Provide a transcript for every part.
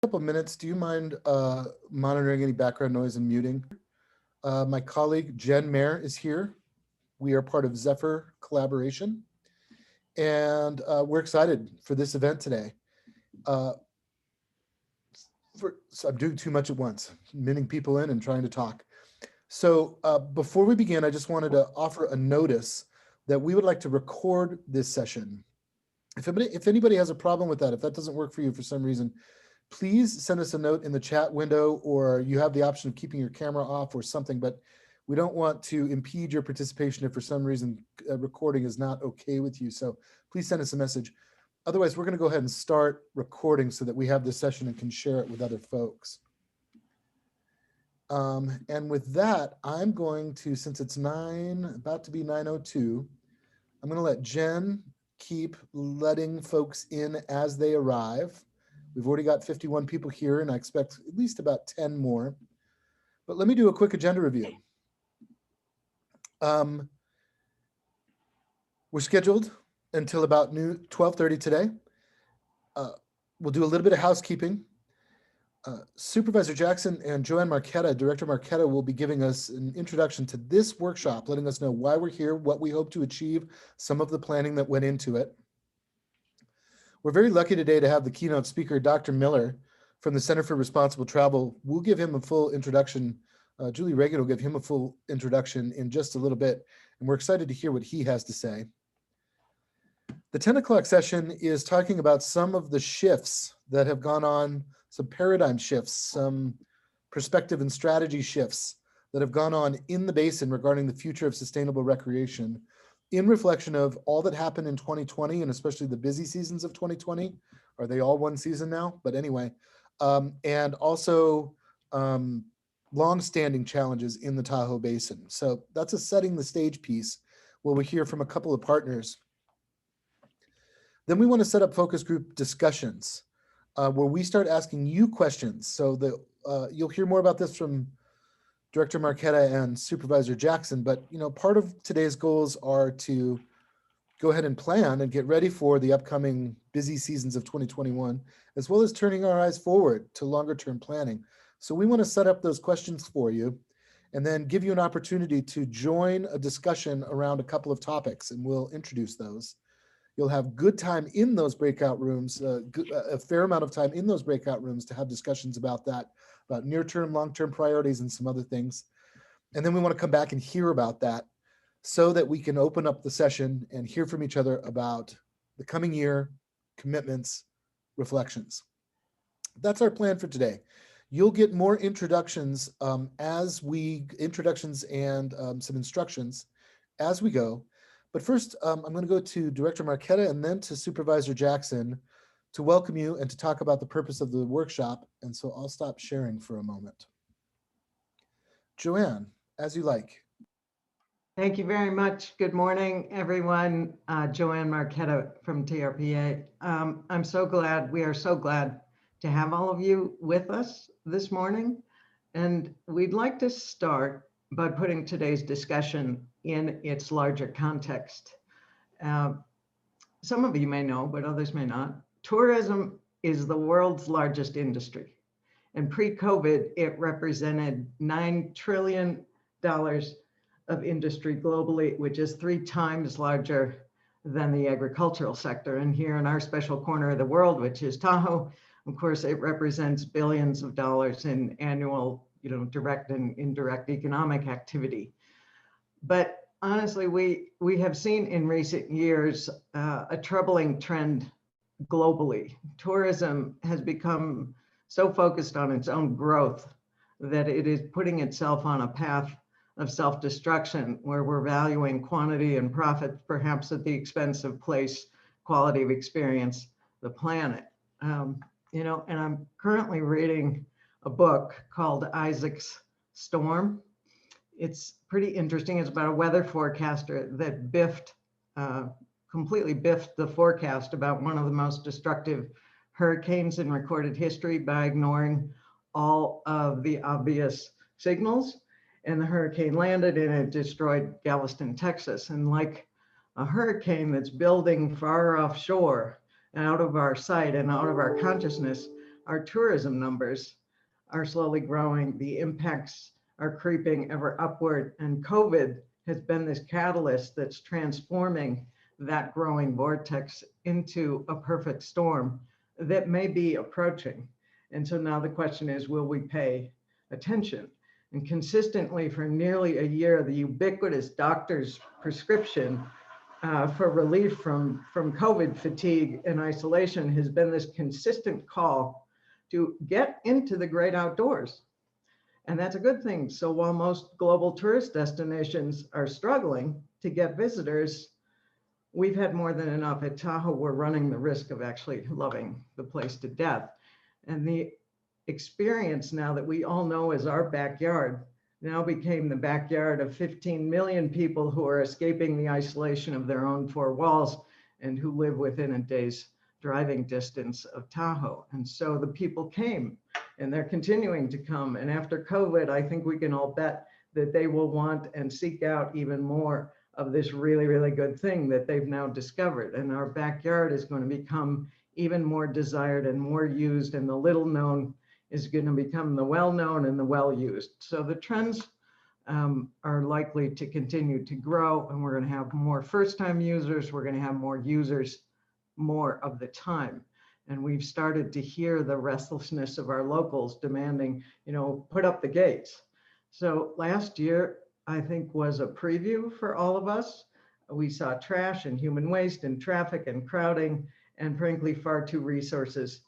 Couple minutes. Do you mind monitoring any background noise and muting? My colleague Jen Mayer is here. We are part of Zephyr Collaboration, and we're excited for this event today. Uh, so I'm doing too much at once, minning people in and trying to talk. So before we begin, I just wanted to offer a notice that we would like to record this session. If anybody has a problem with that, if that doesn't work for you for some reason, please send us a note in the chat window, or you have the option of keeping your camera off or something, but we don't want to impede your participation if for some reason recording is not okay with you. So please send us a message. Otherwise, we're going to go ahead and start recording so that we have this session and can share it with other folks. And with that, I'm going to, since it's about to be 9:02, I'm going to let Jen keep letting folks in as they arrive. We've already got 51 people here, and I expect at least about 10 more. But let me do a quick agenda review. We're scheduled until about 12:30 today. We'll do a little bit of housekeeping. Supervisor Jackson and Joanne Marquetta, Director Marquetta, will be giving us an introduction to this workshop, letting us know why we're here, what we hope to achieve, some of the planning that went into it. We're very lucky today to have the keynote speaker, Dr. Miller, from the Center for Responsible Travel. We'll give him a full introduction. Julie Reagan will give him a full introduction in just a little bit, and we're excited to hear what he has to say. The 10 o'clock session is talking about some of the shifts that have gone on, some paradigm shifts, some perspective and strategy shifts that have gone on in the basin regarding the future of sustainable recreation, in reflection of all that happened in 2020, and especially the busy seasons of 2020. Are they all one season now? But anyway, and also long-standing challenges in the Tahoe Basin. So that's a setting the stage piece where we hear from a couple of partners. Then we want to set up focus group discussions where we start asking you questions. So you'll hear more about this from Director Marquetta and Supervisor Jackson, but part of today's goals are to go ahead and plan and get ready for the upcoming busy seasons of 2021, as well as turning our eyes forward to longer term planning. So we want to set up those questions for you and then give you an opportunity to join a discussion around a couple of topics, and we'll introduce those. You'll have good time in those breakout rooms, a fair amount of time in those breakout rooms to have discussions about that, about near-term, long-term priorities and some other things. And then we want to come back and hear about that so that we can open up the session and hear from each other about the coming year, commitments, reflections. That's our plan for today. You'll get more introductions and some instructions as we go. But first, I'm going to go to Director Marquetta and then to Supervisor Jackson to welcome you and to talk about the purpose of the workshop. And so I'll stop sharing for a moment. Joanne, as you like. Thank you very much. Good morning, everyone. Joanne Marquetta from TRPA. We are so glad to have all of you with us this morning. And we'd like to start by putting today's discussion in its larger context. Some of you may know, but others may not. Tourism is the world's largest industry. And pre-COVID, it represented $9 trillion of industry globally, which is 3 times larger than the agricultural sector. And here in our special corner of the world, which is Tahoe, of course, it represents billions of dollars in annual, direct and indirect economic activity. But honestly, we have seen in recent years a troubling trend globally. Tourism has become so focused on its own growth that it is putting itself on a path of self-destruction where we're valuing quantity and profit, perhaps at the expense of place, quality of experience, the planet. And I'm currently reading a book called Isaac's Storm. It's pretty interesting. It's about a weather forecaster that completely biffed the forecast about one of the most destructive hurricanes in recorded history by ignoring all of the obvious signals. And the hurricane landed and it destroyed Galveston, Texas. And like a hurricane that's building far offshore, out of our sight and out of our consciousness, our tourism numbers are slowly growing. The impacts are creeping ever upward, and COVID has been this catalyst that's transforming that growing vortex into a perfect storm that may be approaching. And so now the question is, will we pay attention? And consistently for nearly a year, the ubiquitous doctor's prescription for relief from COVID fatigue and isolation has been this consistent call to get into the great outdoors. And that's a good thing. So while most global tourist destinations are struggling to get visitors, we've had more than enough. At Tahoe, we're running the risk of actually loving the place to death. And the experience now that we all know is our backyard now became the backyard of 15 million people who are escaping the isolation of their own four walls and who live within a day's driving distance of Tahoe. And so the people came, and they're continuing to come. And after COVID, I think we can all bet that they will want and seek out even more of this really, really good thing that they've now discovered. And our backyard is going to become even more desired and more used, and the little known is going to become the well-known and the well-used. So the trends are likely to continue to grow, and we're going to have more first-time users. We're going to have more users more of the time. And we've started to hear the restlessness of our locals demanding, put up the gates. So last year, I think, was a preview for all of us. We saw trash and human waste and traffic and crowding, and frankly, far too resources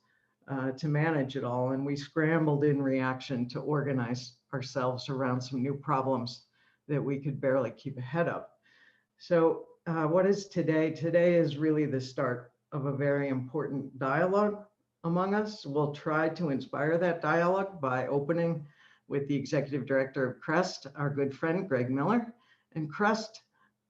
to manage it all. And we scrambled in reaction to organize ourselves around some new problems that we could barely keep ahead of. So what is today? Today is really the start of a very important dialogue among us. We'll try to inspire that dialogue by opening with the executive director of CREST, our good friend, Greg Miller. And CREST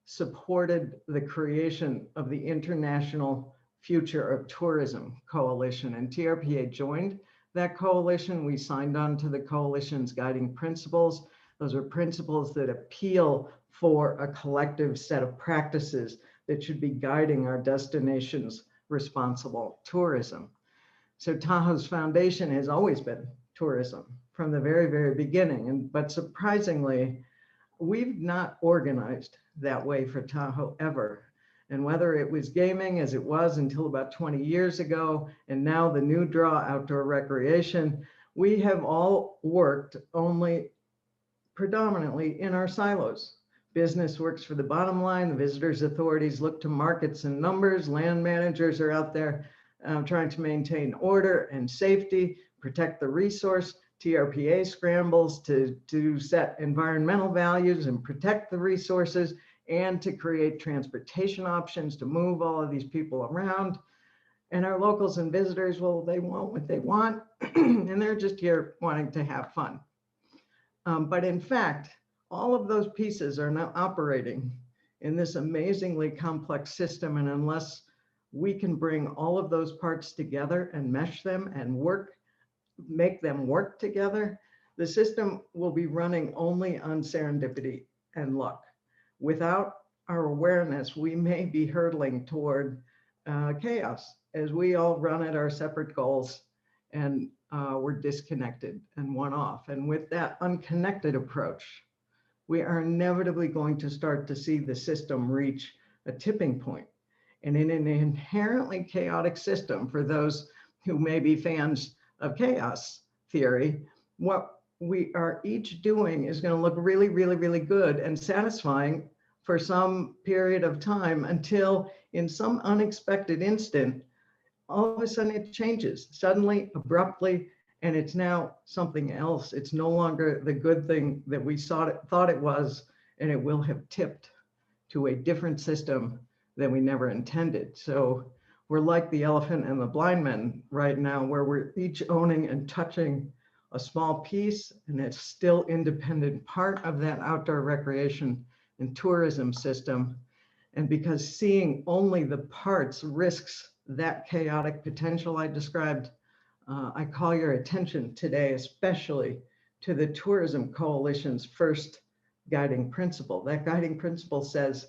supported the creation of the International Future of Tourism Coalition, and TRPA joined that coalition. We signed on to the coalition's guiding principles. Those are principles that appeal for a collective set of practices that should be guiding our destination's responsible tourism. So Tahoe's foundation has always been tourism from the very, very beginning. But surprisingly, we've not organized that way for Tahoe ever. And whether it was gaming, as it was until about 20 years ago, and now the new draw, outdoor recreation, we have all worked only predominantly in our silos. Business works for the bottom line. The visitors' authorities look to markets and numbers. Land managers are out there trying to maintain order and safety, protect the resource. TRPA scrambles to set environmental values and protect the resources, and to create transportation options to move all of these people around. And our locals and visitors, well, they want what they want, and they're just here wanting to have fun. But in fact, all of those pieces are now operating in this amazingly complex system. And unless we can bring all of those parts together and mesh them and make them work together, the system will be running only on serendipity and luck. Without our awareness, we may be hurtling toward chaos as we all run at our separate goals, and we're disconnected and one off. And with that unconnected approach, we are inevitably going to start to see the system reach a tipping point. And in an inherently chaotic system, for those who may be fans of chaos theory, what we are each doing is going to look really, really, really good and satisfying for some period of time, until in some unexpected instant, all of a sudden it changes suddenly, abruptly, and it's now something else. It's no longer the good thing that we thought it was, and it will have tipped to a different system that we never intended. So we're like the elephant and the blind man right now, where we're each owning and touching a small piece, and it's still independent part of that outdoor recreation and tourism system. And because seeing only the parts risks that chaotic potential I described, I call your attention today, especially to the Tourism Coalition's first guiding principle. That guiding principle says,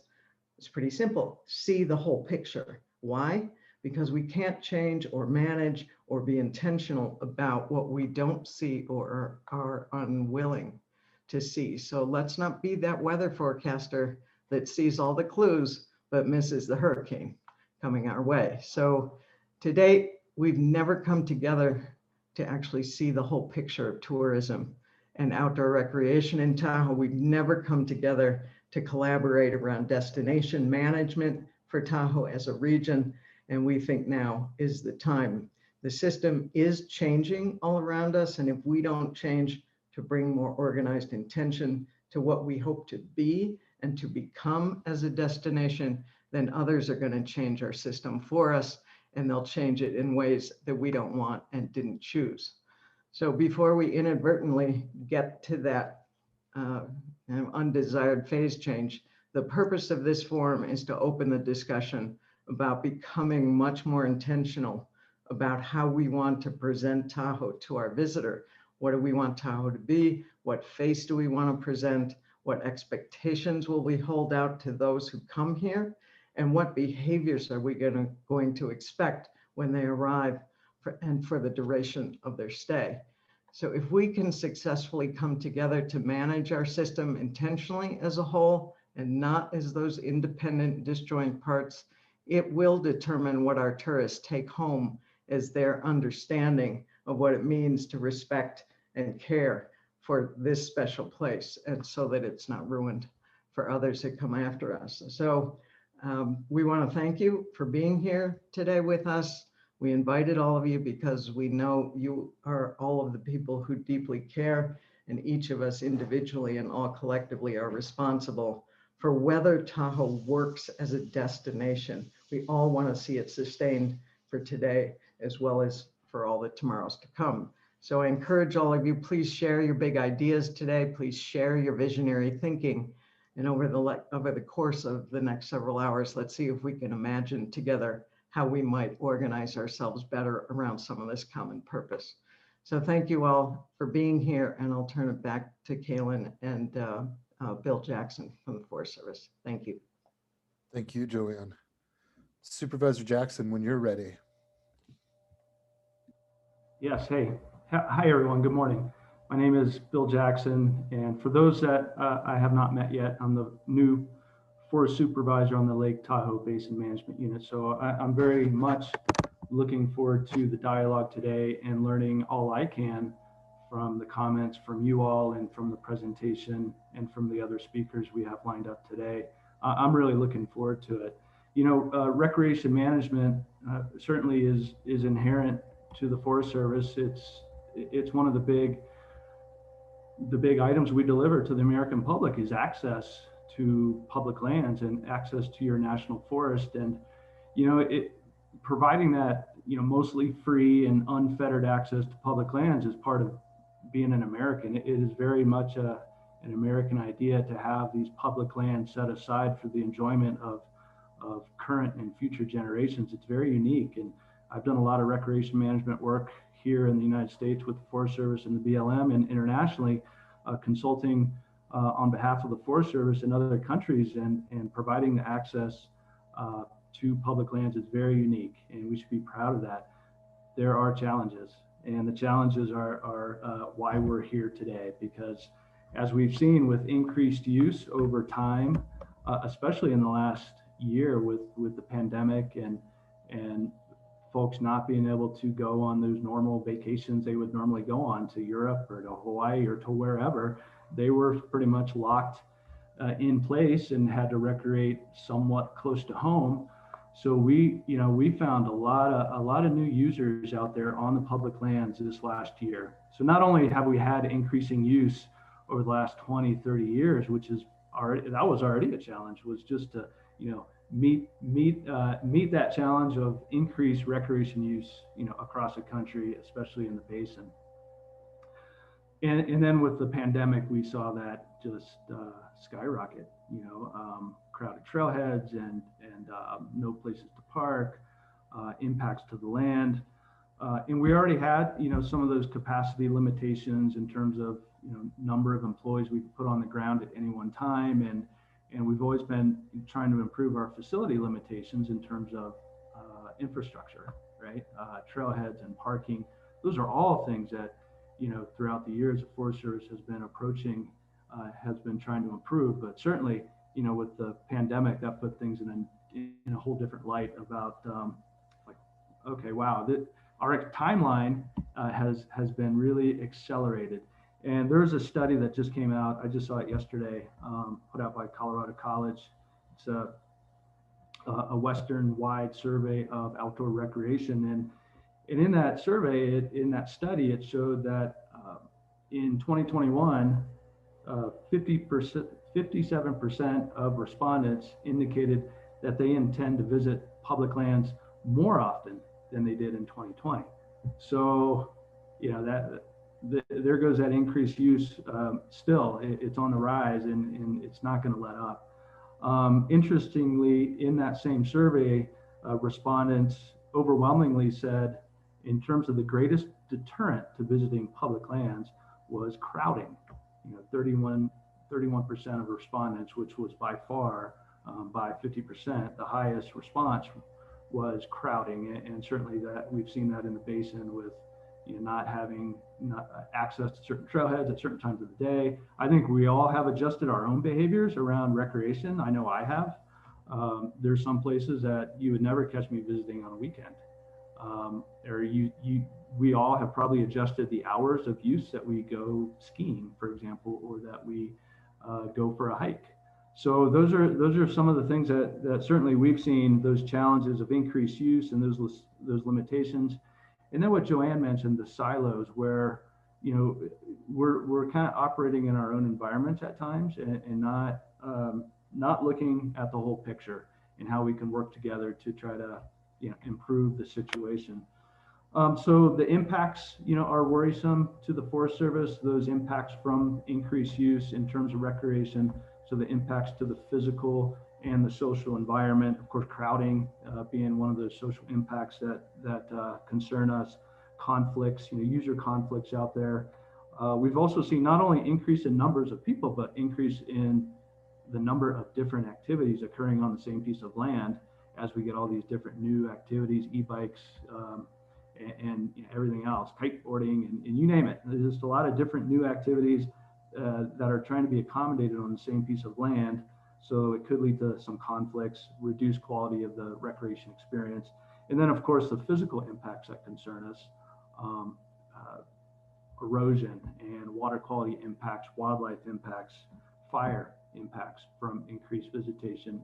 it's pretty simple: see the whole picture. Why? because we can't change or manage or be intentional about what we don't see or are unwilling to see. So let's not be that weather forecaster that sees all the clues but misses the hurricane coming our way. So to date, we've never come together to actually see the whole picture of tourism and outdoor recreation in Tahoe. We've never come together to collaborate around destination management for Tahoe as a region. And we think now is the time. The system is changing all around us. And if we don't change to bring more organized intention to what we hope to be and to become as a destination, then others are going to change our system for us, and they'll change it in ways that we don't want and didn't choose. So before we inadvertently get to that undesired phase change, the purpose of this forum is to open the discussion about becoming much more intentional about how we want to present Tahoe to our visitor. What do we want Tahoe to be? What face do we want to present? What expectations will we hold out to those who come here? And what behaviors are we going to expect when they arrive and for the duration of their stay? So if we can successfully come together to manage our system intentionally as a whole and not as those independent disjoint parts, it will determine what our tourists take home as their understanding of what it means to respect and care for this special place, and so that it's not ruined for others that come after us. So we want to thank you for being here today with us. We invited all of you because we know you are all of the people who deeply care, and each of us individually and all collectively are responsible for whether Tahoe works as a destination. We all want to see it sustained for today as well as for all the tomorrows to come. So I encourage all of you, please share your big ideas today. Please share your visionary thinking. And over the course of the next several hours, let's see if we can imagine together how we might organize ourselves better around some of this common purpose. So thank you all for being here, and I'll turn it back to Kaylin and Bill Jackson from the Forest Service. Thank you. Thank you, Joanne. Supervisor Jackson, when you're ready. Yes, hey. Hi, everyone. Good morning. My name is Bill Jackson, and for those that I have not met yet, I'm the new forest supervisor on the Lake Tahoe Basin Management Unit. So I'm very much looking forward to the dialogue today and learning all I can from the comments from you all and from the presentation and from the other speakers we have lined up today. I'm really looking forward to it. You know, recreation management certainly is inherent to the Forest Service. It's one of the big items we deliver to the American public is access to public lands and access to your national forest. And, you know, providing that, you know, mostly free and unfettered access to public lands is part of being an American. It is very much an American idea to have these public lands set aside for the enjoyment of current and future generations. It's very unique. And I've done a lot of recreation management work here in the United States with the Forest Service and the BLM, and internationally consulting on behalf of the Forest Service in other countries, and providing the access to public lands is very unique, and we should be proud of that. There are challenges, and the challenges are why we're here today, because as we've seen with increased use over time, especially in the last year with the pandemic and folks not being able to go on those normal vacations they would normally go on to Europe or to Hawaii or to wherever, they were pretty much locked in place and had to recreate somewhat close to home. So we found a lot of new users out there on the public lands this last year. So not only have we had increasing use over the last 20, 30 years, which is already a challenge, was just to, you know, meet that challenge of increased recreation use, you know, across the country, especially in the basin. And then with the pandemic, we saw that just skyrocket, you know, crowded trailheads and no places to park, impacts to the land. And we already had, you know, some of those capacity limitations in terms of, you know, number of employees we could put on the ground at any one time. And we've always been trying to improve our facility limitations in terms of infrastructure, right? Trailheads and parking. Those are all things that, throughout the years, the Forest Service has been approaching, has been trying to improve. But certainly, with the pandemic, that put things in a whole different light about like, okay, wow, our timeline has been really accelerated. And there's a study that just came out. I just saw it yesterday, put out by Colorado College. It's a Western-wide survey of outdoor recreation, and in that survey, in that study, it showed that in 2021, 57% of respondents indicated that they intend to visit public lands more often than they did in 2020. So, there goes that increased use. Still, it's on the rise, and it's not going to let up. Interestingly, in that same survey, respondents overwhelmingly said, in terms of the greatest deterrent to visiting public lands, was crowding. 31% of respondents, which was by far, by 50%, the highest response was crowding. And certainly that we've seen that in the basin with not having access to certain trailheads at certain times of the day. I think we all have adjusted our own behaviors around recreation. I know I have. There's some places that you would never catch me visiting on a weekend. We all have probably adjusted the hours of use that we go skiing, for example, or that we go for a hike. So those are some of the things that certainly we've seen, those challenges of increased use and those limitations. And then what Joanne mentioned, the silos, where we're kind of operating in our own environments at times and not looking at the whole picture and how we can work together to try to improve the situation. So the impacts are worrisome to the Forest Service. Those impacts from increased use in terms of recreation. So the impacts to the physical and the social environment, of course, crowding being one of those social impacts that concern us. Conflicts, user conflicts out there. We've also seen not only increase in numbers of people, but increase in the number of different activities occurring on the same piece of land as we get all these different new activities, e-bikes, and everything else, kiteboarding, and you name it. There's just a lot of different new activities that are trying to be accommodated on the same piece of land. So it could lead to some conflicts, reduced quality of the recreation experience. And then, of course, the physical impacts that concern us, erosion and water quality impacts, wildlife impacts, fire impacts from increased visitation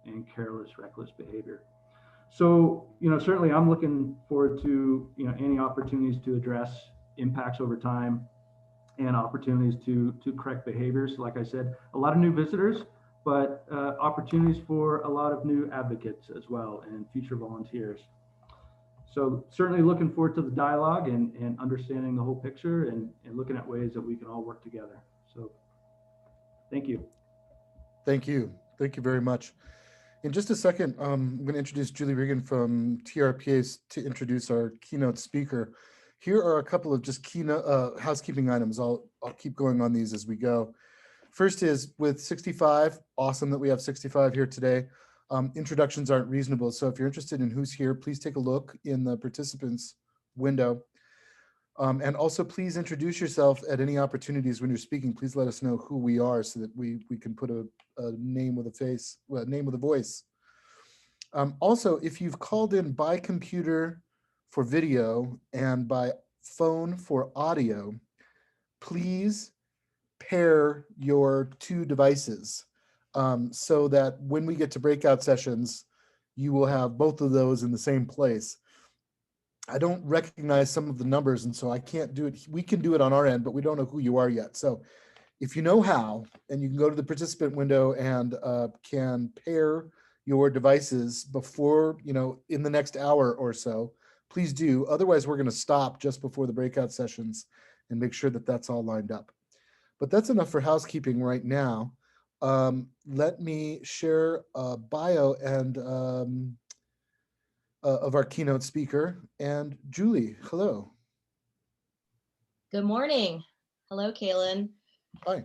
and careless, reckless behavior. So, certainly I'm looking forward to, any opportunities to address impacts over time and opportunities to correct behaviors. Like I said, a lot of new visitors, but opportunities for a lot of new advocates as well and future volunteers. So certainly looking forward to the dialogue and understanding the whole picture and looking at ways that we can all work together. So thank you. Thank you. Thank you very much. In just a second, I'm going to introduce Julie Regan from TRPAs to introduce our keynote speaker. Here are a couple of just keynote housekeeping items. I'll keep going on these as we go. First is with 65, awesome that we have 65 here today. Introductions aren't reasonable. So if you're interested in who's here, please take a look in the participants window. And also please introduce yourself at any opportunities when you're speaking. Please let us know who we are so that we can put a name with a face, well, name with a voice. Also, if you've called in by computer for video and by phone for audio, please pair your two devices so that when we get to breakout sessions, you will have both of those in the same place. I don't recognize some of the numbers, and so I can't do it. We can do it on our end, but we don't know who you are yet. So if you know how, and you can go to the participant window and can pair your devices before, in the next hour or so, please do. Otherwise, we're going to stop just before the breakout sessions and make sure that that's all lined up. But that's enough for housekeeping right now. Let me share a bio and of our keynote speaker. And Julie, hello. Good morning. Hello, Kaylin. Hi.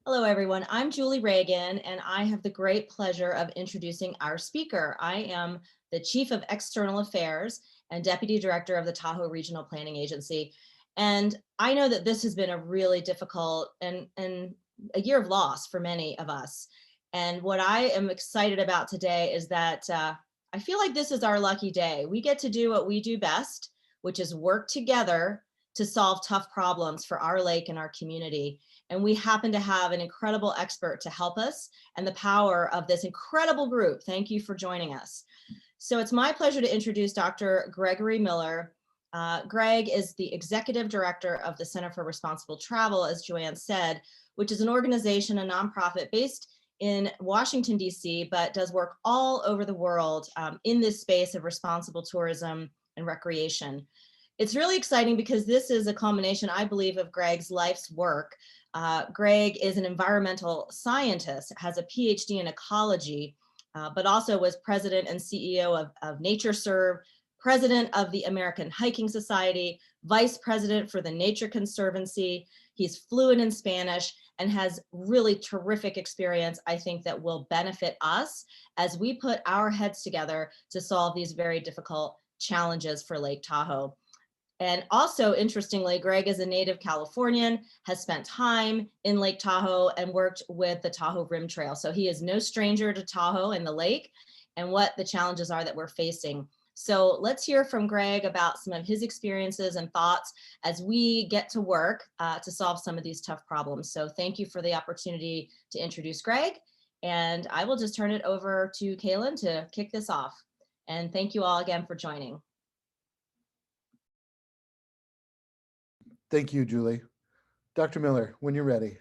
Hello, everyone. I'm Julie Reagan, and I have the great pleasure of introducing our speaker. I am the Chief of External Affairs and Deputy Director of the Tahoe Regional Planning Agency. And I know that this has been a really difficult and a year of loss for many of us. And what I am excited about today is that I feel like this is our lucky day. We get to do what we do best, which is work together to solve tough problems for our lake and our community. And we happen to have an incredible expert to help us and the power of this incredible group. Thank you for joining us. So it's my pleasure to introduce Dr. Gregory Miller. Greg is the Executive Director of the Center for Responsible Travel, as Joanne said, which is an organization, a nonprofit based in Washington, D.C., but does work all over the world in this space of responsible tourism and recreation. It's really exciting because this is a culmination, I believe, of Greg's life's work. Greg is an environmental scientist, has a PhD in ecology, but also was president and CEO of NatureServe, president of the American Hiking Society, vice president for the Nature Conservancy. He's fluent in Spanish and has really terrific experience, I think, that will benefit us as we put our heads together to solve these very difficult challenges for Lake Tahoe. And also, interestingly, Greg is a native Californian, has spent time in Lake Tahoe and worked with the Tahoe Rim Trail. So he is no stranger to Tahoe and the lake and what the challenges are that we're facing. So let's hear from Greg about some of his experiences and thoughts as we get to work to solve some of these tough problems. So thank you for the opportunity to introduce Greg. And I will just turn it over to Kaylin to kick this off. And thank you all again for joining. Thank you, Julie. Dr. Miller, when you're ready.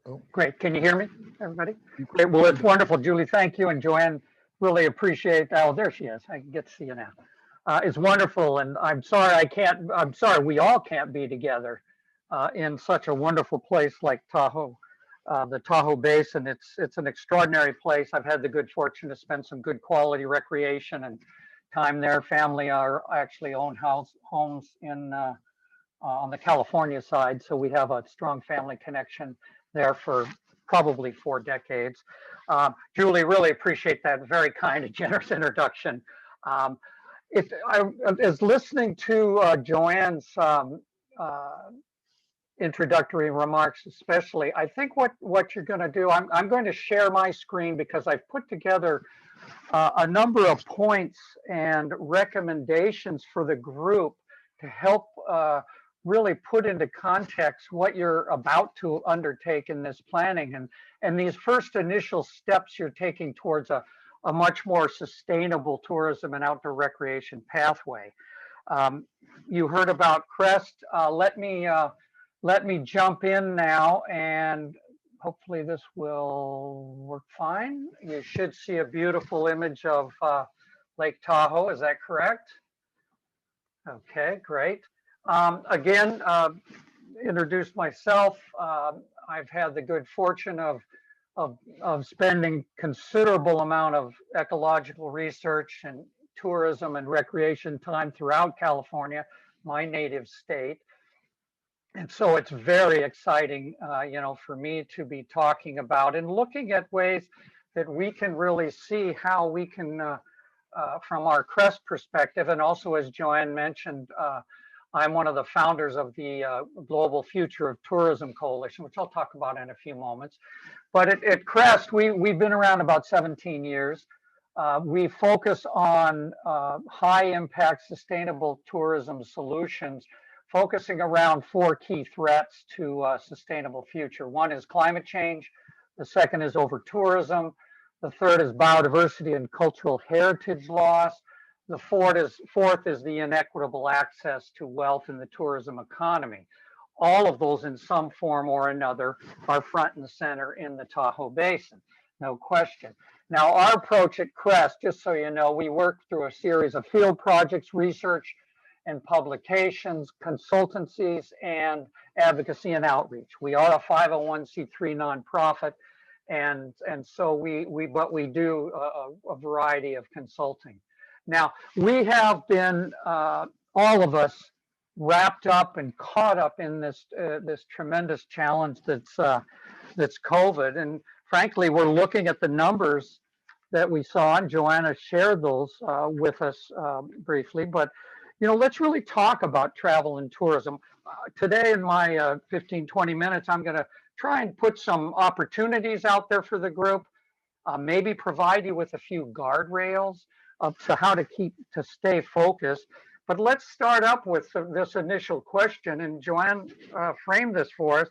Oh. Great. Can you hear me, everybody? Great. Well, it's wonderful, Julie. Thank you. And Joanne, really appreciate, oh, there she is. I can get to see you now. It's wonderful. And I'm sorry we all can't be together in such a wonderful place like Tahoe. The Tahoe Basin, it's an extraordinary place. I've had the good fortune to spend some good quality recreation and time there. Family actually own homes in on the California side, so we have a strong family connection there for probably 4 decades. Julie, really appreciate that very kind and generous introduction. I was listening to Joanne's introductory remarks, especially. I think what you're going to do, I'm going to share my screen because I've put together a number of points and recommendations for the group to help really put into context what you're about to undertake in this planning and these first initial steps you're taking towards a much more sustainable tourism and outdoor recreation pathway. You heard about CREST. Let me jump in now, and hopefully this will work fine. You should see a beautiful image of Lake Tahoe. Is that correct? Okay, great. Again, introduce myself. I've had the good fortune of spending considerable amount of ecological research and tourism and recreation time throughout California, my native state. And so it's very exciting, for me to be talking about and looking at ways that we can really see how we can, from our CREST perspective, and also as Joanne mentioned, I'm one of the founders of the Global Future of Tourism Coalition, which I'll talk about in a few moments. But at CREST, we've been around about 17 years. We focus on high impact sustainable tourism solutions, focusing around 4 key threats to a sustainable future. One is climate change. The second is over-tourism. The third is biodiversity and cultural heritage loss. The fourth is the inequitable access to wealth in the tourism economy. All of those in some form or another are front and center in the Tahoe Basin, no question. Now, our approach at CREST, just so you know, we work through a series of field projects, research, and publications, consultancies, and advocacy and outreach. We are a 501c3 nonprofit, and so we do a variety of consulting. Now, we have been, all of us, wrapped up and caught up in this this tremendous challenge that's COVID. And frankly, we're looking at the numbers that we saw, and Joanna shared those with us briefly. But let's really talk about travel and tourism. Today in my 15-20 minutes, I'm going to try and put some opportunities out there for the group, maybe provide you with a few guardrails to how to stay focused. But let's start up with this initial question, and Joanne framed this for us.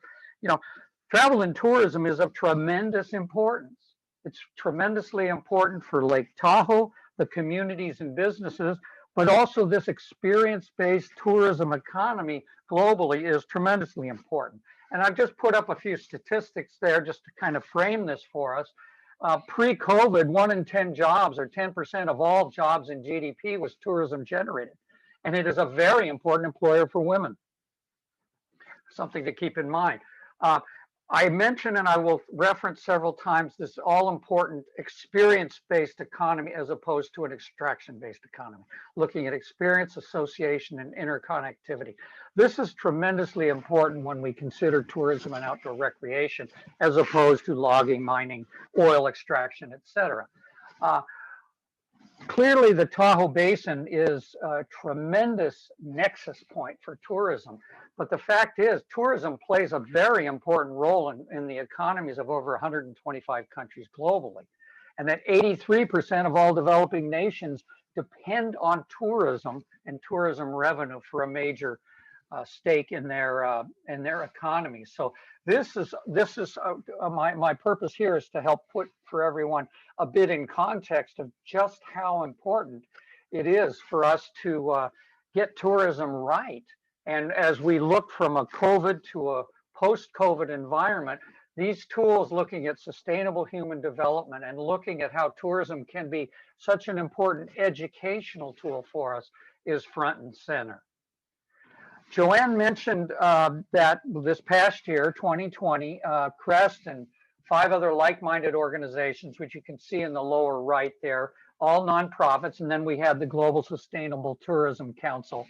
Travel and tourism is of tremendous importance. It's tremendously important for Lake Tahoe, the communities and businesses, but also this experience-based tourism economy globally is tremendously important. And I've just put up a few statistics there just to kind of frame this for us. Pre-COVID, 1 in 10 jobs, or 10% of all jobs in GDP, was tourism generated. And it is a very important employer for women. Something to keep in mind. I mentioned, and I will reference several times, this all-important experience-based economy as opposed to an extraction-based economy, looking at experience, association, and interconnectivity. This is tremendously important when we consider tourism and outdoor recreation, as opposed to logging, mining, oil extraction, etc. Clearly, the Tahoe Basin is a tremendous nexus point for tourism. But the fact is, tourism plays a very important role in the economies of over 125 countries globally. And that 83% of all developing nations depend on tourism and tourism revenue for a major stake in their economy. So this is my purpose here is to help put for everyone a bit in context of just how important it is for us to get tourism right. And as we look from a COVID to a post-COVID environment, these tools looking at sustainable human development and looking at how tourism can be such an important educational tool for us is front and center. Joanne mentioned that this past year, 2020, CREST and 5 other like-minded organizations, which you can see in the lower right there, all nonprofits, and then we had the Global Sustainable Tourism Council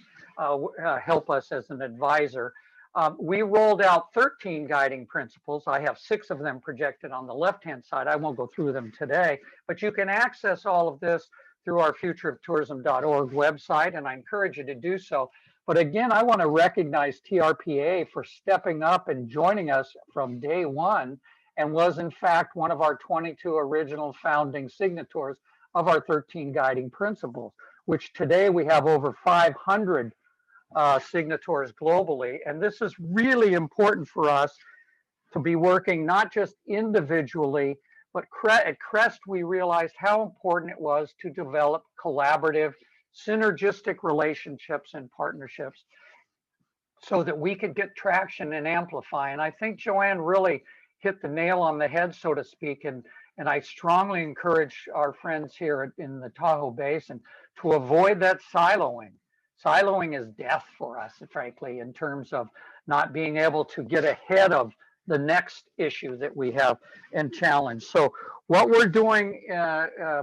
help us as an advisor. We rolled out 13 guiding principles. I have 6 of them projected on the left-hand side. I won't go through them today, but you can access all of this through our futureoftourism.org website, and I encourage you to do so. But again, I want to recognize TRPA for stepping up and joining us from day one, and was in fact one of our 22 original founding signatories of our 13 guiding principles, which today we have over 500 signatories globally. And this is really important for us to be working not just individually, but at CREST we realized how important it was to develop collaborative, synergistic relationships and partnerships so that we could get traction and amplify. And I think Joanne really hit the nail on the head, so to speak. And I strongly encourage our friends here in the Tahoe Basin to avoid that siloing. Siloing is death for us, frankly, in terms of not being able to get ahead of the next issue that we have and challenge. So what we're doing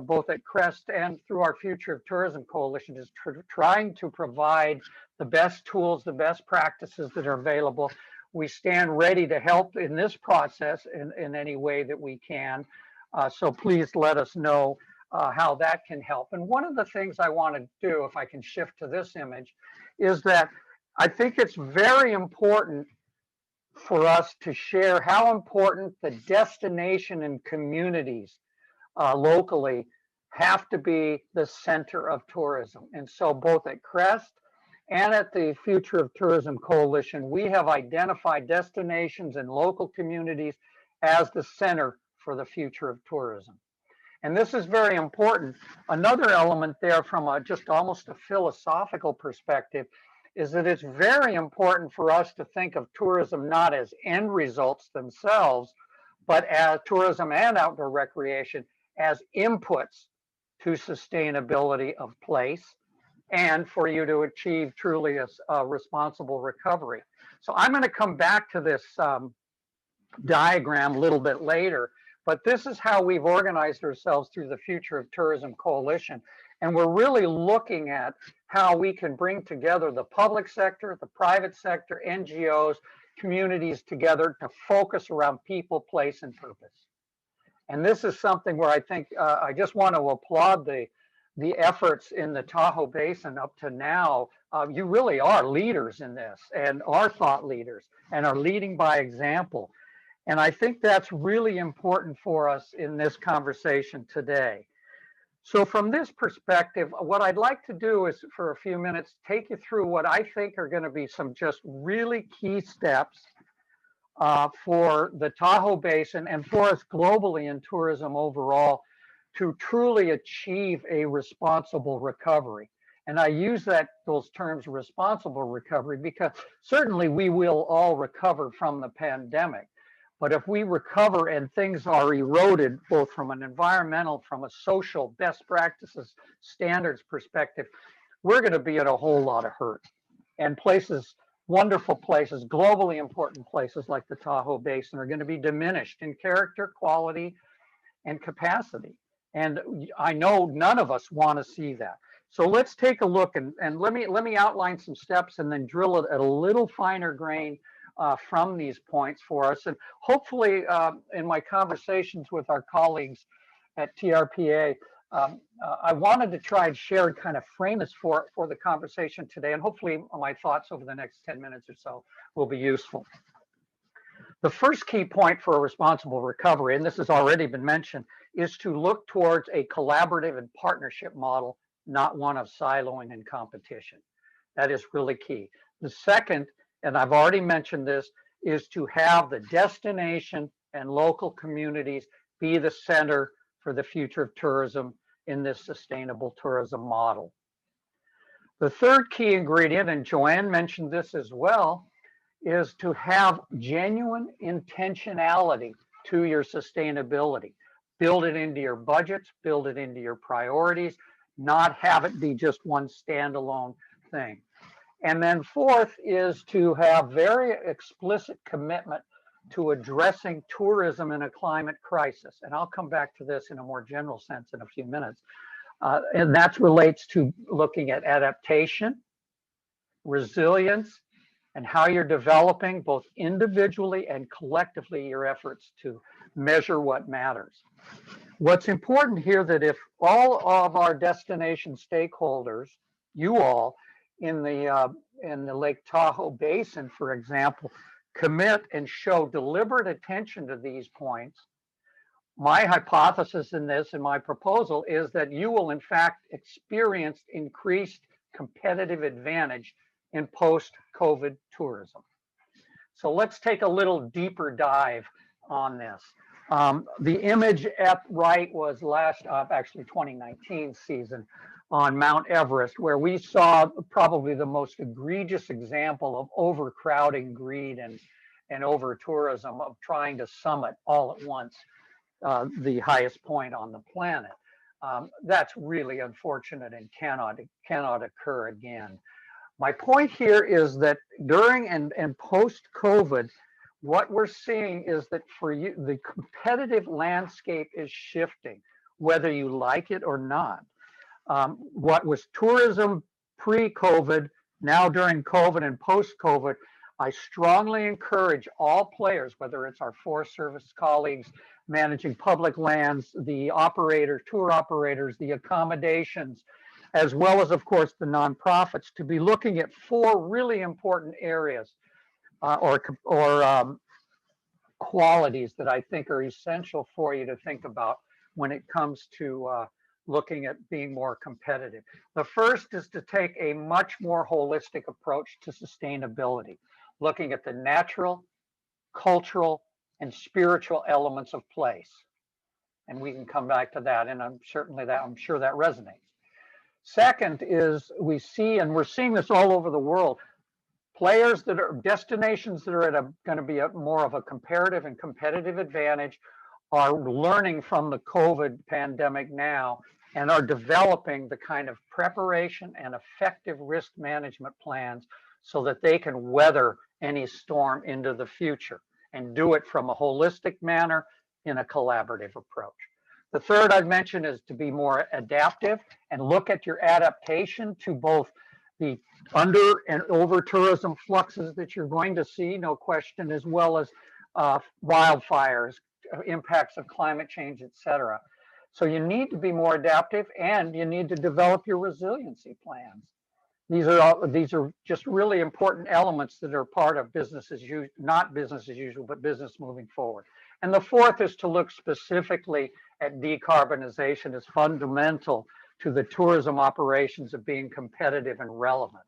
both at CREST and through our Future of Tourism Coalition is trying to provide the best tools, the best practices that are available. We stand ready to help in this process in any way that we can. So please let us know how that can help. And one of the things I want to do, if I can shift to this image, is that I think it's very important for us to share how important the destination and communities locally have to be the center of tourism. And so both at CREST and at the Future of Tourism Coalition, we have identified destinations and local communities as the center for the future of tourism. And this is very important. Another element there from just almost a philosophical perspective is that it's very important for us to think of tourism not as end results themselves, but as tourism and outdoor recreation as inputs to sustainability of place and for you to achieve truly a responsible recovery. So I'm going to come back to this diagram a little bit later, but this is how we've organized ourselves through the Future of Tourism Coalition. And we're really looking at how we can bring together the public sector, the private sector, NGOs, communities together to focus around people, place, and purpose. And this is something where I think I just want to applaud the efforts in the Tahoe Basin up to now. You really are leaders in this and are thought leaders and are leading by example. And I think that's really important for us in this conversation today. So from this perspective, what I'd like to do is for a few minutes, take you through what I think are going to be some just really key steps for the Tahoe Basin and for us globally in tourism overall to truly achieve a responsible recovery. And I use those terms responsible recovery because certainly we will all recover from the pandemic. But if we recover and things are eroded, both from an environmental, from a social best practices standards perspective, we're going to be in a whole lot of hurt. And places, wonderful places, globally important places like the Tahoe Basin are going to be diminished in character, quality, and capacity. And I know none of us want to see that. So let's take a look and let me outline some steps and then drill it at a little finer grain from these points for us. And hopefully in my conversations with our colleagues at TRPA, I wanted to try and share and kind of frame this for the conversation today. And hopefully my thoughts over the next 10 minutes or so will be useful. The first key point for a responsible recovery, and this has already been mentioned, is to look towards a collaborative and partnership model, not one of siloing and competition. That is really key. The second, and I've already mentioned this, is to have the destination and local communities be the center for the future of tourism in this sustainable tourism model. The third key ingredient, and Joanne mentioned this as well, is to have genuine intentionality to your sustainability. Build it into your budgets, build it into your priorities, not have it be just one standalone thing. And then fourth is to have very explicit commitment to addressing tourism in a climate crisis. And I'll come back to this in a more general sense in a few minutes. And that relates to looking at adaptation, resilience, and how you're developing both individually and collectively your efforts to measure what matters. What's important here that if all of our destination stakeholders, you all in the Lake Tahoe Basin, for example, commit and show deliberate attention to these points, my hypothesis in this and my proposal is that you will in fact experience increased competitive advantage in post-COVID tourism. So let's take a little deeper dive on this. The image at right was actually 2019 season on Mount Everest, where we saw probably the most egregious example of overcrowding, greed, and over-tourism of trying to summit all at once the highest point on the planet. That's really unfortunate and cannot occur again. My point here is that during and post-COVID, what we're seeing is that for you, the competitive landscape is shifting, whether you like it or not. What was tourism pre-COVID, now during COVID and post-COVID, I strongly encourage all players, whether it's our Forest Service colleagues managing public lands, the operators, tour operators, the accommodations, as well as, of course, the nonprofits, to be looking at four really important areas or qualities that I think are essential for you to think about when it comes to looking at being more competitive. The first is to take a much more holistic approach to sustainability, looking at the natural, cultural, and spiritual elements of place. And we can come back to that, and I'm sure that resonates. Second is we're seeing this all over the world, players that are destinations that are going to be more of a comparative and competitive advantage are learning from the COVID pandemic now and are developing the kind of preparation and effective risk management plans so that they can weather any storm into the future and do it from a holistic manner in a collaborative approach. The third I'd mention is to be more adaptive and look at your adaptation to both the under and over tourism fluxes that you're going to see, no question, as well as wildfires, impacts of climate change, et cetera. So you need to be more adaptive, and you need to develop your resiliency plans. These are just really important elements that are part of business as usual, not business as usual, but business moving forward. And the fourth is to look specifically at decarbonization as fundamental to the tourism operations of being competitive and relevant.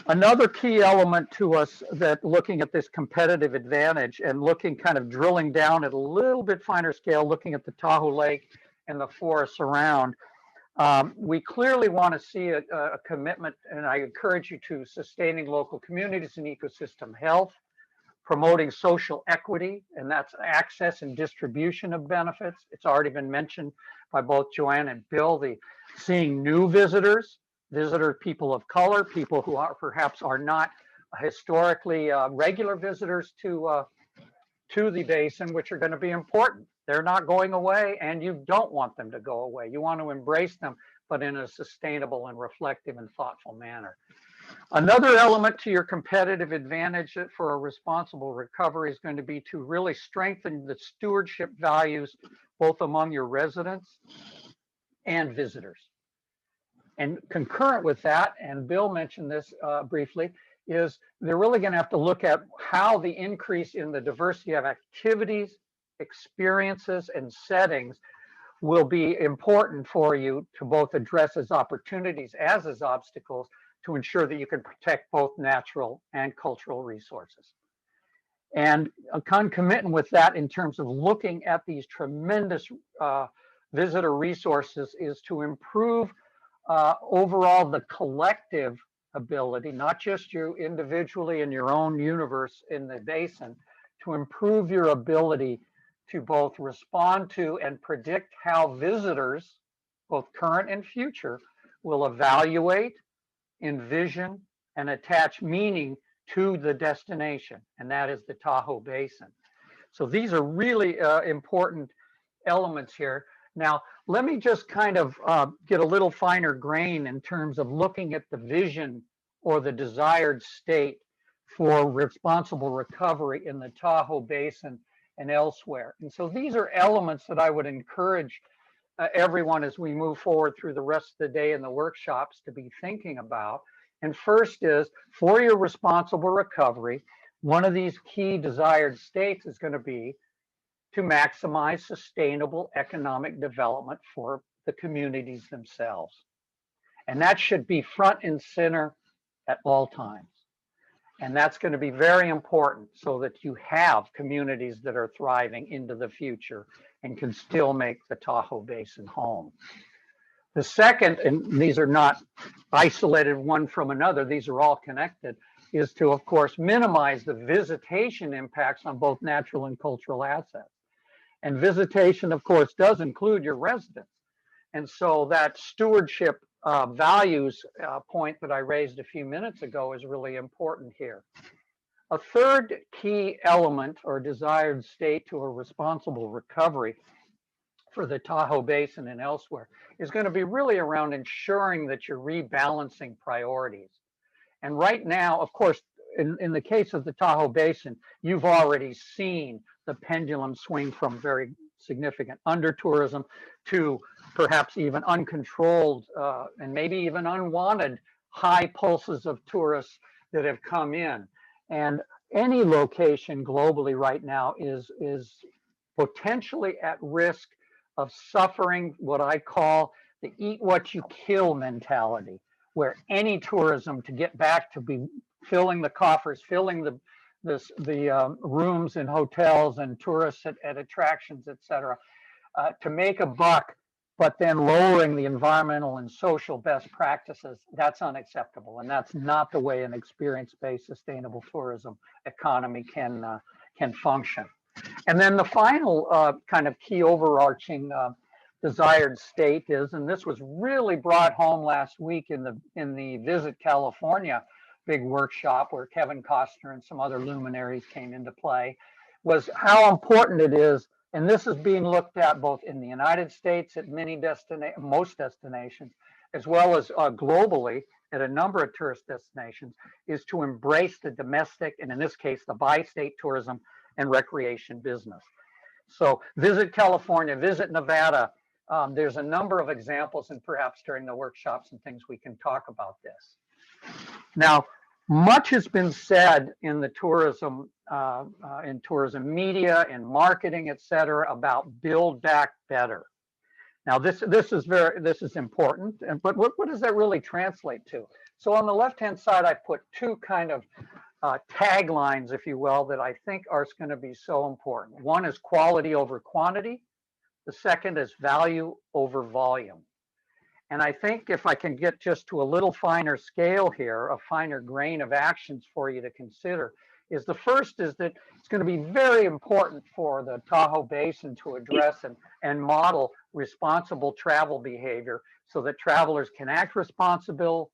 Another key element to us that looking at this competitive advantage and looking kind of drilling down at a little bit finer scale, looking at the Tahoe Lake and the forests around, we clearly want to see a commitment, and I encourage you to sustaining local communities and ecosystem health, promoting social equity, and that's access and distribution of benefits. It's already been mentioned by both Joanne and Bill, the seeing new visitors, people of color, people who are perhaps are not historically regular visitors to the basin, which are going to be important. They're not going away, and you don't want them to go away. You want to embrace them, but in a sustainable and reflective and thoughtful manner. Another element to your competitive advantage for a responsible recovery is going to be to really strengthen the stewardship values, both among your residents and visitors. And concurrent with that, and Bill mentioned this briefly, is they're really going to have to look at how the increase in the diversity of activities, experiences, and settings will be important for you to both address as opportunities as obstacles to ensure that you can protect both natural and cultural resources. And concomitant with that, in terms of looking at these tremendous visitor resources, is to improve overall the collective ability, not just you individually in your own universe in the basin, to improve your ability to both respond to and predict how visitors, both current and future, will evaluate, envision, and attach meaning to the destination, and that is the Tahoe Basin. So these are really important elements here. Now, let me just kind of get a little finer grain in terms of looking at the vision or the desired state for responsible recovery in the Tahoe Basin and elsewhere. And so these are elements that I would encourage everyone as we move forward through the rest of the day in the workshops to be thinking about. And first is, for your responsible recovery, one of these key desired states is going to be to maximize sustainable economic development for the communities themselves. And that should be front and center at all times. And that's going to be very important so that you have communities that are thriving into the future and can still make the Tahoe Basin home. The second, and these are not isolated one from another, these are all connected, is to, of course, minimize the visitation impacts on both natural and cultural assets. And visitation, of course, does include your residents. And so that stewardship values point that I raised a few minutes ago is really important here. A third key element or desired state to a responsible recovery for the Tahoe Basin and elsewhere is going to be really around ensuring that you're rebalancing priorities. And right now, of course, in the case of the Tahoe Basin, you've already seen the pendulum swing from very significant under-tourism to perhaps even uncontrolled and maybe even unwanted high pulses of tourists that have come in. And any location globally right now is potentially at risk of suffering what I call the eat what you kill mentality, where any tourism to get back to be filling the coffers, filling the rooms in hotels and tourists at attractions, et cetera, to make a buck, but then lowering the environmental and social best practices, that's unacceptable. And that's not the way an experience-based sustainable tourism economy can function. And then the final kind of key overarching desired state is, and this was really brought home last week in the Visit California big workshop where Kevin Costner and some other luminaries came into play, was how important it is And this is being looked at both in the United States at most destinations, as well as globally at a number of tourist destinations, is to embrace the domestic, and in this case, the bi-state tourism and recreation business. So visit California, visit Nevada. There's a number of examples, and perhaps during the workshops and things we can talk about this. Now, much has been said in the tourism media, in marketing, et cetera, about build back better. Now, this is important, but what does that really translate to? So on the left-hand side, I put two kind of taglines, if you will, that I think are going to be so important. One is quality over quantity. The second is value over volume. And I think if I can get just to a little finer scale here, a finer grain of actions for you to consider, is the first is that it's going to be very important for the Tahoe Basin to address and model responsible travel behavior so that travelers can act responsible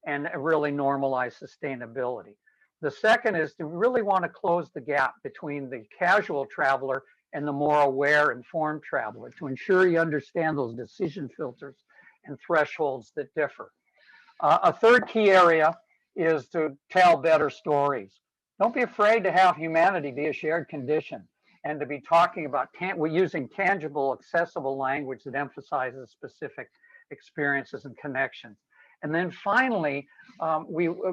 and really normalize sustainability. The second is to really want to close the gap between the casual traveler and the more aware, informed traveler to ensure you understand those decision filters and thresholds that differ. A third key area is to tell better stories. Don't be afraid to have humanity be a shared condition and to be talking about using tangible, accessible language that emphasizes specific experiences and connections. And then finally,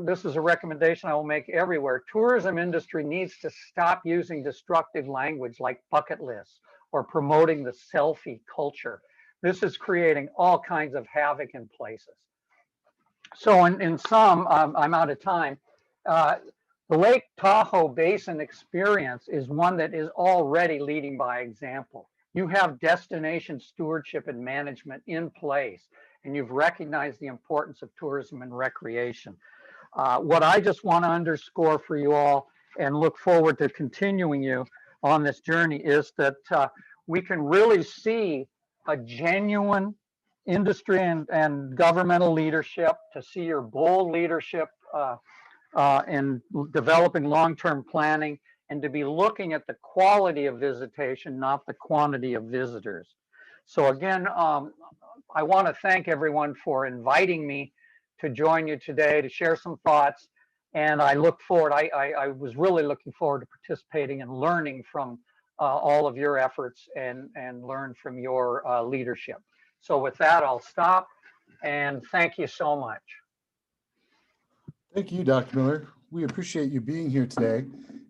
this is a recommendation I will make everywhere. Tourism industry needs to stop using destructive language like bucket lists or promoting the selfie culture. This is creating all kinds of havoc in places. So in sum, I'm out of time. The Lake Tahoe Basin experience is one that is already leading by example. You have destination stewardship and management in place, and you've recognized the importance of tourism and recreation. What I just want to underscore for you all and look forward to continuing you on this journey is that we can really see a genuine industry and governmental leadership, to see your bold leadership in developing long-term planning, and to be looking at the quality of visitation, not the quantity of visitors. So again, I want to thank everyone for inviting me to join you today to share some thoughts. And I look forward, I was really looking forward to participating and learning from all of your efforts and learn from your leadership. So with that, I'll stop and thank you so much. Thank you, Dr. Miller. We appreciate you being here today.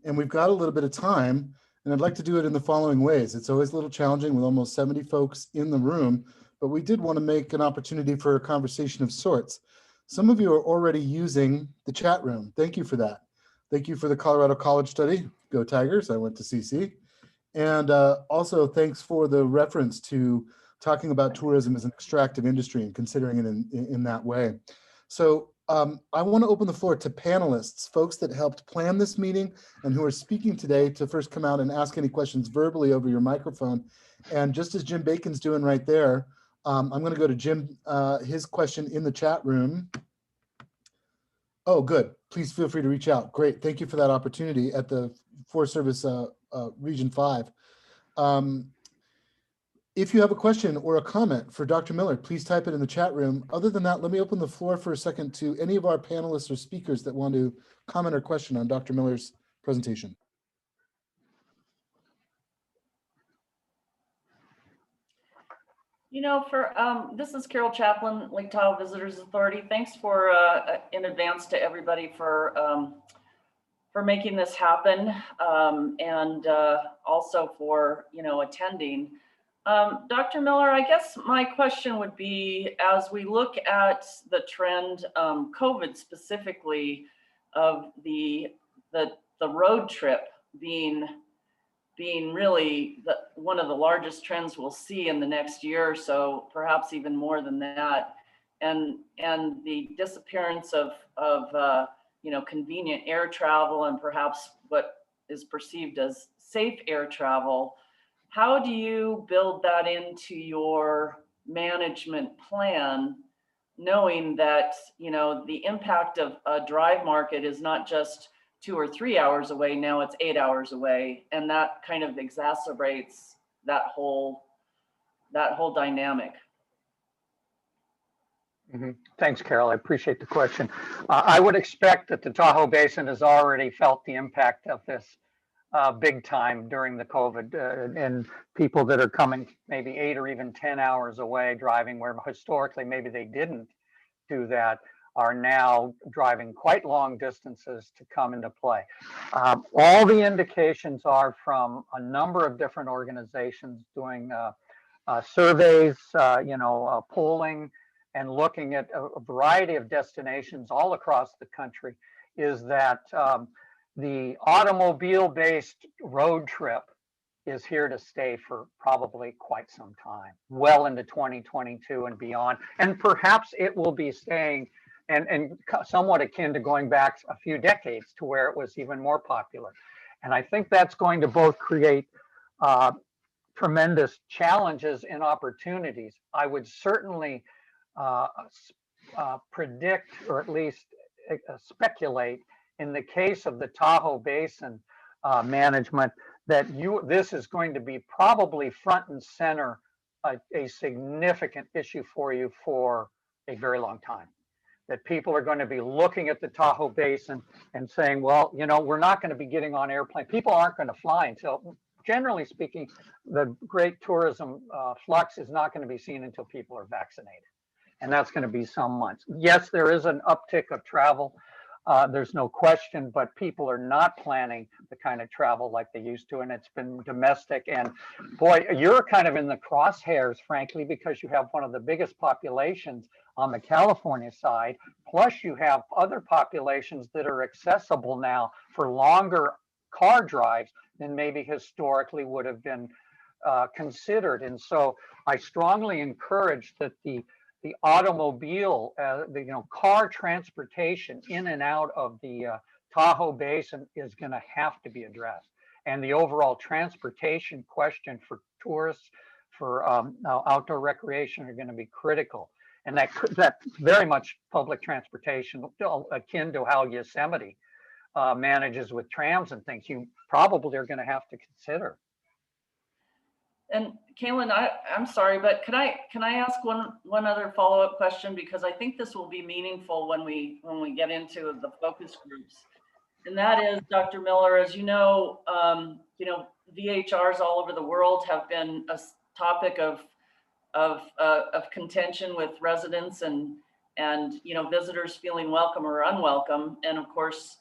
And we've got a little bit of time, and I'd like to do it in the following ways. It's always a little challenging with almost 70 folks in the room, but we did want to make an opportunity for a conversation of sorts. Some of you are already using the chat room. Thank you for that. Thank you for the Colorado College Study. Go Tigers. I went to CC. And also thanks for the reference to talking about tourism as an extractive industry and considering it in that way. So I want to open the floor to panelists, folks that helped plan this meeting and who are speaking today, to first come out and ask any questions verbally over your microphone. And just as Jim Bacon's doing right there, I'm going to go to Jim, his question in the chat room. Oh, good. Please feel free to reach out. Great. Thank you for that opportunity at the Forest Service Region 5. If you have a question or a comment for Dr. Miller, please type it in the chat room. Other than that, let me open the floor for a second to any of our panelists or speakers that want to comment or question on Dr. Miller's presentation. You know, this is Carol Chaplin, Lake Tahoe Visitors Authority. Thanks for in advance to everybody for making this happen, and also for attending. Dr. Miller, I guess my question would be, as we look at the trend, COVID specifically, of the road trip being really one of the largest trends we'll see in the next year or so, perhaps even more than that, and the disappearance of convenient air travel and perhaps what is perceived as safe air travel. How do you build that into your management plan, knowing that the impact of a drive market is not just 2 or 3 hours away, now it's 8 hours away, and that kind of exacerbates that whole dynamic. Thanks, Carol. I appreciate the question. I would expect that the Tahoe Basin has already felt the impact of this big time during the COVID, and people that are coming maybe 8 or even 10 hours away driving where historically maybe they didn't do that are now driving quite long distances to come into play. All the indications are from a number of different organizations doing surveys, polling, and looking at a variety of destinations all across the country, is that the automobile-based road trip is here to stay for probably quite some time, well into 2022 and beyond. And perhaps it will be staying and somewhat akin to going back a few decades to where it was even more popular. And I think that's going to both create tremendous challenges and opportunities. I would certainly predict, or at least speculate, in the case of the Tahoe Basin management, that this is going to be probably front and center, a significant issue for you for a very long time. That people are going to be looking at the Tahoe Basin and saying, well, we're not going to be getting on airplanes. People aren't going to fly until, generally speaking, the great tourism flux is not going to be seen until people are vaccinated. And that's going to be some months. Yes, there is an uptick of travel. There's no question, but people are not planning the kind of travel like they used to, and it's been domestic. And boy, you're kind of in the crosshairs, frankly, because you have one of the biggest populations on the California side, plus you have other populations that are accessible now for longer car drives than maybe historically would have been considered. And so I strongly encourage that the automobile, car transportation in and out of the Tahoe Basin is going to have to be addressed. And the overall transportation question for tourists, for outdoor recreation, are going to be critical. And that very much public transportation, akin to how Yosemite manages with trams and things, you probably are going to have to consider. And Kaylin, I'm sorry, but can I ask one other follow-up question, because I think this will be meaningful when we get into the focus groups, and that is, Dr. Miller, as you know, VHRs all over the world have been a topic of contention with residents and visitors feeling welcome or unwelcome, and of course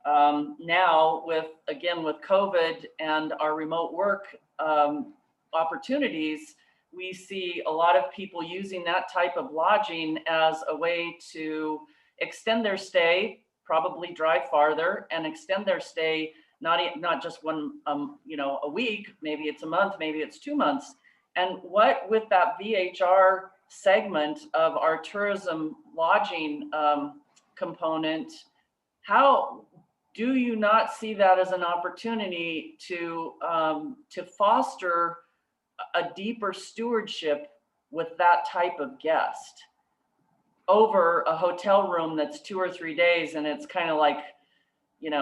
now with COVID and our remote work opportunities, we see a lot of people using that type of lodging as a way to extend their stay, probably drive farther and extend their stay, not just a week, maybe it's a month, maybe it's 2 months. And what with that VHR segment of our tourism lodging component, how do you not see that as an opportunity to foster a deeper stewardship with that type of guest over a hotel room that's 2 or 3 days, and it's kind of like, in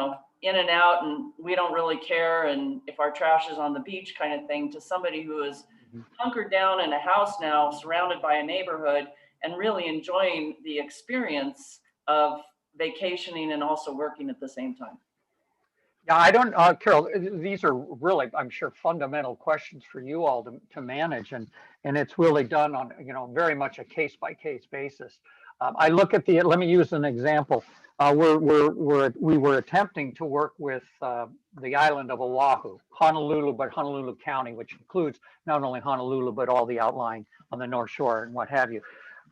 and out, and we don't really care, and if our trash is on the beach kind of thing, to somebody who is hunkered down in a house now, surrounded by a neighborhood, and really enjoying the experience of vacationing and also working at the same time? Yeah, I don't, Carol, these are really, I'm sure, fundamental questions for you all to manage, and it's really done on, very much a case-by-case basis. I look at let me use an example. We were attempting to work with the island of Oahu, Honolulu, but Honolulu County, which includes not only Honolulu, but all the outlying on the North Shore and what have you.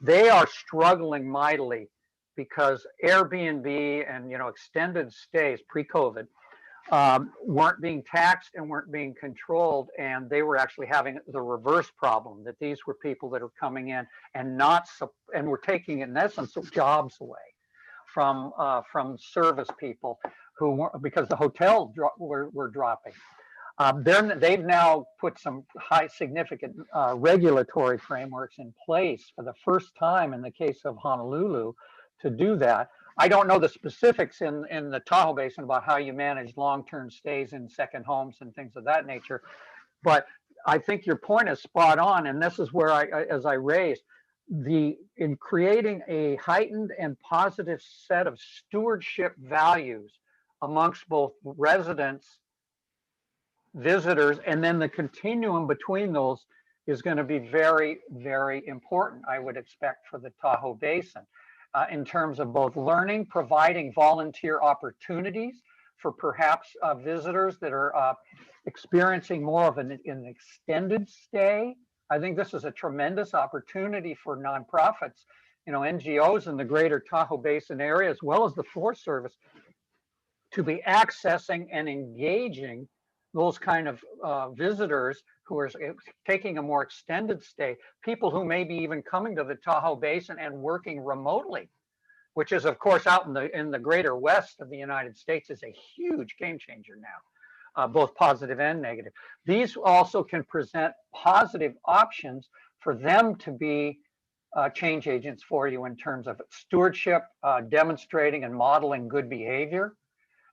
They are struggling mightily because Airbnb and, extended stays pre-COVID weren't being taxed and weren't being controlled, and they were actually having the reverse problem, that these were people that are coming in and were taking, in essence, jobs away from service people who because the hotels were dropping. They've now put some significant regulatory frameworks in place for the first time in the case of Honolulu to do that. I don't know the specifics in the Tahoe Basin about how you manage long-term stays in second homes and things of that nature, but I think your point is spot on, and this is where as I raised, in creating a heightened and positive set of stewardship values amongst both residents, visitors, and then the continuum between those is going to be very, very important, I would expect, for the Tahoe Basin, in terms of both learning, providing volunteer opportunities for perhaps visitors that are experiencing more of an extended stay. I think this is a tremendous opportunity for nonprofits, NGOs in the greater Tahoe Basin area, as well as the Forest Service, to be accessing and engaging those kind of visitors who are taking a more extended stay, people who may be even coming to the Tahoe Basin and working remotely, which is, of course, out in the greater west of the United States, is a huge game changer now, both positive and negative. These also can present positive options for them to be change agents for you in terms of stewardship, demonstrating and modeling good behavior,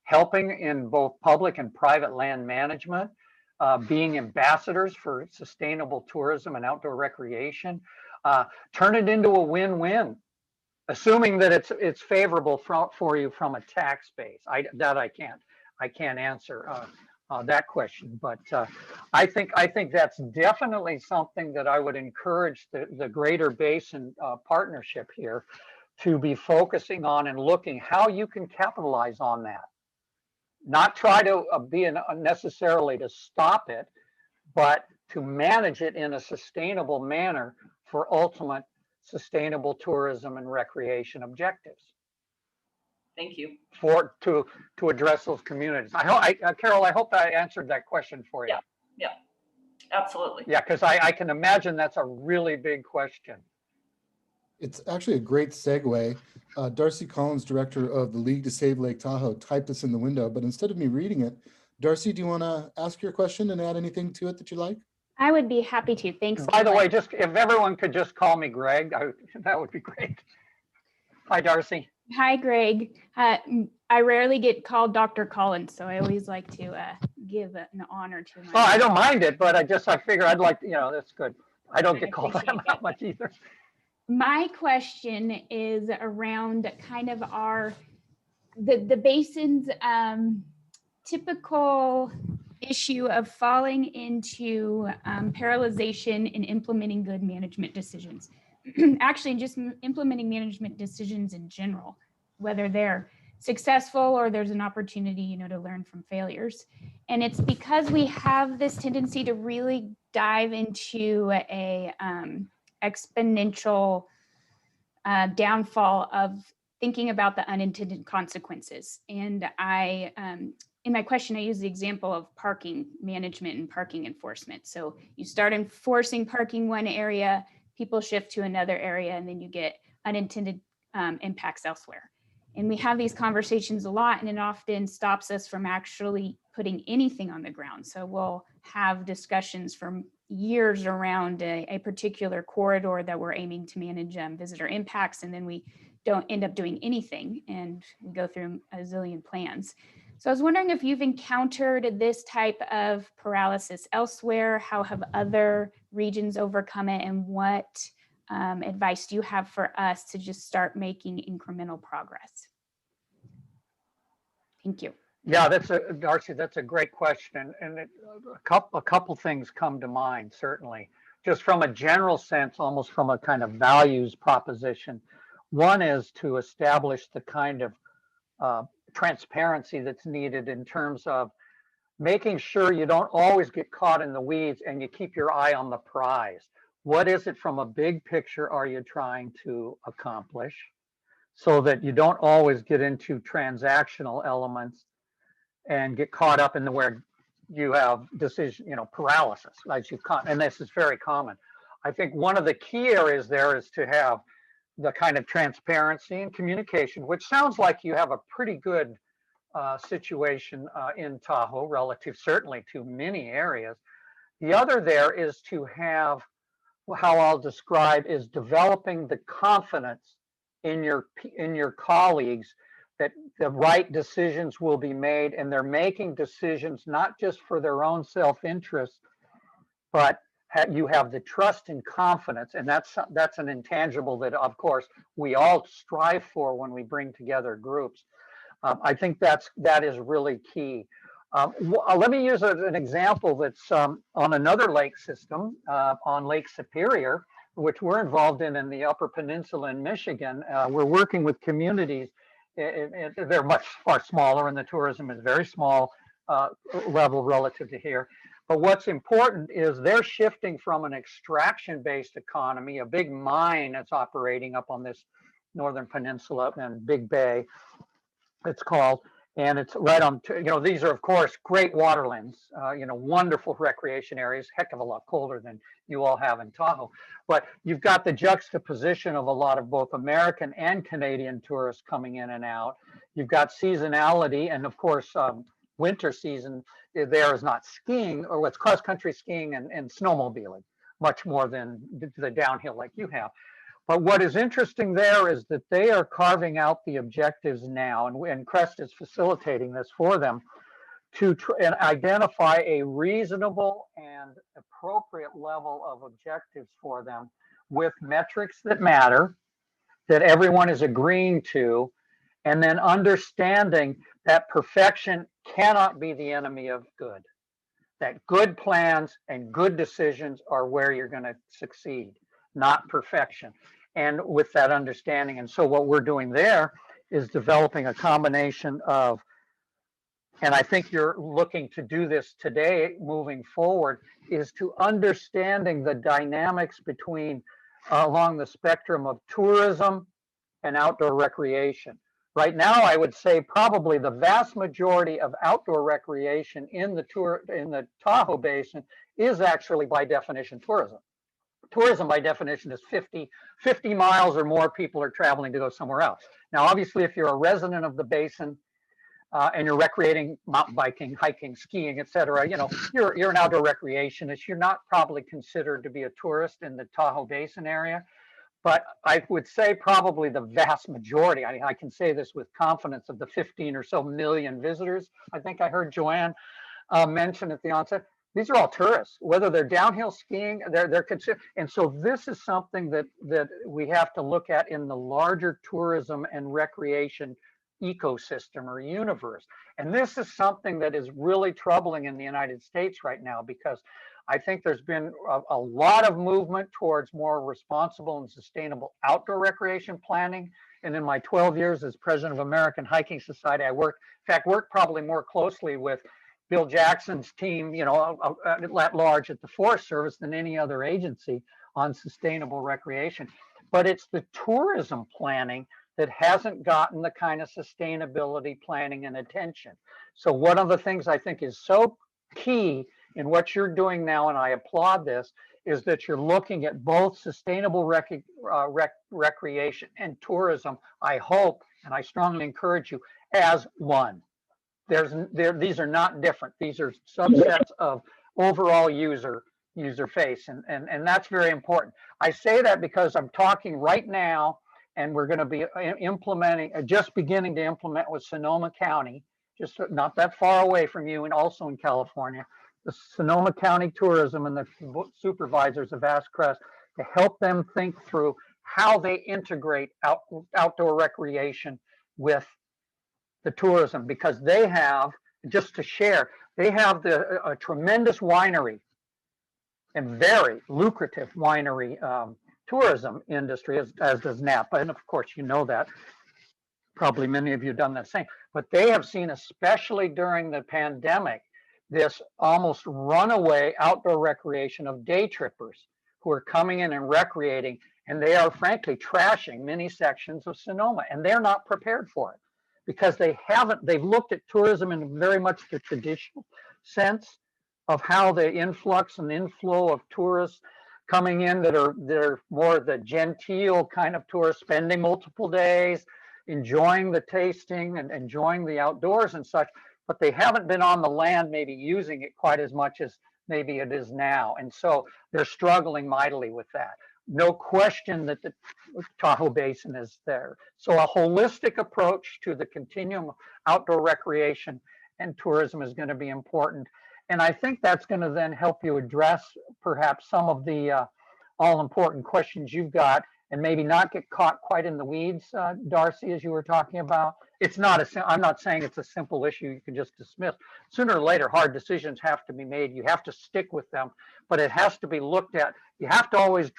helping in both public and private land management, being ambassadors for sustainable tourism and outdoor recreation. Turn it into a win-win, assuming that it's favorable for you from a tax base. I can't answer that question, but I think that's definitely something that I would encourage the Greater Basin Partnership here to be focusing on and looking how you can capitalize on that. Not try to be necessarily to stop it, but to manage it in a sustainable manner for ultimate sustainable tourism and recreation objectives. Thank you. To address those communities. Carol, I hope I answered that question for you. Yeah, absolutely. Yeah, because I can imagine that's a really big question. It's actually a great segue. Darcy Collins, director of the League to Save Lake Tahoe, typed this in the window, but instead of me reading it, Darcy, do you want to ask your question and add anything to it that you like? I would be happy to. Thanks. By the way, just if everyone could just call me Greg, that would be great. Hi, Darcy. Hi, Greg. I rarely get called Dr. Collins, so I always like to give an honor to my. Oh, I don't mind it, but I figure I'd like, that's good. I don't get called that much either. My question is around kind of the basin's typical issue of falling into paralyzation in implementing good management decisions. Actually, just implementing management decisions in general, whether they're successful or there's an opportunity, to learn from failures. And it's because we have this tendency to really dive into a exponential downfall of thinking about the unintended consequences. And in my question, I use the example of parking management and parking enforcement. So you start enforcing parking one area, people shift to another area, and then you get unintended impacts elsewhere. And we have these conversations a lot, and it often stops us from actually putting anything on the ground. So we'll have discussions for years around a particular corridor that we're aiming to manage visitor impacts, and then we don't end up doing anything, and we go through a zillion plans. So I was wondering if you've encountered this type of paralysis elsewhere. How have other regions overcome it, and what advice do you have for us to just start making incremental progress? Thank you. Yeah, Darcy, that's a great question. And a couple things come to mind, certainly, just from a general sense, almost from a kind of values proposition. One is to establish the kind of transparency that's needed in terms of making sure you don't always get caught in the weeds and you keep your eye on the prize. What is it from a big picture are you trying to accomplish, so that you don't always get into transactional elements and get caught up in where you have decision, paralysis, and this is very common. I think one of the key areas there is to have the kind of transparency and communication, which sounds like you have a pretty good situation in Tahoe relative certainly to many areas. The other there is to have, how I'll describe, is developing the confidence in your colleagues that the right decisions will be made, and they're making decisions not just for their own self-interest, but you have the trust and confidence, and that's an intangible that, of course, we all strive for when we bring together groups. I think that is really key. Let me use an example that's on another lake system, on Lake Superior, which we're involved in the Upper Peninsula in Michigan. We're working with communities. They're much far smaller, and the tourism is very small level relative to here. But what's important is they're shifting from an extraction-based economy, a big mine that's operating up on this northern peninsula and Big Bay, it's called, and it's right on, these are, of course, great waterlands, wonderful recreation areas, heck of a lot colder than you all have in Tahoe. But you've got the juxtaposition of a lot of both American and Canadian tourists coming in and out. You've got seasonality, and of course, winter season there is not skiing, or what's cross-country skiing and snowmobiling, much more than the downhill like you have. But what is interesting there is that they are carving out the objectives now, and Crest is facilitating this for them, to and identify a reasonable and appropriate level of objectives for them with metrics that matter, that everyone is agreeing to, and then understanding that perfection cannot be the enemy of good, that good plans and good decisions are where you're going to succeed, not perfection. And with that understanding, and so what we're doing there is developing a combination of, and I think you're looking to do this today moving forward, is to understanding the dynamics between along the spectrum of tourism and outdoor recreation. Right now, I would say probably the vast majority of outdoor recreation in the Tahoe Basin is actually by definition tourism. Tourism by definition is 50 miles or more people are traveling to go somewhere else. Now, obviously, if you're a resident of the basin and you're recreating, mountain biking, hiking, skiing, etc., you're an outdoor recreationist. You're not probably considered to be a tourist in the Tahoe Basin area. But I would say probably the vast majority, I can say this with confidence, of the 15 or so million visitors, I think I heard Joanne mention at the onset, these are all tourists, whether they're downhill skiing, they're considered. And so this is something that we have to look at in the larger tourism and recreation ecosystem or universe. And this is something that is really troubling in the United States right now, because I think there's been a lot of movement towards more responsible and sustainable outdoor recreation planning. And in my 12 years as president of American Hiking Society, I worked probably more closely with Bill Jackson's team, at large at the Forest Service than any other agency on sustainable recreation. But it's the tourism planning that hasn't gotten the kind of sustainability planning and attention. So one of the things I think is so key in what you're doing now, and I applaud this, is that you're looking at both sustainable recreation and tourism, I hope, and I strongly encourage you, as one. These are not different. These are subsets of overall user face, and that's very important. I say that because I'm talking right now, and we're going to be just beginning to implement with Sonoma County, just not that far away from you, and also in California. The Sonoma County Tourism and the supervisors have asked Crest to help them think through how they integrate outdoor recreation with the tourism, because they have, just to share, they have a tremendous winery and very lucrative winery tourism industry, as does Napa. And of course, you know that. Probably many of you have done the same. But they have seen, especially during the pandemic, this almost runaway outdoor recreation of day trippers who are coming in and recreating, and they are frankly trashing many sections of Sonoma, and they're not prepared for it because they've looked at tourism in very much the traditional sense of how the influx and inflow of tourists coming in that are more the genteel kind of tourists, spending multiple days, enjoying the tasting and enjoying the outdoors and such, but they haven't been on the land maybe using it quite as much as maybe it is now. And so they're struggling mightily with that. No question that the Tahoe Basin is there. So a holistic approach to the continuum of outdoor recreation and tourism is going to be important. And I think that's going to then help you address perhaps some of the all important questions you've got and maybe not get caught quite in the weeds, Darcy, as you were talking about. It's not I'm not saying it's a simple issue you can just dismiss. Sooner or later, hard decisions have to be made. You have to stick with them, but it has to be looked at. You have to always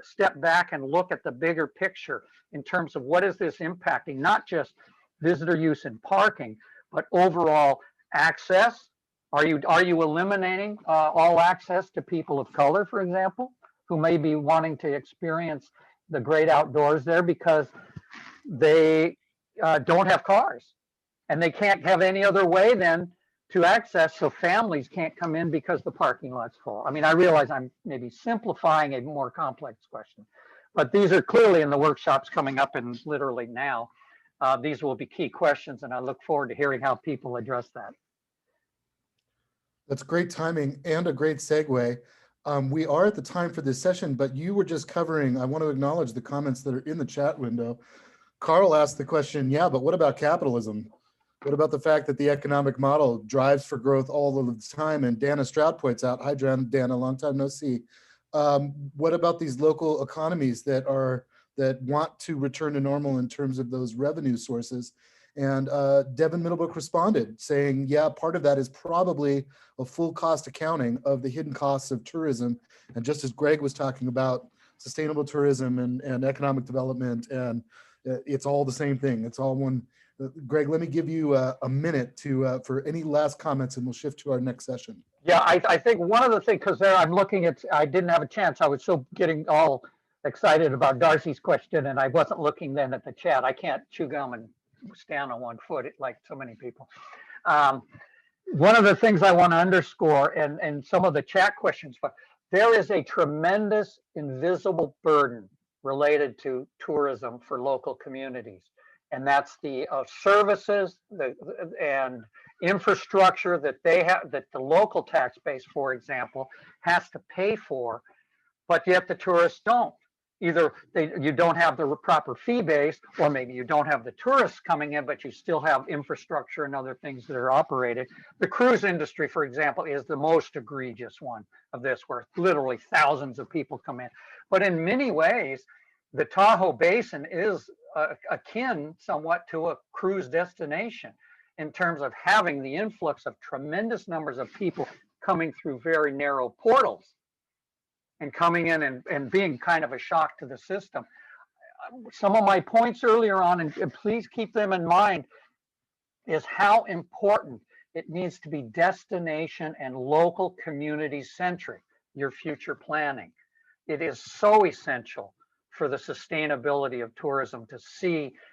step back and look at the bigger picture in terms of what is this impacting, not just visitor use and parking, but overall access. Are you eliminating all access to people of color, for example, who may be wanting to experience the great outdoors there because they don't have cars and they can't have any other way then to access, so families can't come in because the parking lot's full? I mean, I realize I'm maybe simplifying a more complex question, but these are clearly in the workshops coming up and literally now. These will be key questions, and I look forward to hearing how people address that. That's great timing and a great segue. We are at the time for this session, but you were just covering, I want to acknowledge the comments that are in the chat window. Carl asked the question, yeah, but what about capitalism? What about the fact that the economic model drives for growth all of the time? And Dana Stroud points out, hi Dana, long time no see. What about these local economies that want to return to normal in terms of those revenue sources? And Devin Middlebrook responded saying, yeah, part of that is probably a full cost accounting of the hidden costs of tourism. And just as Greg was talking about sustainable tourism and economic development, and it's all the same thing. It's all one. Greg, let me give you a minute for any last comments, and we'll shift to our next session. Yeah, I think one of the things, because there I'm looking at, I didn't have a chance. I was so getting all excited about Darcy's question, and I wasn't looking then at the chat. I can't chew gum and stand on one foot like so many people. One of the things I want to underscore, and some of the chat questions, but there is a tremendous invisible burden related to tourism for local communities. And that's the services and infrastructure that they have, that the local tax base, for example, has to pay for, but yet the tourists don't. Either you don't have the proper fee base, or maybe you don't have the tourists coming in, but you still have infrastructure and other things that are operated. The cruise industry, for example, is the most egregious one of this, where literally thousands of people come in. But in many ways, the Tahoe Basin is akin somewhat to a cruise destination in terms of having the influx of tremendous numbers of people coming through very narrow portals and coming in and being kind of a shock to the system. Some of my points earlier on, and please keep them in mind, is how important it needs to be destination and local community centric, your future planning. It is so essential for the sustainability of tourism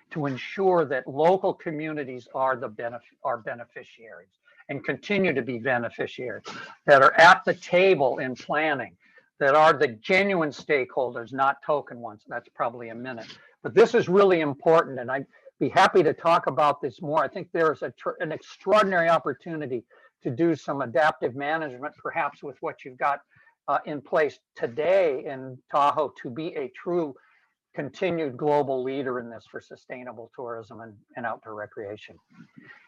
to ensure that local communities are beneficiaries and continue to be beneficiaries, that are at the table in planning, that are the genuine stakeholders, not token ones. That's probably a minute. But this is really important, and I'd be happy to talk about this more. I think there's an extraordinary opportunity to do some adaptive management, perhaps with what you've got in place today in Tahoe, to be a true continued global leader in this for sustainable tourism and outdoor recreation.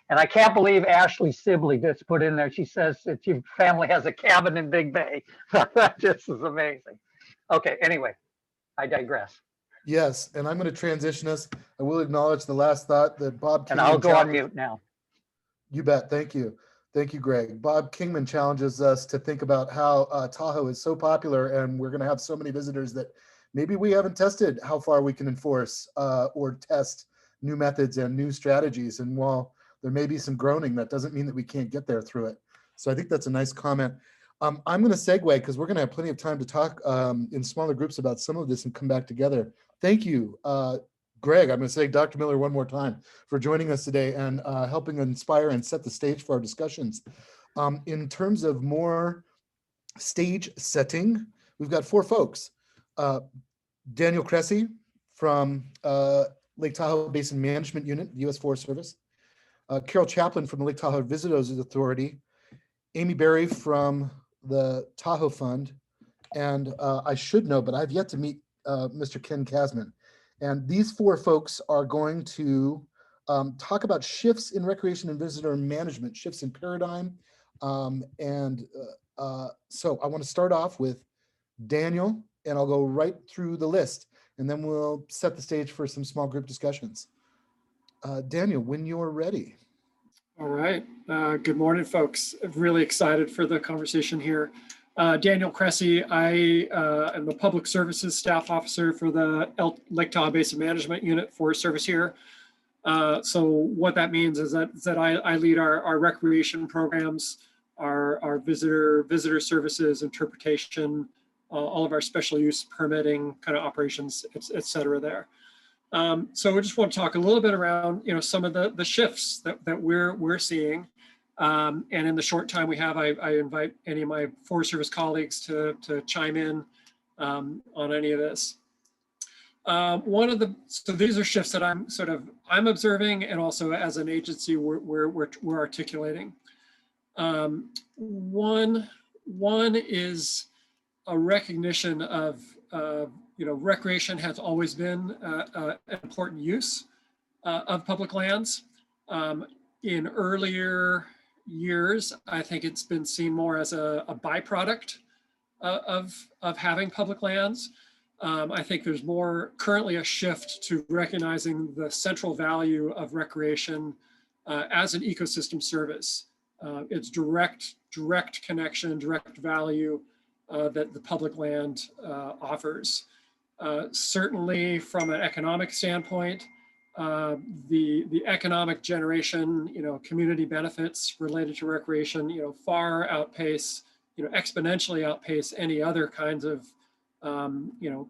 And I can't believe Ashley Sibley just put in there. She says that your family has a cabin in Big Bay. That just is amazing. Okay, anyway, I digress. Yes, and I'm going to transition us. I will acknowledge the last thought that Bob Kingman, and I'll go on mute now. You bet. Thank you. Thank you, Greg. Bob Kingman challenges us to think about how Tahoe is so popular, and we're going to have so many visitors that maybe we haven't tested how far we can enforce or test new methods and new strategies. And while there may be some groaning, that doesn't mean that we can't get there through it. So I think that's a nice comment. I'm going to segue because we're going to have plenty of time to talk in smaller groups about some of this and come back together. Thank you, Greg. I'm going to say Dr. Miller one more time for joining us today and helping inspire and set the stage for our discussions. In terms of more stage setting, we've got four folks. Daniel Cressy from Lake Tahoe Basin Management Unit, U.S. Forest Service. Carol Chaplin from the Lake Tahoe Visitors Authority. Amy Berry from the Tahoe Fund. And I should know, but I've yet to meet Mr. Ken Kasman. And these four folks are going to talk about shifts in recreation and visitor management, shifts in paradigm, So I want to start off with Daniel, and I'll go right through the list, and then we'll set the stage for some small group discussions. Daniel, when you're ready. All right. Good morning, folks. Really excited for the conversation here. Daniel Cressy, I am the Public Services Staff Officer for the Lake Tahoe Basin Management Unit Forest Service here. So what that means is that I lead our recreation programs, our visitor services, interpretation, all of our special use permitting kind of operations, et cetera there. So we just want to talk a little bit around, some of the shifts that we're seeing. And in the short time we have, I invite any of my Forest Service colleagues to chime in on any of this. So these are shifts that I'm observing, and also as an agency we're articulating. One is a recognition of recreation has always been an important use of public lands. In earlier years, I think it's been seen more as a byproduct of having public lands. I think there's more currently a shift to recognizing the central value of recreation as an ecosystem service. It's direct connection, direct value that the public land offers. Certainly from an economic standpoint, the economic generation, community benefits related to recreation, far outpace, exponentially outpace any other kinds of,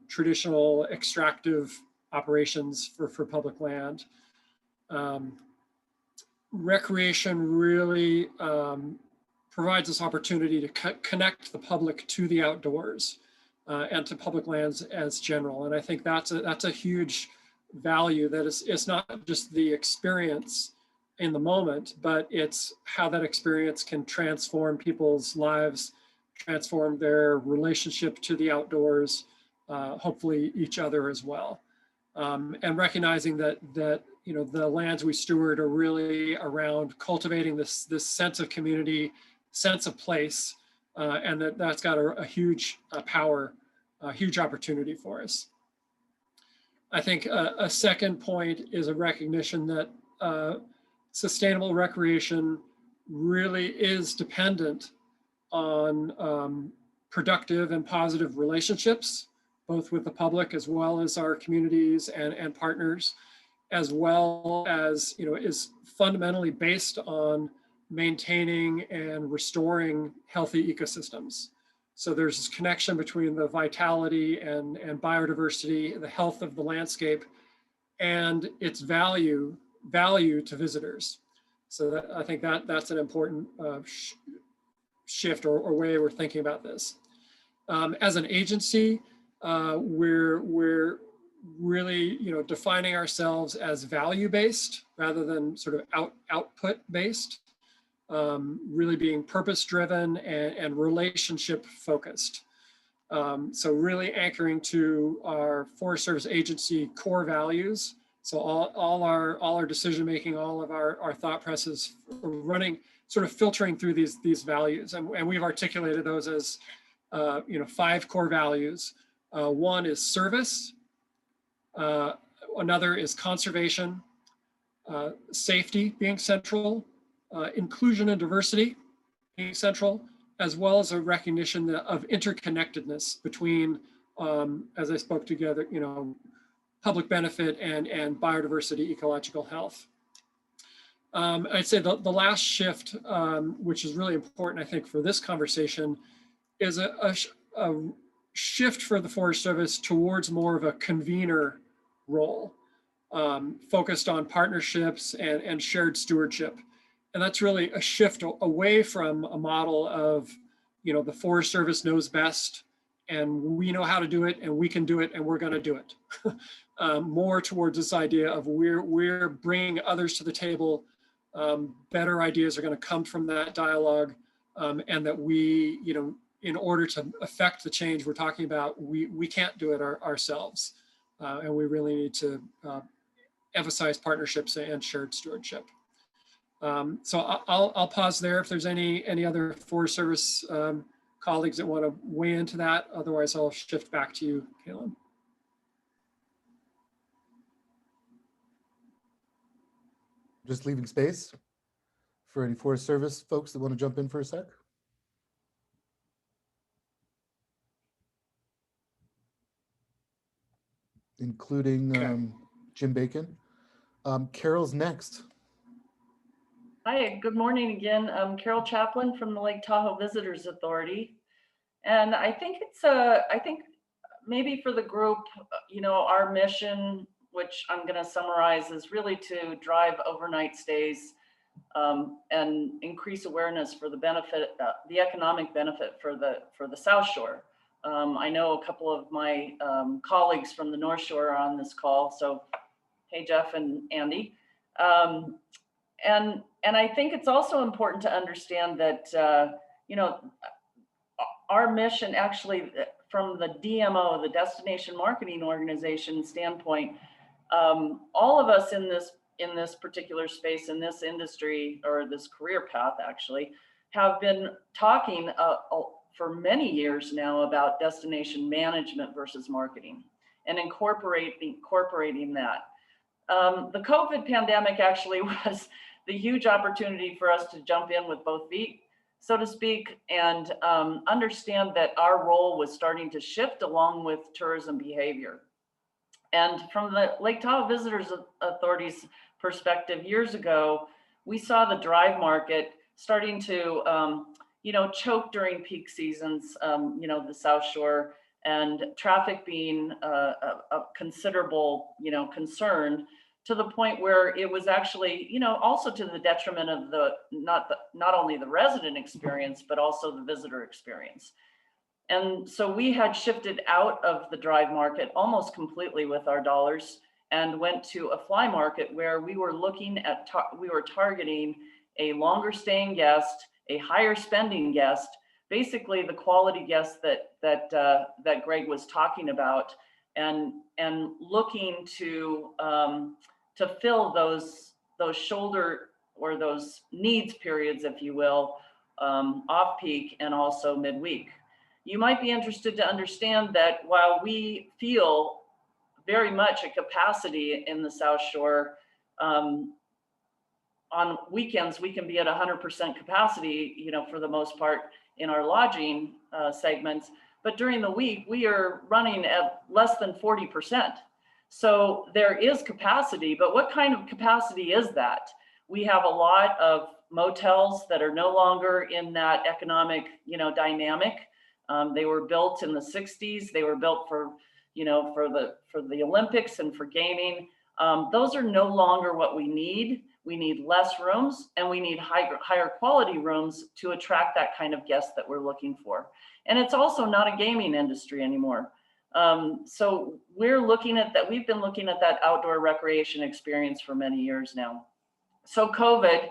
traditional extractive operations for public land. Recreation really provides this opportunity to connect the public to the outdoors and to public lands as general. And I think that's a huge value, that it's not just the experience in the moment, but it's how that experience can transform people's lives, transform their relationship to the outdoors, hopefully each other as well. And recognizing that the lands we steward are really around cultivating this sense of community, sense of place, and that's got a huge power, a huge opportunity for us. I think a second point is a recognition that sustainable recreation really is dependent on productive and positive relationships, both with the public as well as our communities and partners, as well as, is fundamentally based on maintaining and restoring healthy ecosystems. So there's this connection between the vitality and biodiversity, the health of the landscape, and its value to visitors. So I think that's an important shift or way we're thinking about this. As an agency, we're really, defining ourselves as value-based rather than sort of output-based, really being purpose-driven and relationship-focused. So really anchoring to our Forest Service agency core values. So all our decision-making, all of our thought processes running, sort of filtering through these values. And we've articulated those as, 5 core values. One is service. Another is conservation, safety being central, inclusion and diversity being central, as well as a recognition of interconnectedness between, as I spoke together, public benefit and biodiversity, ecological health. I'd say the last shift, which is really important, I think, for this conversation, is a shift for the Forest Service towards more of a convener role, focused on partnerships and shared stewardship. And that's really a shift away from a model of, the Forest Service knows best and we know how to do it and we can do it and we're going to do it. More towards this idea of we're bringing others to the table. Better ideas are going to come from that dialogue, and that we, in order to affect the change we're talking about, we can't do it ourselves. And we really need to emphasize partnerships and shared stewardship. So I'll pause there if there's any other Forest Service colleagues that want to weigh into that. Otherwise, I'll shift back to you, Caitlin. Just leaving space for any Forest Service folks that want to jump in for a sec. Including Jim Bacon. Carol's next. Hi, good morning again. I'm Carol Chaplin from the Lake Tahoe Visitors Authority. And I think maybe for the group, our mission, which I'm going to summarize, is really to drive overnight stays and increase awareness for the benefit, the economic benefit for the South Shore. I know a couple of my colleagues from the North Shore are on this call, so hey, Jeff and Andy. And I think it's also important to understand that, our mission actually from the DMO, the Destination Marketing Organization standpoint, all of us in this particular space, in this industry, or this career path actually, have been talking for many years now about destination management versus marketing and incorporating that. The COVID pandemic actually was the huge opportunity for us to jump in with both feet, so to speak, and understand that our role was starting to shift along with tourism behavior. And from the Lake Tahoe Visitors Authority's perspective, years ago, we saw the drive market starting to, choke during peak seasons, the South Shore, and traffic being a considerable, concern, to the point where it was actually, also to the detriment of not only the resident experience, but also the visitor experience. And so we had shifted out of the drive market almost completely with our dollars and went to a fly market where we were looking at, we were targeting a longer staying guest, a higher spending guest, basically the quality guest that Greg was talking about, and looking to fill those shoulder or those needs periods, if you will, off peak and also midweek. You might be interested to understand that while we feel very much a capacity in the South Shore, on weekends we can be at 100% capacity, for the most part in our lodging segments, but during the week we are running at less than 40%. So there is capacity, but what kind of capacity is that? We have a lot of motels that are no longer in that economic, dynamic. They were built in the 60s. They were built for the Olympics and for gaming. Those are no longer what we need. We need less rooms, and we need higher quality rooms to attract that kind of guest that we're looking for. And it's also not a gaming industry anymore. So we're looking at that. We've been looking at that outdoor recreation experience for many years now. So COVID,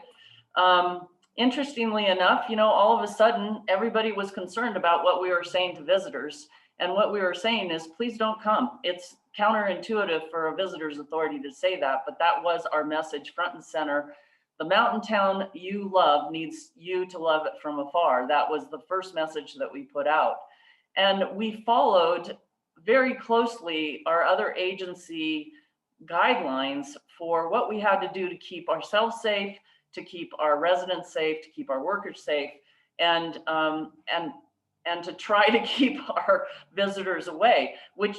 interestingly enough, all of a sudden, everybody was concerned about what we were saying to visitors. And what we were saying is, please don't come. It's counterintuitive for a visitors authority to say that, but that was our message front and center. The mountain town you love needs you to love it from afar. That was the first message that we put out. And we followed very closely our other agency guidelines for what we had to do to keep ourselves safe, to keep our residents safe, to keep our workers safe, and to try to keep our visitors away, which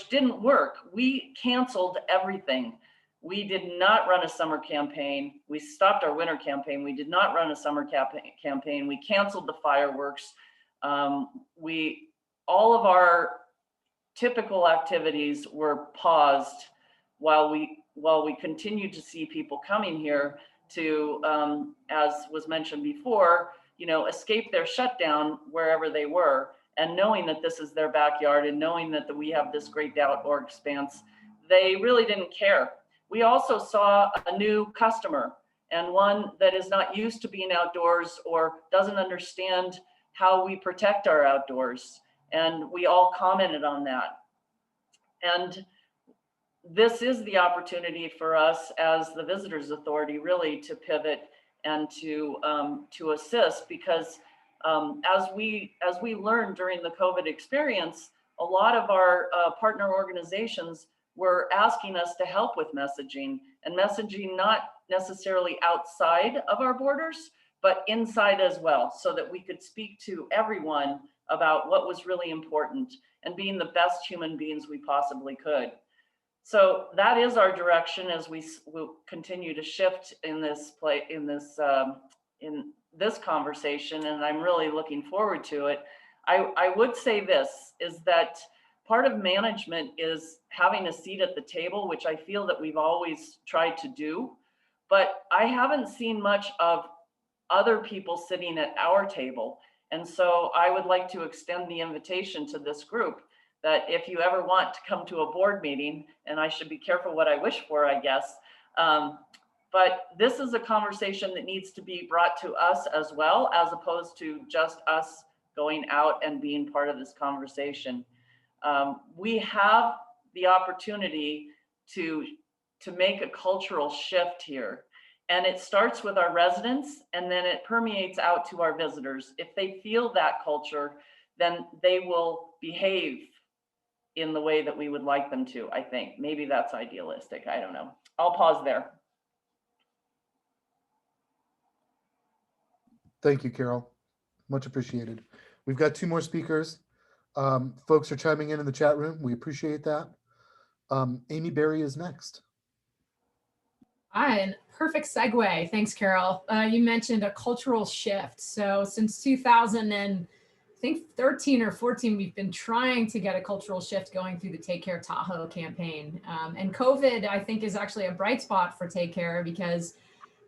didn't work. We canceled everything. We did not run a summer campaign. We stopped our winter campaign. We did not run a summer campaign. We canceled the fireworks. All of our typical activities were paused while we continued to see people coming here to, as was mentioned before, escape their shutdown wherever they were, and knowing that this is their backyard and knowing that we have this great outdoor expanse, they really didn't care. We also saw a new customer, and one that is not used to being outdoors or doesn't understand how we protect our outdoors. And we all commented on that. And this is the opportunity for us as the Visitors Authority really to pivot and to assist, because as we learned during the COVID experience, a lot of our partner organizations were asking us to help with messaging, and messaging not necessarily outside of our borders, but inside as well, so that we could speak to everyone about what was really important and being the best human beings we possibly could. So that is our direction as we will continue to shift in this conversation, and I'm really looking forward to it. I would say this is that part of management is having a seat at the table, which I feel that we've always tried to do, but I haven't seen much of other people sitting at our table. And so I would like to extend the invitation to this group that if you ever want to come to a board meeting, and I should be careful what I wish for, I guess, but this is a conversation that needs to be brought to us as well, as opposed to just us going out and being part of this conversation. We have the opportunity to make a cultural shift here. And it starts with our residents, and then it permeates out to our visitors. If they feel that culture, then they will behave in the way that we would like them to, I think. Maybe that's idealistic, I don't know. I'll pause there. Thank you, Carol. Much appreciated. We've got 2 more speakers. Folks are chiming in the chat room. We appreciate that. Amy Berry is next. Hi, perfect segue. Thanks, Carol. You mentioned a cultural shift. So since 2013 or 14, we've been trying to get a cultural shift going through the Take Care Tahoe campaign. And COVID, I think, is actually a bright spot for Take Care because,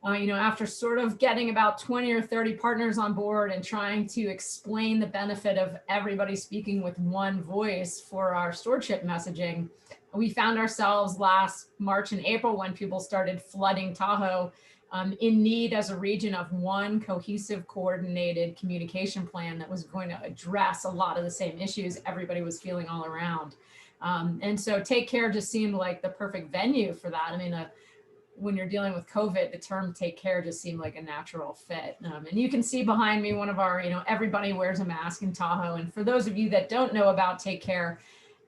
after sort of getting about 20 or 30 partners on board and trying to explain the benefit of everybody speaking with one voice for our stewardship messaging, we found ourselves last March and April when people started flooding Tahoe in need as a region of one cohesive, coordinated communication plan that was going to address a lot of the same issues everybody was feeling all around. And so Take Care just seemed like the perfect venue for that. I mean, when you're dealing with COVID, the term Take Care just seemed like a natural fit. And you can see behind me one of our, everybody wears a mask in Tahoe. And for those of you that don't know about Take Care,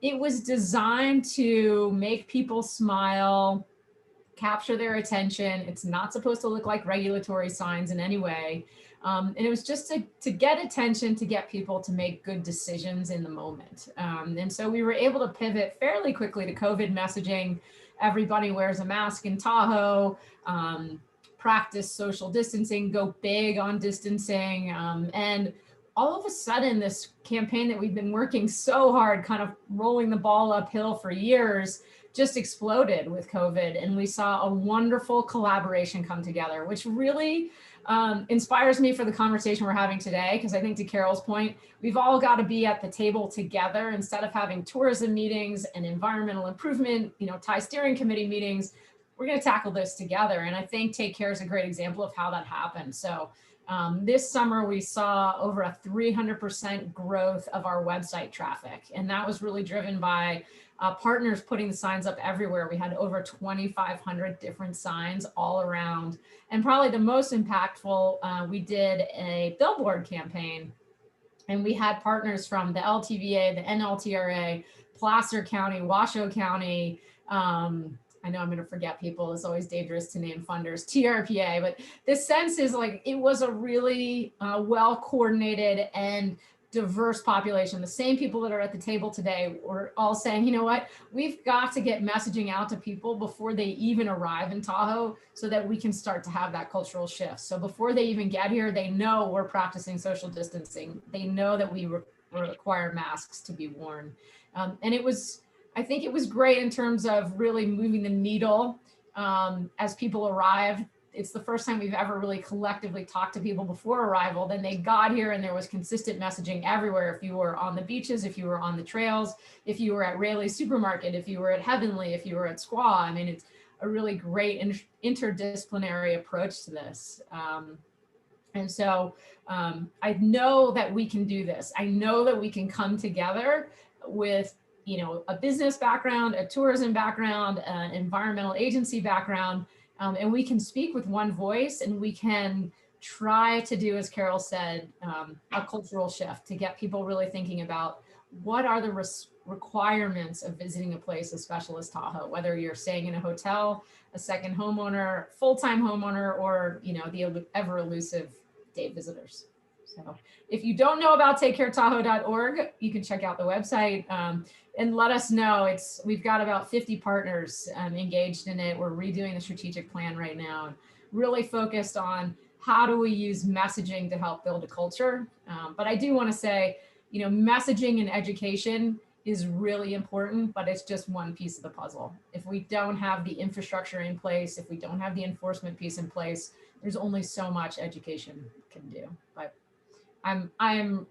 it was designed to make people smile, capture their attention. It's not supposed to look like regulatory signs in any way. And it was just to get attention, to get people to make good decisions in the moment. And so we were able to pivot fairly quickly to COVID messaging. Everybody wears a mask in Tahoe, practice social distancing, go big on distancing. And all of a sudden, this campaign that we've been working so hard, kind of rolling the ball uphill for years, just exploded with COVID. And we saw a wonderful collaboration come together, which really inspires me for the conversation we're having today. Because I think, to Carol's point, we've all got to be at the table together instead of having tourism meetings and environmental improvement, tie steering committee meetings. We're going to tackle this together. And I think Take Care is a great example of how that happened. So this summer, we saw over a 300% growth of our website traffic. And that was really driven by partners putting the signs up everywhere. We had over 2,500 different signs all around. And probably the most impactful, we did a billboard campaign. And we had partners from the LTVA, the NLTRA, Placer County, Washoe County, I know I'm going to forget people. It's always dangerous to name funders, TRPA, but the sense is like it was a really well-coordinated and diverse population. The same people that are at the table today were all saying, you know what, we've got to get messaging out to people before they even arrive in Tahoe so that we can start to have that cultural shift. So before they even get here, they know we're practicing social distancing. They know that we require masks to be worn. And I think it was great in terms of really moving the needle as people arrived. It's the first time we've ever really collectively talked to people before arrival. Then they got here and there was consistent messaging everywhere. If you were on the beaches, if you were on the trails, if you were at Rayleigh's Supermarket, if you were at Heavenly, if you were at Squaw. I mean, it's a really great interdisciplinary approach to this. And so I know that we can do this. I know that we can come together with a business background, a tourism background, an environmental agency background, and we can speak with one voice, and we can try to do, as Carol said, a cultural shift to get people really thinking about what are the requirements of visiting a place as special as Tahoe, whether you're staying in a hotel, a second homeowner, full-time homeowner, or the ever elusive day visitors. So if you don't know about takecaretahoe.org, you can check out the website and let us know. We've got about 50 partners engaged in it. We're redoing the strategic plan right now, really focused on how do we use messaging to help build a culture. But I do want to say, messaging and education is really important, but it's just one piece of the puzzle. If we don't have the infrastructure in place, if we don't have the enforcement piece in place, there's only so much education can do. But I'm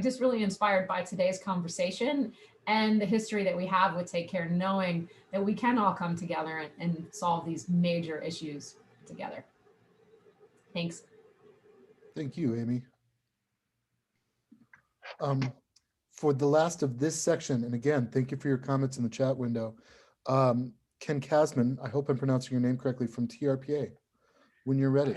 just really inspired by today's conversation and the history that we have with Take Care, knowing that we can all come together and solve these major issues together. Thanks. Thank you, Amy. For the last of this section, and again, thank you for your comments in the chat window. Ken Kasman, I hope I'm pronouncing your name correctly, from TRPA, when you're ready.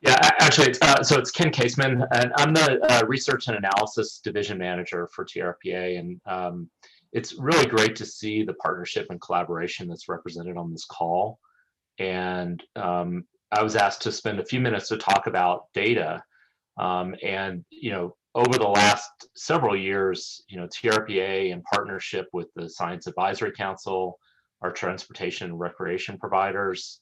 Yeah, actually, it's Ken Caseman, and I'm the Research and Analysis Division Manager for TRPA, and it's really great to see the partnership and collaboration that's represented on this call. And I was asked to spend a few minutes to talk about data, and over the last several years, TRPA, in partnership with the Science Advisory Council, our transportation and recreation providers,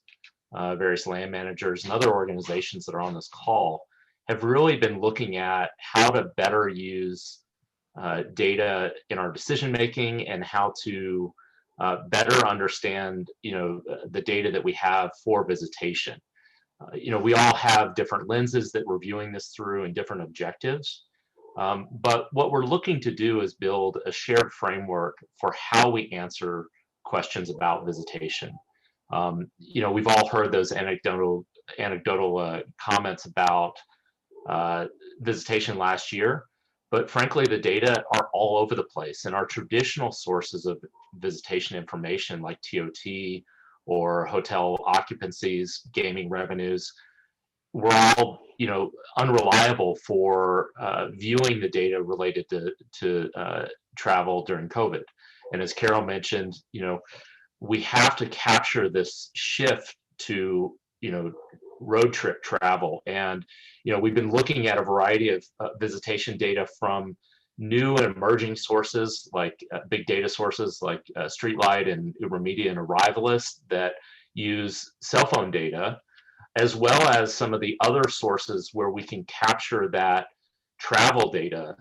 various land managers, and other organizations that are on this call, have really been looking at how to better use data in our decision making, and how to better understand the data that we have for visitation. We all have different lenses that we're viewing this through and different objectives. But what we're looking to do is build a shared framework for how we answer questions about visitation. We've all heard those anecdotal comments about visitation last year, but frankly, the data are all over the place, and our traditional sources of visitation information like TOT or hotel occupancies, gaming revenues, were all unreliable for viewing the data related to travel during COVID. And as Carol mentioned, we have to capture this shift to road trip travel. And we've been looking at a variety of visitation data from new and emerging sources, like big data sources like Streetlight and Uber Media and Arrivalist, that use cell phone data, as well as some of the other sources where we can capture that travel data,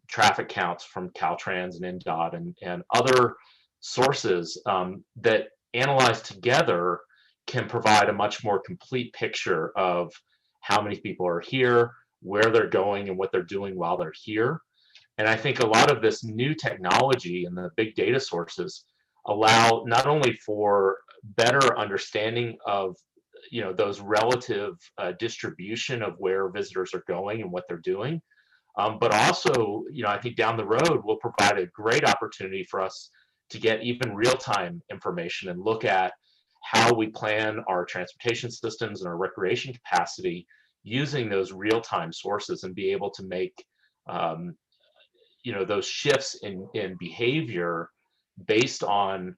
traffic counts from Caltrans and NDOT and other sources that analyzed together can provide a much more complete picture of how many people are here, where they're going, and what they're doing while they're here. And I think a lot of this new technology and the big data sources allow not only for better understanding of those relative distribution of where visitors are going and what they're doing, but also I think down the road will provide a great opportunity for us to get even real-time information and look at how we plan our transportation systems and our recreation capacity using those real-time sources, and be able to make those shifts in behavior based on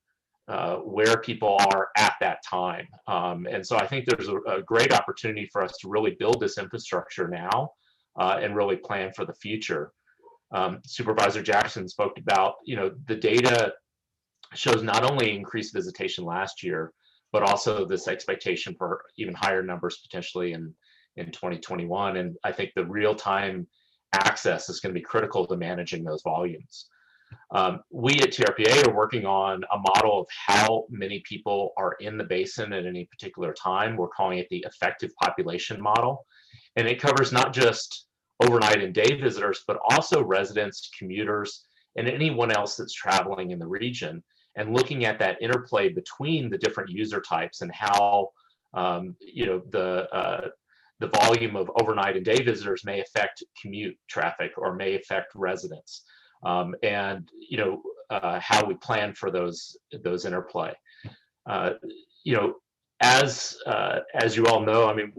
where people are at that time. And so I think there's a great opportunity for us to really build this infrastructure now and really plan for the future. Supervisor Jackson spoke about, the data shows not only increased visitation last year, but also this expectation for even higher numbers potentially in 2021. And I think the real-time access is going to be critical to managing those volumes. We at TRPA are working on a model of how many people are in the basin at any particular time. We're calling it the effective population model. And it covers not just overnight and day visitors, but also residents, commuters, and anyone else that's traveling in the region, and looking at that interplay between the different user types and how the volume of overnight and day visitors may affect commute traffic or may affect residents. and how we plan for those interplay. You know, as you all know, I mean,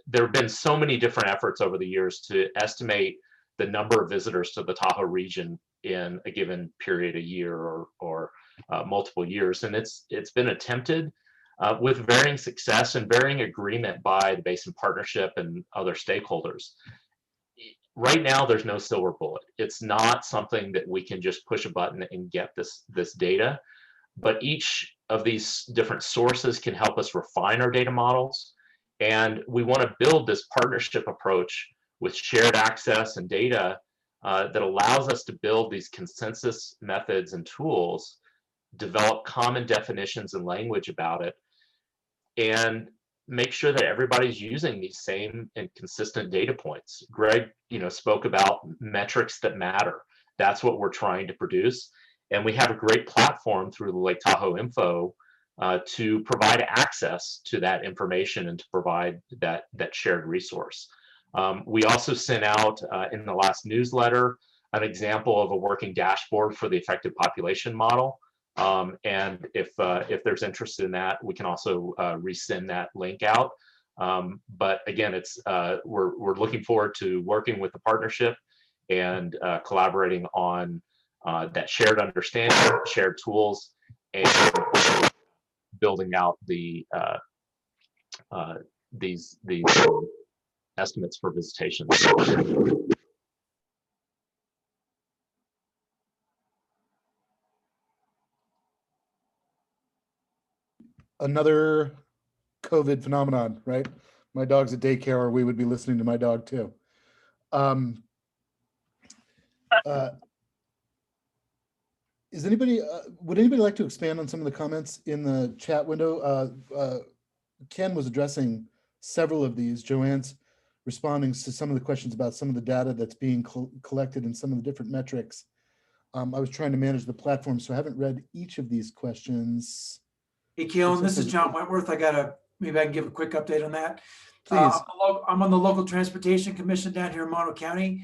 there have been so many different efforts over the years to estimate the number of visitors to the Tahoe region in a given period, a year or multiple years, and it's been attempted with varying success and varying agreement by the Basin Partnership and other stakeholders. Right now, there's no silver bullet. It's not something that we can just push a button and get this data, but each of these different sources can help us refine our data models. And we want to build this partnership approach with shared access and data that allows us to build these consensus methods and tools, develop common definitions and language about it, and make sure that everybody's using these same and consistent data points. Greg, spoke about metrics that matter. That's what we're trying to produce. And we have a great platform through the Lake Tahoe Info to provide access to that information and to provide that shared resource. We also sent out in the last newsletter an example of a working dashboard for the effective population model. And if there's interest in that, we can also resend that link out. But again, we're looking forward to working with the partnership and collaborating on that shared understanding, shared tools, and building out these estimates for visitation. Another COVID phenomenon, right? My dog's at daycare, or we would be listening to my dog too. Would anybody like to expand on some of the comments in the chat window? Ken was addressing several of these. Joanne's responding to some of the questions about some of the data that's being collected and some of the different metrics. I was trying to manage the platform, so I haven't read each of these questions. Hey, Keelan, this is John Wentworth. Maybe I can give a quick update on that. Please. I'm on the local transportation commission down here in Mono County.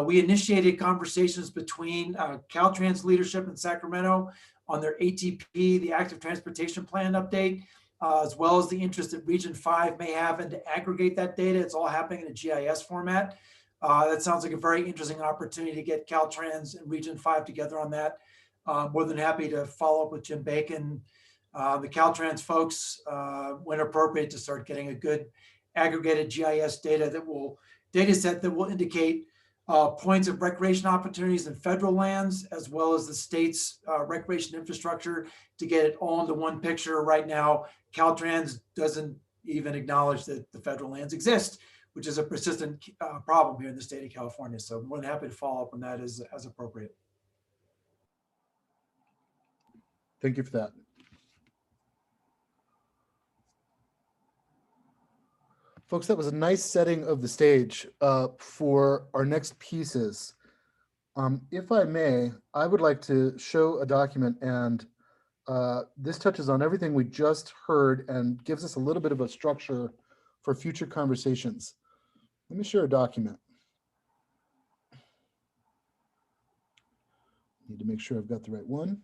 We initiated conversations between Caltrans leadership in Sacramento on their ATP, the Active Transportation Plan update, as well as the interest that Region 5 may have and to aggregate that data. It's all happening in a GIS format. That sounds like a very interesting opportunity to get Caltrans and Region 5 together on that. More than happy to follow up with Jim Bacon, the Caltrans folks, when appropriate, to start getting a good aggregated GIS data set that will indicate points of recreation opportunities in federal lands, as well as the state's recreation infrastructure, to get it all into one picture. Right now, Caltrans doesn't even acknowledge that the federal lands exist, which is a persistent problem here in the state of California. So I'm more than happy to follow up on that as appropriate. Thank you for that. Folks, that was a nice setting of the stage for our next pieces. If I may, I would like to show a document, and this touches on everything we just heard and gives us a little bit of a structure for future conversations. Let me share a document. Need to make sure I've got the right one.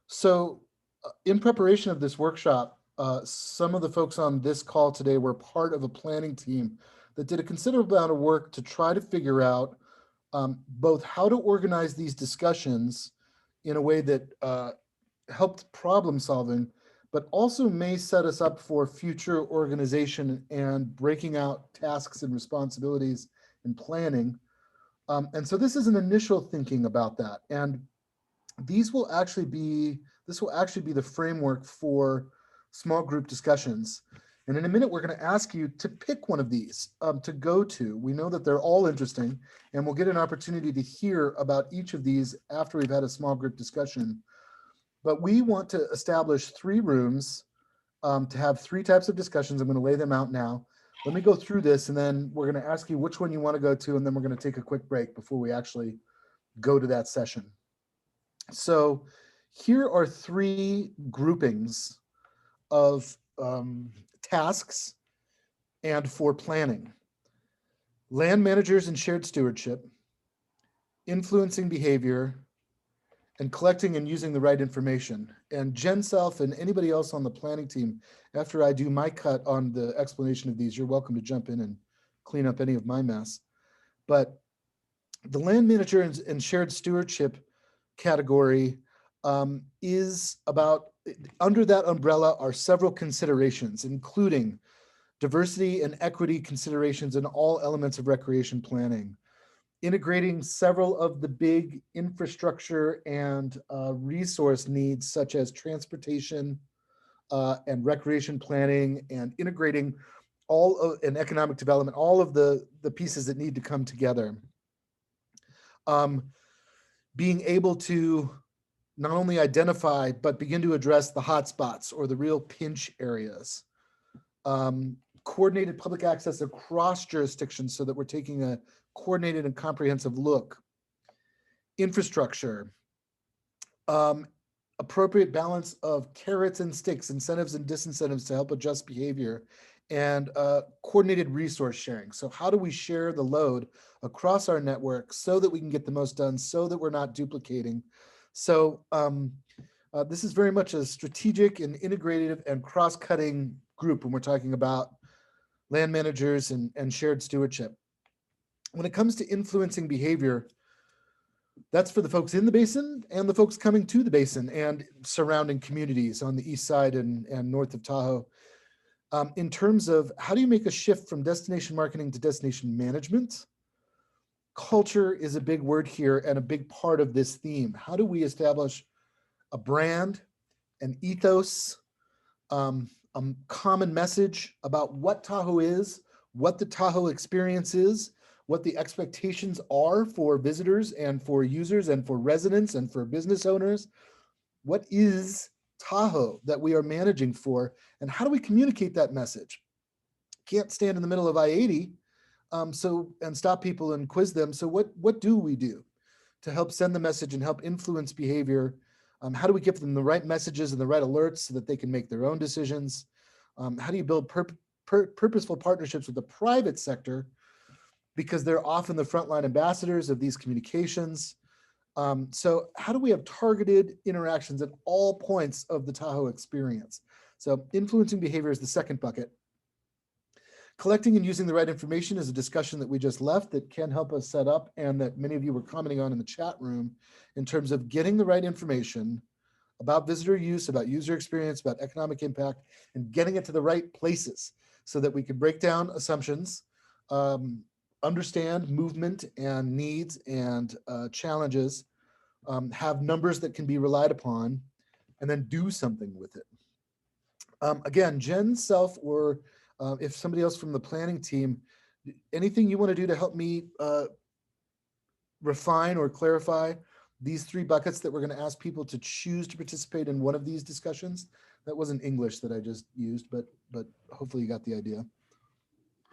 So, in preparation of this workshop, some of the folks on this call today were part of a planning team that did a considerable amount of work to try to figure out both how to organize these discussions in a way that helped problem solving, but also may set us up for future organization and breaking out tasks and responsibilities and planning. And so this is an initial thinking about that. And this will actually be the framework for small group discussions. And in a minute, we're going to ask you to pick one of these to go to. We know that they're all interesting, and we'll get an opportunity to hear about each of these after we've had a small group discussion. But we want to establish 3 rooms to have 3 types of discussions. I'm going to lay them out now. Let me go through this, and then we're going to ask you which one you want to go to, and then we're going to take a quick break before we actually go to that session. So here are 3 groupings of tasks and for planning. land managers and shared stewardship, influencing behavior, and collecting and using the right information. And Jen Self and anybody else on the planning team, after I do my cut on the explanation of these, you're welcome to jump in and clean up any of my mess. But the land manager and shared stewardship category is about, under that umbrella are several considerations, including diversity and equity considerations in all elements of recreation planning, integrating several of the big infrastructure and resource needs such as transportation and recreation planning, and integrating all of, and economic development, all of the pieces that need to come together. Being able to not only identify, but begin to address the hotspots or the real pinch areas. Coordinated public access across jurisdictions so that we're taking a coordinated and comprehensive look. Infrastructure. Appropriate balance of carrots and sticks, incentives and disincentives to help adjust behavior, and coordinated resource sharing. So how do we share the load across our network so that we can get the most done, so that we're not duplicating? So this is very much a strategic and integrative and cross-cutting group when we're talking about land managers and shared stewardship. When it comes to influencing behavior, that's for the folks in the basin and the folks coming to the basin and surrounding communities on the east side and north of Tahoe. In terms of how do you make a shift from destination marketing to destination management? Culture is a big word here and a big part of this theme. How do we establish a brand, an ethos, a common message about what Tahoe is, what the Tahoe experience is, what the expectations are for visitors and for users and for residents and for business owners? What is Tahoe that we are managing for, and how do we communicate that message? Can't stand in the middle of I-80 and stop people and quiz them. So what do we do to help send the message and help influence behavior? How do we give them the right messages and the right alerts so that they can make their own decisions? How do you build purposeful partnerships with the private sector, because they're often the frontline ambassadors of these communications? So how do we have targeted interactions at all points of the Tahoe experience? So influencing behavior is the second bucket. Collecting and using the right information is a discussion that we just left that can help us set up, and that many of you were commenting on in the chat room, in terms of getting the right information about visitor use, about user experience, about economic impact, and getting it to the right places so that we can break down assumptions, understand movement and needs and challenges, have numbers that can be relied upon, and then do something with it. Again, Jen, Self, or if somebody else from the planning team, anything you want to do to help me refine or clarify these three buckets that we're going to ask people to choose to participate in one of these discussions? That wasn't English that I just used, but hopefully you got the idea.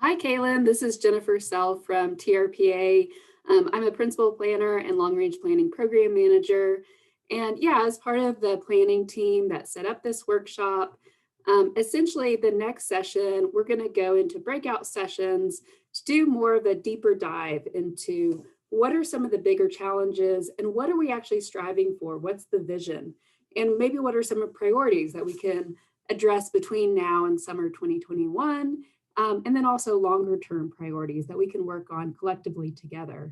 Hi, Kaylin. This is Jennifer Self from TRPA. I'm a principal planner and long-range planning program manager. And yeah, as part of the planning team that set up this workshop, essentially the next session, we're going to go into breakout sessions to do more of a deeper dive into what are some of the bigger challenges and what are we actually striving for? What's the vision? And maybe what are some of priorities that we can address between now and summer 2021? And then also longer term priorities that we can work on collectively together.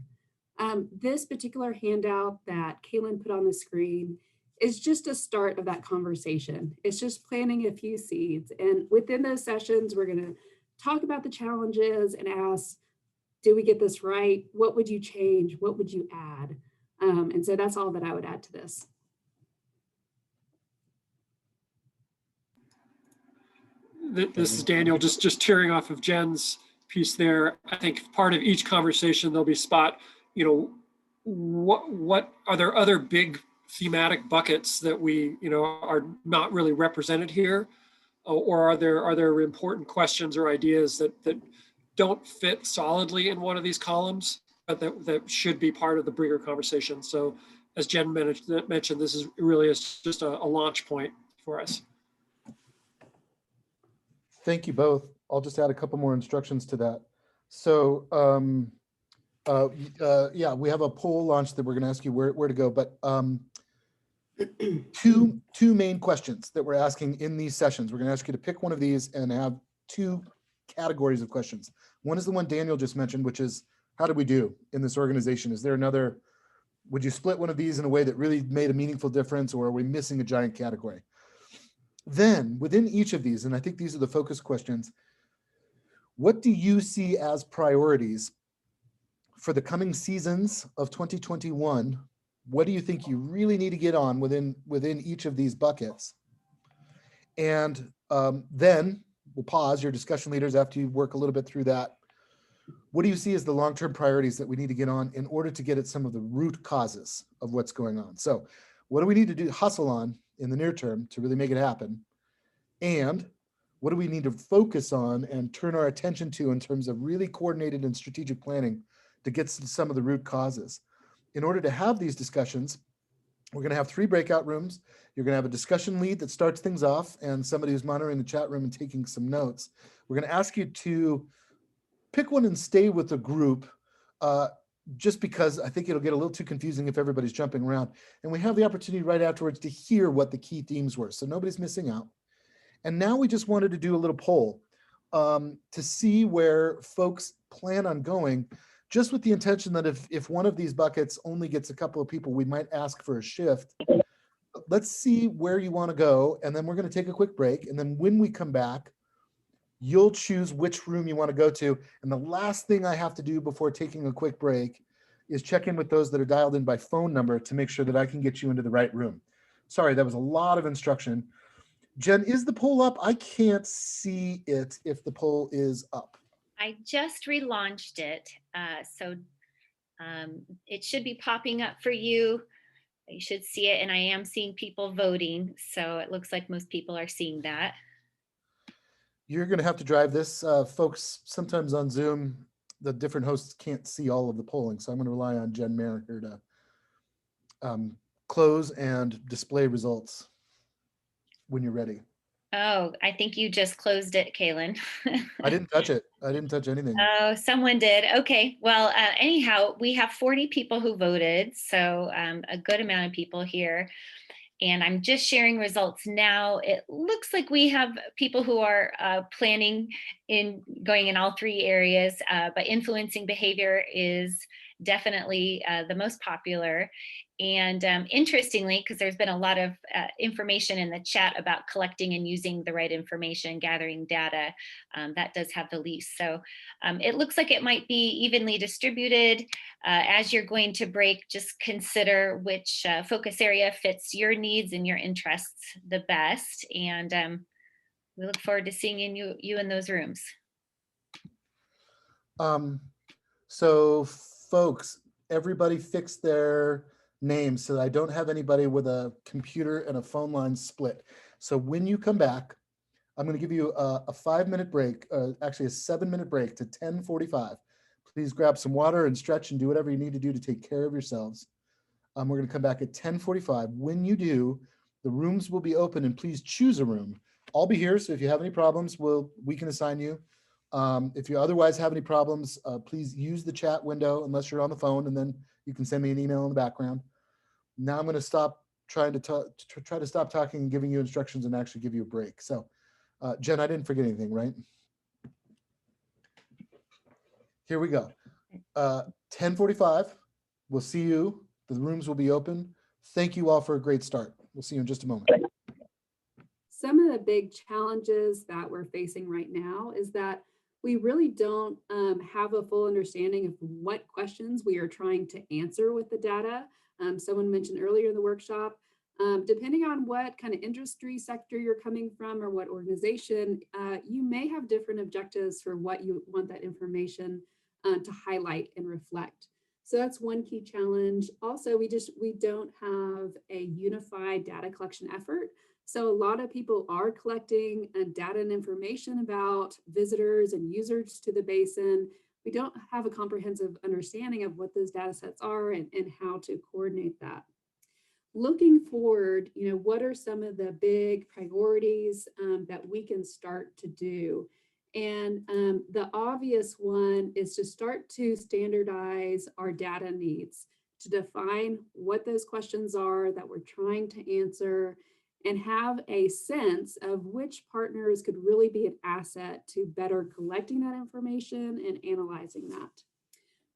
This particular handout that Kaylin put on the screen is just a start of that conversation. It's just planting a few seeds. And within those sessions, we're going to talk about the challenges and ask, did we get this right? What would you change? What would you add? And so that's all that I would add to this. This is Daniel, just tearing off of Jen's piece there. I think part of each conversation there'll be spot, what are there other big thematic buckets that we, are not really represented here, or are there important questions or ideas that don't fit solidly in one of these columns, but that should be part of the bigger conversation. So as Jen mentioned, this is really just a launch point for us. Thank you both. I'll just add a couple more instructions to that. So yeah, we have a poll launch that we're going to ask you where to go, but two main questions that we're asking in these sessions. We're going to ask you to pick one of these and have two categories of questions. One is the one Daniel just mentioned, which is, how did we do in this organization? Is there another, would you split one of these in a way that really made a meaningful difference, or are we missing a giant category? Then within each of these, and I think these are the focus questions, what do you see as priorities for the coming seasons of 2021? What do you think you really need to get on within each of these buckets? And then we'll pause, your discussion leaders, after you work a little bit through that. What do you see as the long-term priorities that we need to get on in order to get at some of the root causes of what's going on? So what do we need to do, hustle on in the near term to really make it happen? And what do we need to focus on and turn our attention to in terms of really coordinated and strategic planning to get to some of the root causes? In order to have these discussions, we're going to have 3 breakout rooms. You're going to have a discussion lead that starts things off and somebody who's monitoring the chat room and taking some notes. We're going to ask you to pick one and stay with the group, just because I think it'll get a little too confusing if everybody's jumping around. And we have the opportunity right afterwards to hear what the key themes were, so nobody's missing out. And now we just wanted to do a little poll to see where folks plan on going, just with the intention that if one of these buckets only gets a couple of people, we might ask for a shift. Let's see where you want to go, and then we're going to take a quick break. And then when we come back, you'll choose which room you want to go to. And the last thing I have to do before taking a quick break is check in with those that are dialed in by phone number to make sure that I can get you into the right room. Sorry, that was a lot of instruction. Jen, is the poll up? I can't see it if the poll is up. I just relaunched it, so it should be popping up for you. You should see it, and I am seeing people voting, so it looks like most people are seeing that. You're going to have to drive this. Folks, sometimes on Zoom, the different hosts can't see all of the polling, so I'm going to rely on Jen Merrick here to close and display results when you're ready. Oh, I think you just closed it, Kaylin. I didn't touch it. I didn't touch anything. Oh, someone did. Okay. Well, anyhow, we have 40 people who voted, so a good amount of people here. And I'm just sharing results now. It looks like we have people who are planning in going in all 3 areas, but influencing behavior is definitely the most popular. And interestingly, because there's been a lot of information in the chat about collecting and using the right information, gathering data, that does have the least. So it looks like it might be evenly distributed. As you're going to break, just consider which focus area fits your needs and your interests the best. And we look forward to seeing you in those rooms. So folks, everybody fix their names so that I don't have anybody with a computer and a phone line split. So when you come back, I'm going to give you a 5-minute break, actually a 7-minute break to 10:45. Please grab some water and stretch and do whatever you need to do to take care of yourselves. We're going to come back at 10:45. When you do, the rooms will be open, and please choose a room. I'll be here, so if you have any problems, we can assign you. If you otherwise have any problems, please use the chat window unless you're on the phone, and then you can send me an email in the background. Now I'm going to stop trying to try to stop talking and giving you instructions and actually give you a break. So Jen, I didn't forget anything, right? Here we go. 10:45. We'll see you. The rooms will be open. Thank you all for a great start. We'll see you in just a moment. Some of the big challenges that we're facing right now is that we really don't have a full understanding of what questions we are trying to answer with the data. Someone mentioned earlier in the workshop, depending on what kind of industry sector you're coming from or what organization, you may have different objectives for what you want that information to highlight and reflect. So that's one key challenge. Also, we don't have a unified data collection effort. So a lot of people are collecting data and information about visitors and users to the basin. We don't have a comprehensive understanding of what those data sets are and how to coordinate that. Looking forward, what are some of the big priorities that we can start to do? And the obvious one is to start to standardize our data needs, to define what those questions are that we're trying to answer, and have a sense of which partners could really be an asset to better collecting that information and analyzing that.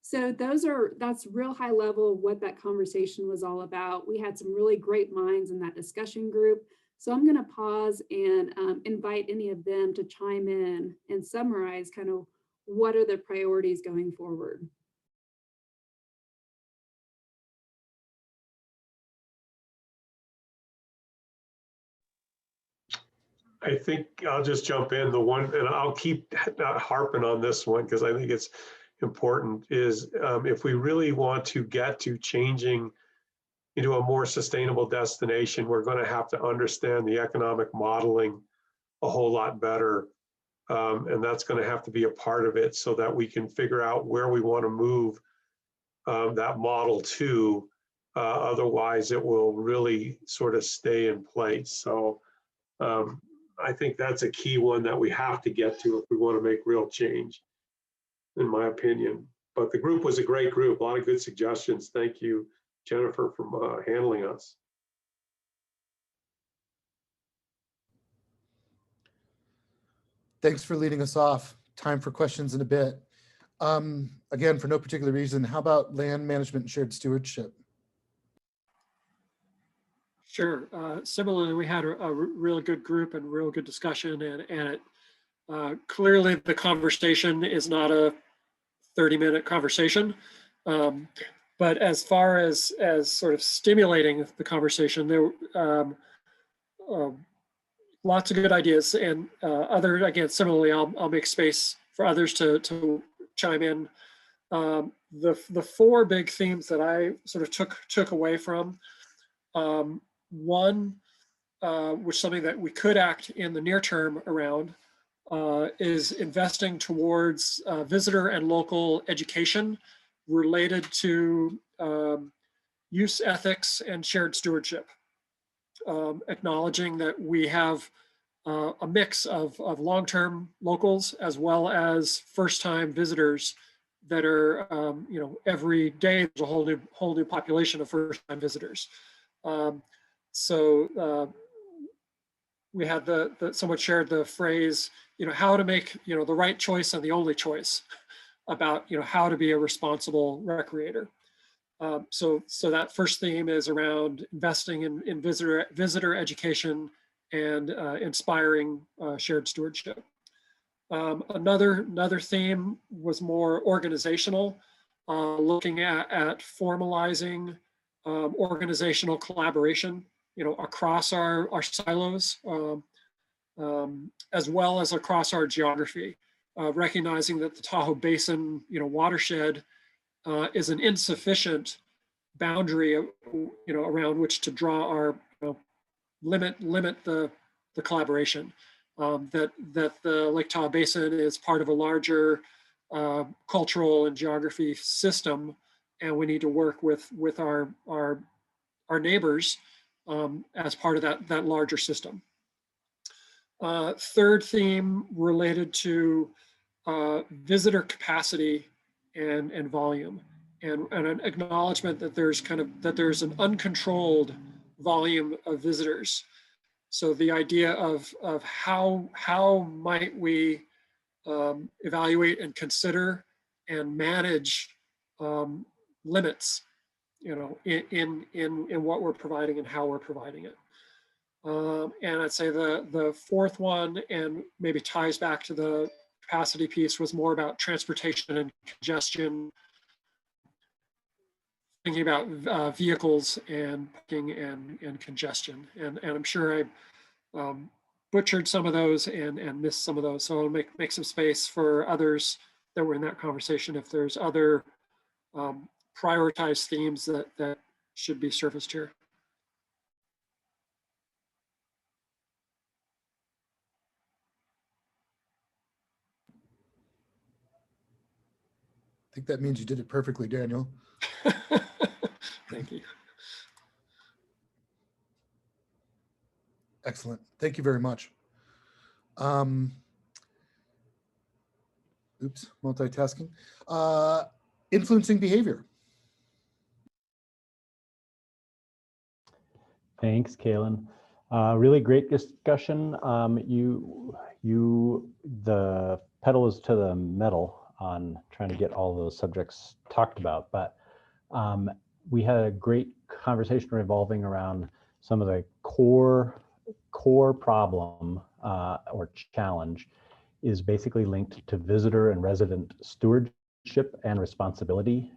So that's real high level what that conversation was all about. We had some really great minds in that discussion group. So I'm going to pause and invite any of them to chime in and summarize kind of what are the priorities going forward. I think I'll just jump in. The one, and I'll keep not harping on this one because I think it's important, is if we really want to get to changing into a more sustainable destination, we're going to have to understand the economic modeling a whole lot better. And that's going to have to be a part of it so that we can figure out where we want to move that model to. Otherwise, it will really sort of stay in place. So I think that's a key one that we have to get to if we want to make real change, in my opinion. But the group was a great group, a lot of good suggestions. Thank you, Jennifer, for handling us. Thanks for leading us off. Time for questions in a bit. Again, for no particular reason, how about land management and shared stewardship? Sure. Similarly, we had a really good group and real good discussion, and it, clearly the conversation is not a 30-minute conversation. But as far as sort of stimulating the conversation, there lots of good ideas, and again, similarly, I'll make space for others to chime in. The four big themes that I sort of took away from, one, which something that we could act in the near term around, is investing towards visitor and local education related to use ethics and shared stewardship. Acknowledging that we have a mix of long-term locals as well as first-time visitors that are, every day there's a whole new population of first-time visitors. We had someone shared the phrase, how to make, the right choice and the only choice about, how to be a responsible recreator. So that first theme is around investing in visitor education and inspiring shared stewardship. Another theme was more organizational, looking at formalizing organizational collaboration, across our silos, as well as across our geography, recognizing that the Tahoe Basin, watershed is an insufficient boundary, around which to draw our, limit the collaboration. That the Lake Tahoe Basin is part of a larger cultural and geography system, and we need to work with our neighbors as part of that larger system. Third theme related to visitor capacity and volume, and an acknowledgement that there's an uncontrolled volume of visitors. So the idea of how might we evaluate and consider and manage limits, in what we're providing and how we're providing it. And I'd say the fourth one, and maybe ties back to the capacity piece, was more about transportation and congestion, thinking about vehicles and parking and congestion. And I'm sure I butchered some of those and missed some of those. So I'll make some space for others that were in that conversation if there's other prioritized themes that should be surfaced here. I think that means you did it perfectly, Daniel. Thank you. Excellent. Thank you very much. Oops, multitasking. Influencing behavior. Thanks, Kaylin. Really great discussion. The pedal is to the metal on trying to get all those subjects talked about, but we had a great conversation revolving around some of the core problem or challenge is basically linked to visitor and resident stewardship and responsibility.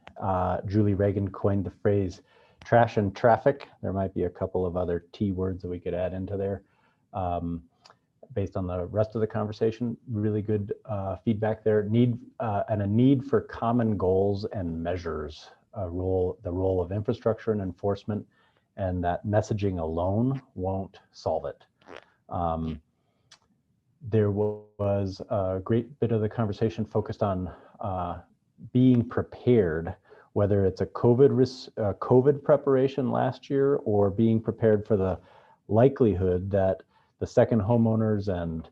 Julie Reagan coined the phrase trash and traffic. There might be a couple of other T words that we could add into there based on the rest of the conversation. Really good feedback there. A need for common goals and measures, the role of infrastructure and enforcement, and that messaging alone won't solve it. There was a great bit of the conversation focused on being prepared, whether it's a COVID preparation last year or being prepared for the likelihood that the second homeowners and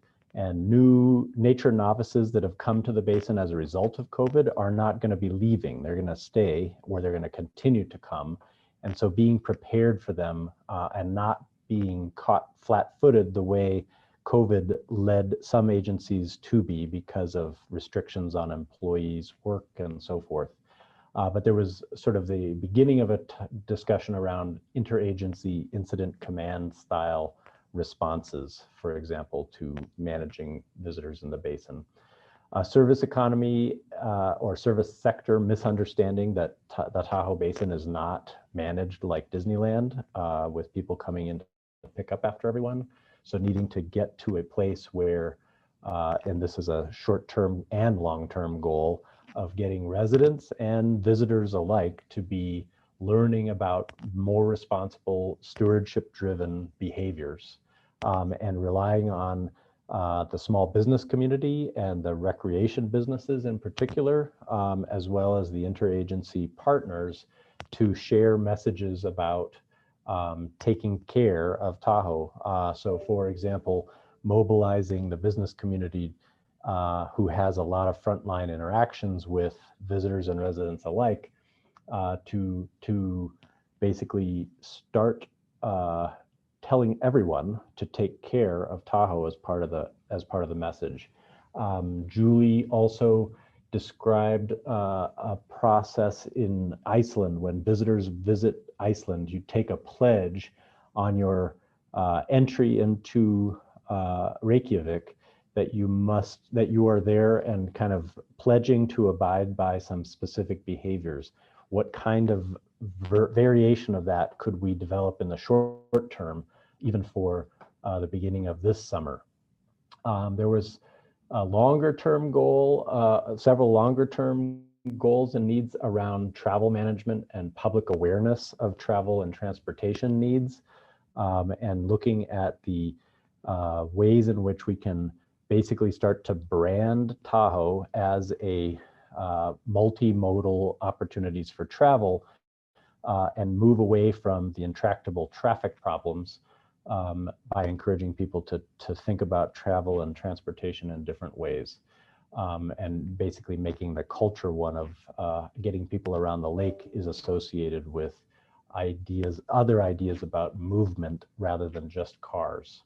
new nature novices that have come to the basin as a result of COVID are not going to be leaving. They're going to stay, or they're going to continue to come. And so being prepared for them and not being caught flat-footed the way COVID led some agencies to be because of restrictions on employees' work and so forth. But there was sort of the beginning of a discussion around interagency incident command style responses, for example, to managing visitors in the basin. Service economy or service sector misunderstanding that the Tahoe Basin is not managed like Disneyland with people coming in to pick up after everyone. So needing to get to a place where, and this is a short-term and long-term goal, of getting residents and visitors alike to be learning about more responsible stewardship-driven behaviors and relying on the small business community and the recreation businesses in particular, as well as the interagency partners to share messages about taking care of Tahoe. So for example, mobilizing the business community who has a lot of frontline interactions with visitors and residents alike to basically start telling everyone to take care of Tahoe as part of the message. Julie also described a process in Iceland. When visitors visit Iceland, you take a pledge on your entry into Reykjavik that you are there and kind of pledging to abide by some specific behaviors. What kind of variation of that could we develop in the short term, even for the beginning of this summer? There was a longer term goal, several longer term goals and needs around travel management and public awareness of travel and transportation needs, and looking at the ways in which we can basically start to brand Tahoe as a multimodal opportunities for travel and move away from the intractable traffic problems by encouraging people to think about travel and transportation in different ways. And basically making the culture one of getting people around the lake is associated with other ideas about movement rather than just cars.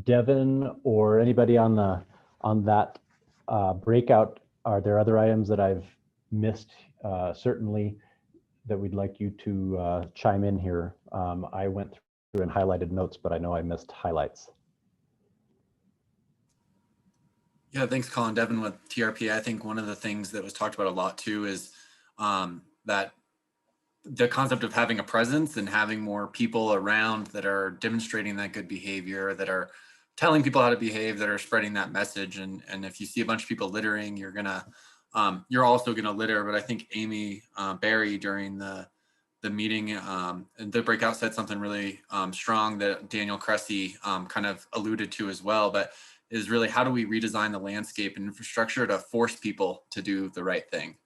Devin or anybody on that breakout, are there other items that I've missed? Certainly that we'd like you to chime in here. I went through and highlighted notes, but I know I missed highlights. Yeah, thanks, Colin. Devin with TRPA. I think one of the things that was talked about a lot too is that the concept of having a presence and having more people around that are demonstrating that good behavior, that are telling people how to behave, that are spreading that message. And if you see a bunch of people littering, you're also gonna litter. But I think Amy Barry during the meeting and the breakout said something really strong that Daniel Cressy kind of alluded to as well, but is really how do we redesign the landscape and infrastructure to force people to do the right thing?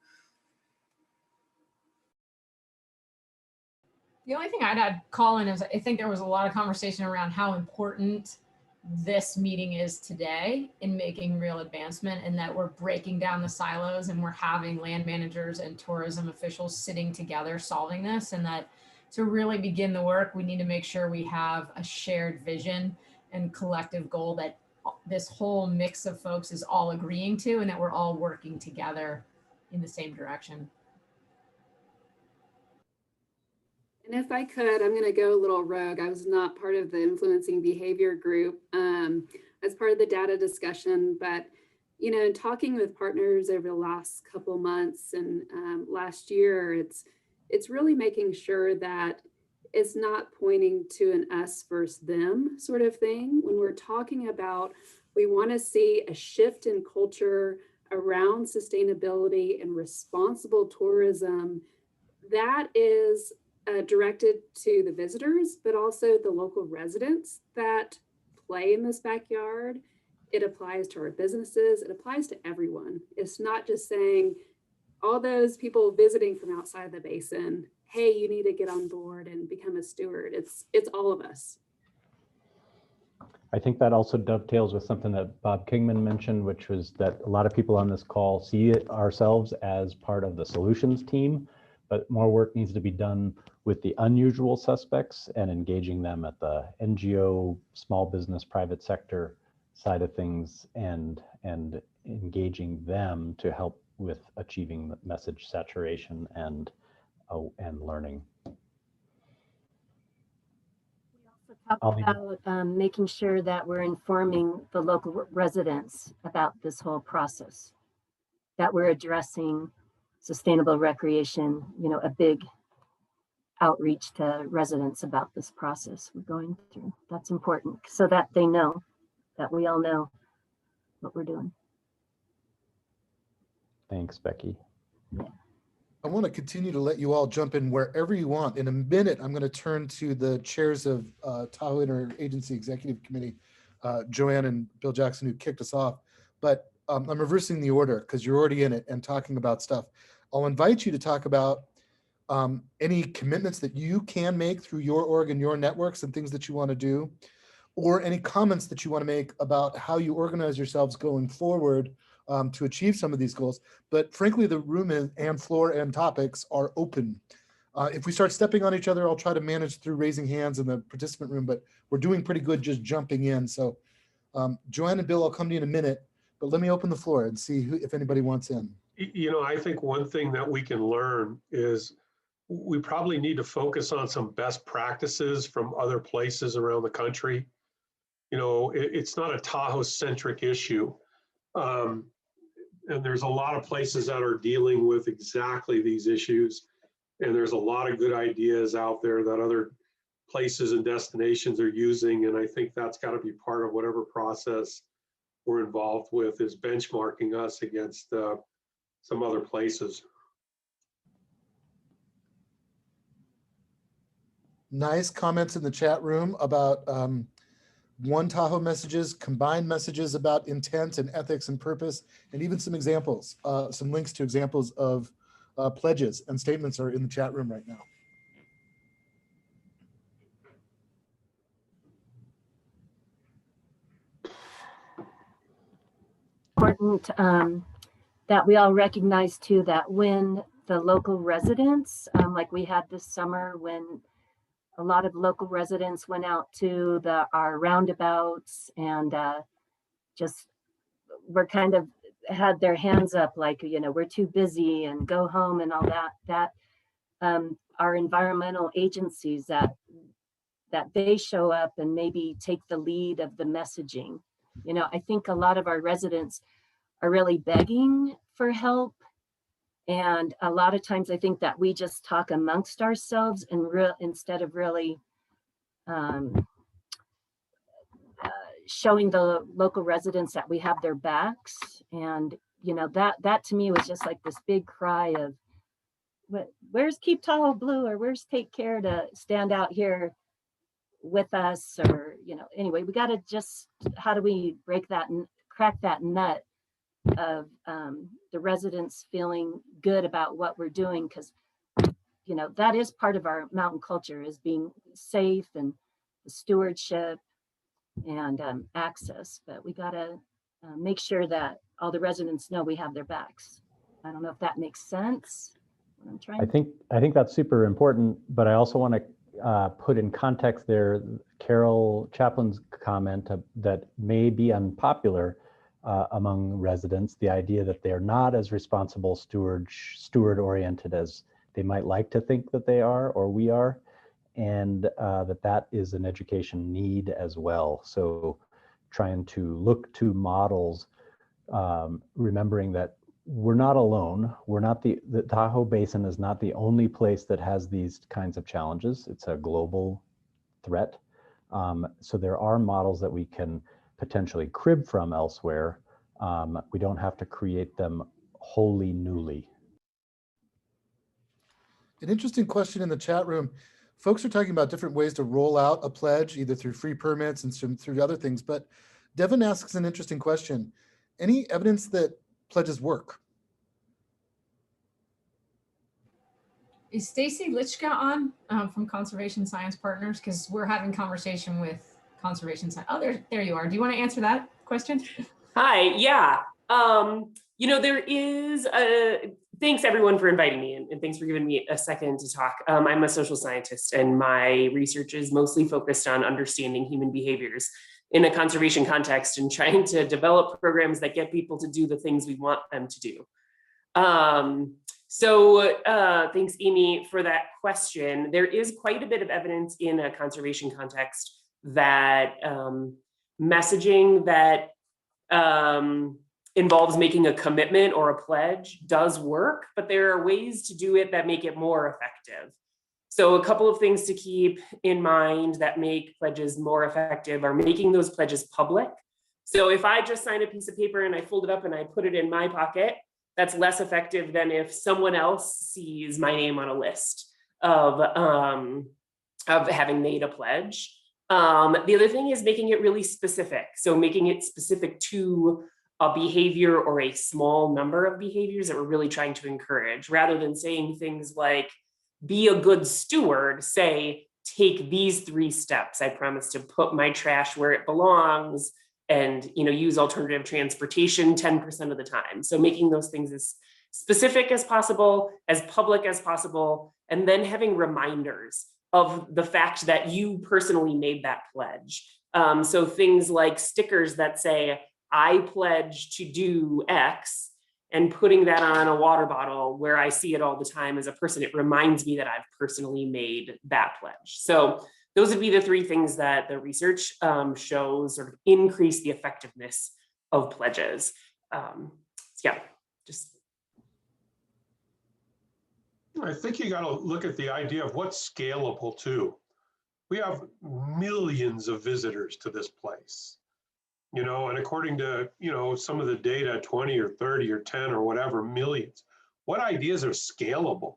The only thing I'd add, Colin, is I think there was a lot of conversation around how important this meeting is today in making real advancement, and that we're breaking down the silos and we're having land managers and tourism officials sitting together solving this, and that to really begin the work, we need to make sure we have a shared vision and collective goal that this whole mix of folks is all agreeing to, and that we're all working together in the same direction. And if I could, I'm going to go a little rogue. I was not part of the influencing behavior group as part of the data discussion, but in talking with partners over the last couple months and last year, it's really making sure that it's not pointing to an us versus them sort of thing. When we're talking about, we want to see a shift in culture around sustainability and responsible tourism. That is directed to the visitors, but also the local residents that play in this backyard. It applies to our businesses. It applies to everyone. It's not just saying all those people visiting from outside the basin, hey, you need to get on board and become a steward. It's all of us. I think that also dovetails with something that Bob Kingman mentioned, which was that a lot of people on this call see ourselves as part of the solutions team, but more work needs to be done with the unusual suspects and engaging them at the NGO, small business, private sector side of things, and engaging them to help with achieving the message saturation and learning. Talk about making sure that we're informing the local residents about this whole process, that we're addressing sustainable recreation, a big outreach to residents about this process we're going through. That's important so that they know, that we all know what we're doing. Thanks, Becky. Yeah. I want to continue to let you all jump in wherever you want. In a minute, I'm going to turn to the chairs of Tahoe Interagency Executive Committee, Joanne and Bill Jackson, who kicked us off. But I'm reversing the order because you're already in it and talking about stuff. I'll invite you to talk about any commitments that you can make through your org and your networks and things that you want to do, or any comments that you want to make about how you organize yourselves going forward to achieve some of these goals. But frankly, the room and floor and topics are open. If we start stepping on each other, I'll try to manage through raising hands in the participant room, but we're doing pretty good just jumping in. So Joanne and Bill, I'll come to you in a minute, but let me open the floor and see if anybody wants in. I think one thing that we can learn is we probably need to focus on some best practices from other places around the country. It's not a Tahoe-centric issue. And there's a lot of places that are dealing with exactly these issues. And there's a lot of good ideas out there that other places and destinations are using. And I think that's got to be part of whatever process we're involved with, is benchmarking us against some other places. Nice comments in the chat room about One Tahoe messages, combined messages about intent and ethics and purpose, and even some examples, some links to examples of pledges and statements are in the chat room right now. Important that we all recognize too that when the local residents, like we had this summer, when a lot of local residents went out to our roundabouts and just were kind of had their hands up like, we're too busy and go home and all that our environmental agencies that they show up and maybe take the lead of the messaging. I think a lot of our residents are really begging for help. And a lot of times I think that we just talk amongst ourselves and instead of really showing the local residents that we have their backs. And, that to me was just like this big cry of, where's Keep Tahoe Blue, or where's Take Care to stand out here with us, or, anyway, we got to just, how do we break that and crack that nut of the residents feeling good about what we're doing, because that is part of our mountain culture, is being safe and the stewardship. and access, but we gotta make sure that all the residents know we have their backs. I don't know if that makes sense. What I'm trying. I think that's super important, but I also want to put in context there Carol Chaplin's comment that may be unpopular among residents, the idea that they're not as responsible steward oriented as they might like to think that they are or we are, and that is an education need as well. So trying to look to models, remembering that we're not alone. We're not the Tahoe Basin is not the only place that has these kinds of challenges. It's a global threat. So there are models that we can potentially crib from elsewhere. We don't have to create them wholly newly. An interesting question in the chat room. Folks are talking about different ways to roll out a pledge, either through free permits and through other things. But Devin asks an interesting question. Any evidence that pledges work? Is Stacy Lichka on from Conservation Science Partners? Because we're having conversation with Conservation Science. Oh, there you are. Do you want to answer that question? Hi, yeah. You know, there is thanks everyone for inviting me and thanks for giving me a second to talk. I'm a social scientist and my research is mostly focused on understanding human behaviors in a conservation context and trying to develop programs that get people to do the things we want them to do. So thanks, Amy, for that question. There is quite a bit of evidence in a conservation context that messaging that involves making a commitment or a pledge does work, but there are ways to do it that make it more effective. So a couple of things to keep in mind that make pledges more effective are making those pledges public. So if I just sign a piece of paper and I fold it up and I put it in my pocket, that's less effective than if someone else sees my name on a list of having made a pledge. The other thing is making it really specific. So making it specific to a behavior or a small number of behaviors that we're really trying to encourage, rather than saying things like, be a good steward, say, take these 3 steps. I promise to put my trash where it belongs and, you know, use alternative transportation 10% of the time. So making those things as specific as possible, as public as possible, and then having reminders of the fact that you personally made that pledge. So things like stickers that say, I pledge to do X, and putting that on a water bottle where I see it all the time as a person, it reminds me that I've personally made that pledge. So those would be the 3 things that the research shows sort of increase the effectiveness of pledges. Yeah, just. I think you got to look at the idea of what's scalable too. We have millions of visitors to this place, you know, and according to, you know, some of the data, 20 or 30 or 10 or whatever millions, what ideas are scalable?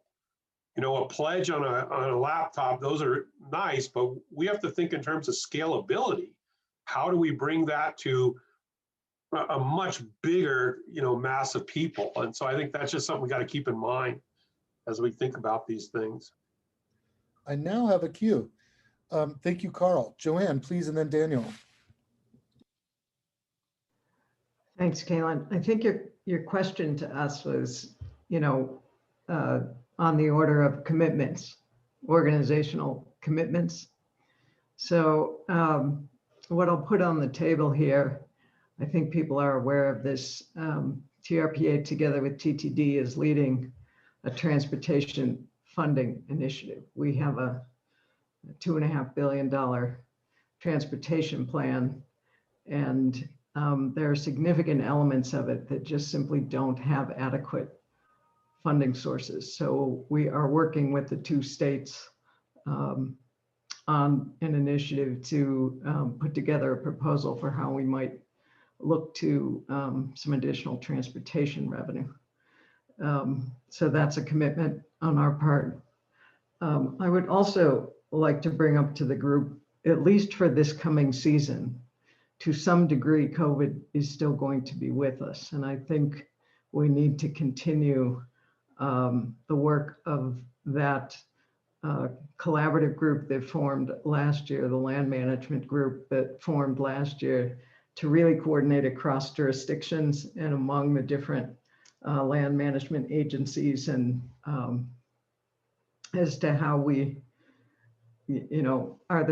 You know, a pledge on a laptop, those are nice, but we have to think in terms of scalability. How do we bring that to a much bigger, you know, mass of people? And so I think that's just something we got to keep in mind as we think about these things. I now have a queue. Thank you, Carl. Joanne, please, and then Daniel. Thanks, Kaylin. I think your question to us was, you know, on the order of commitments, organizational commitments. So what I'll put on the table here, I think people are aware of this. TRPA together with TTD is leading a transportation funding initiative. We have a $2.5 billion transportation plan, and there are significant elements of it that just simply don't have adequate funding sources. So we are working with the 2 states on an initiative to put together a proposal for how we might look to some additional transportation revenue. So that's a commitment on our part. I would also like to bring up to the group, at least for this coming season, to some degree, COVID is still going to be with us. And I think we need to continue the work of that collaborative group that formed last year, the land management group that formed last year, to really coordinate across jurisdictions and among the different land management agencies, and as to how we, are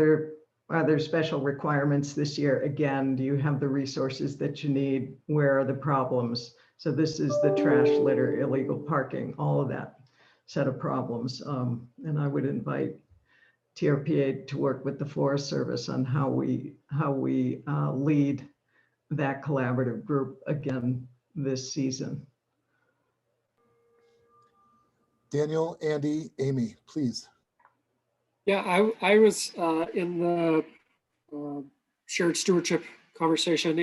there special requirements this year? Again, do you have the resources that you need? Where are the problems? So this is the trash, litter, illegal parking, all of that set of problems. And I would invite TRPA to work with the Forest Service on how we lead that collaborative group again this season. Daniel, Andy, Amy, please. Yeah, I was in the shared stewardship conversation.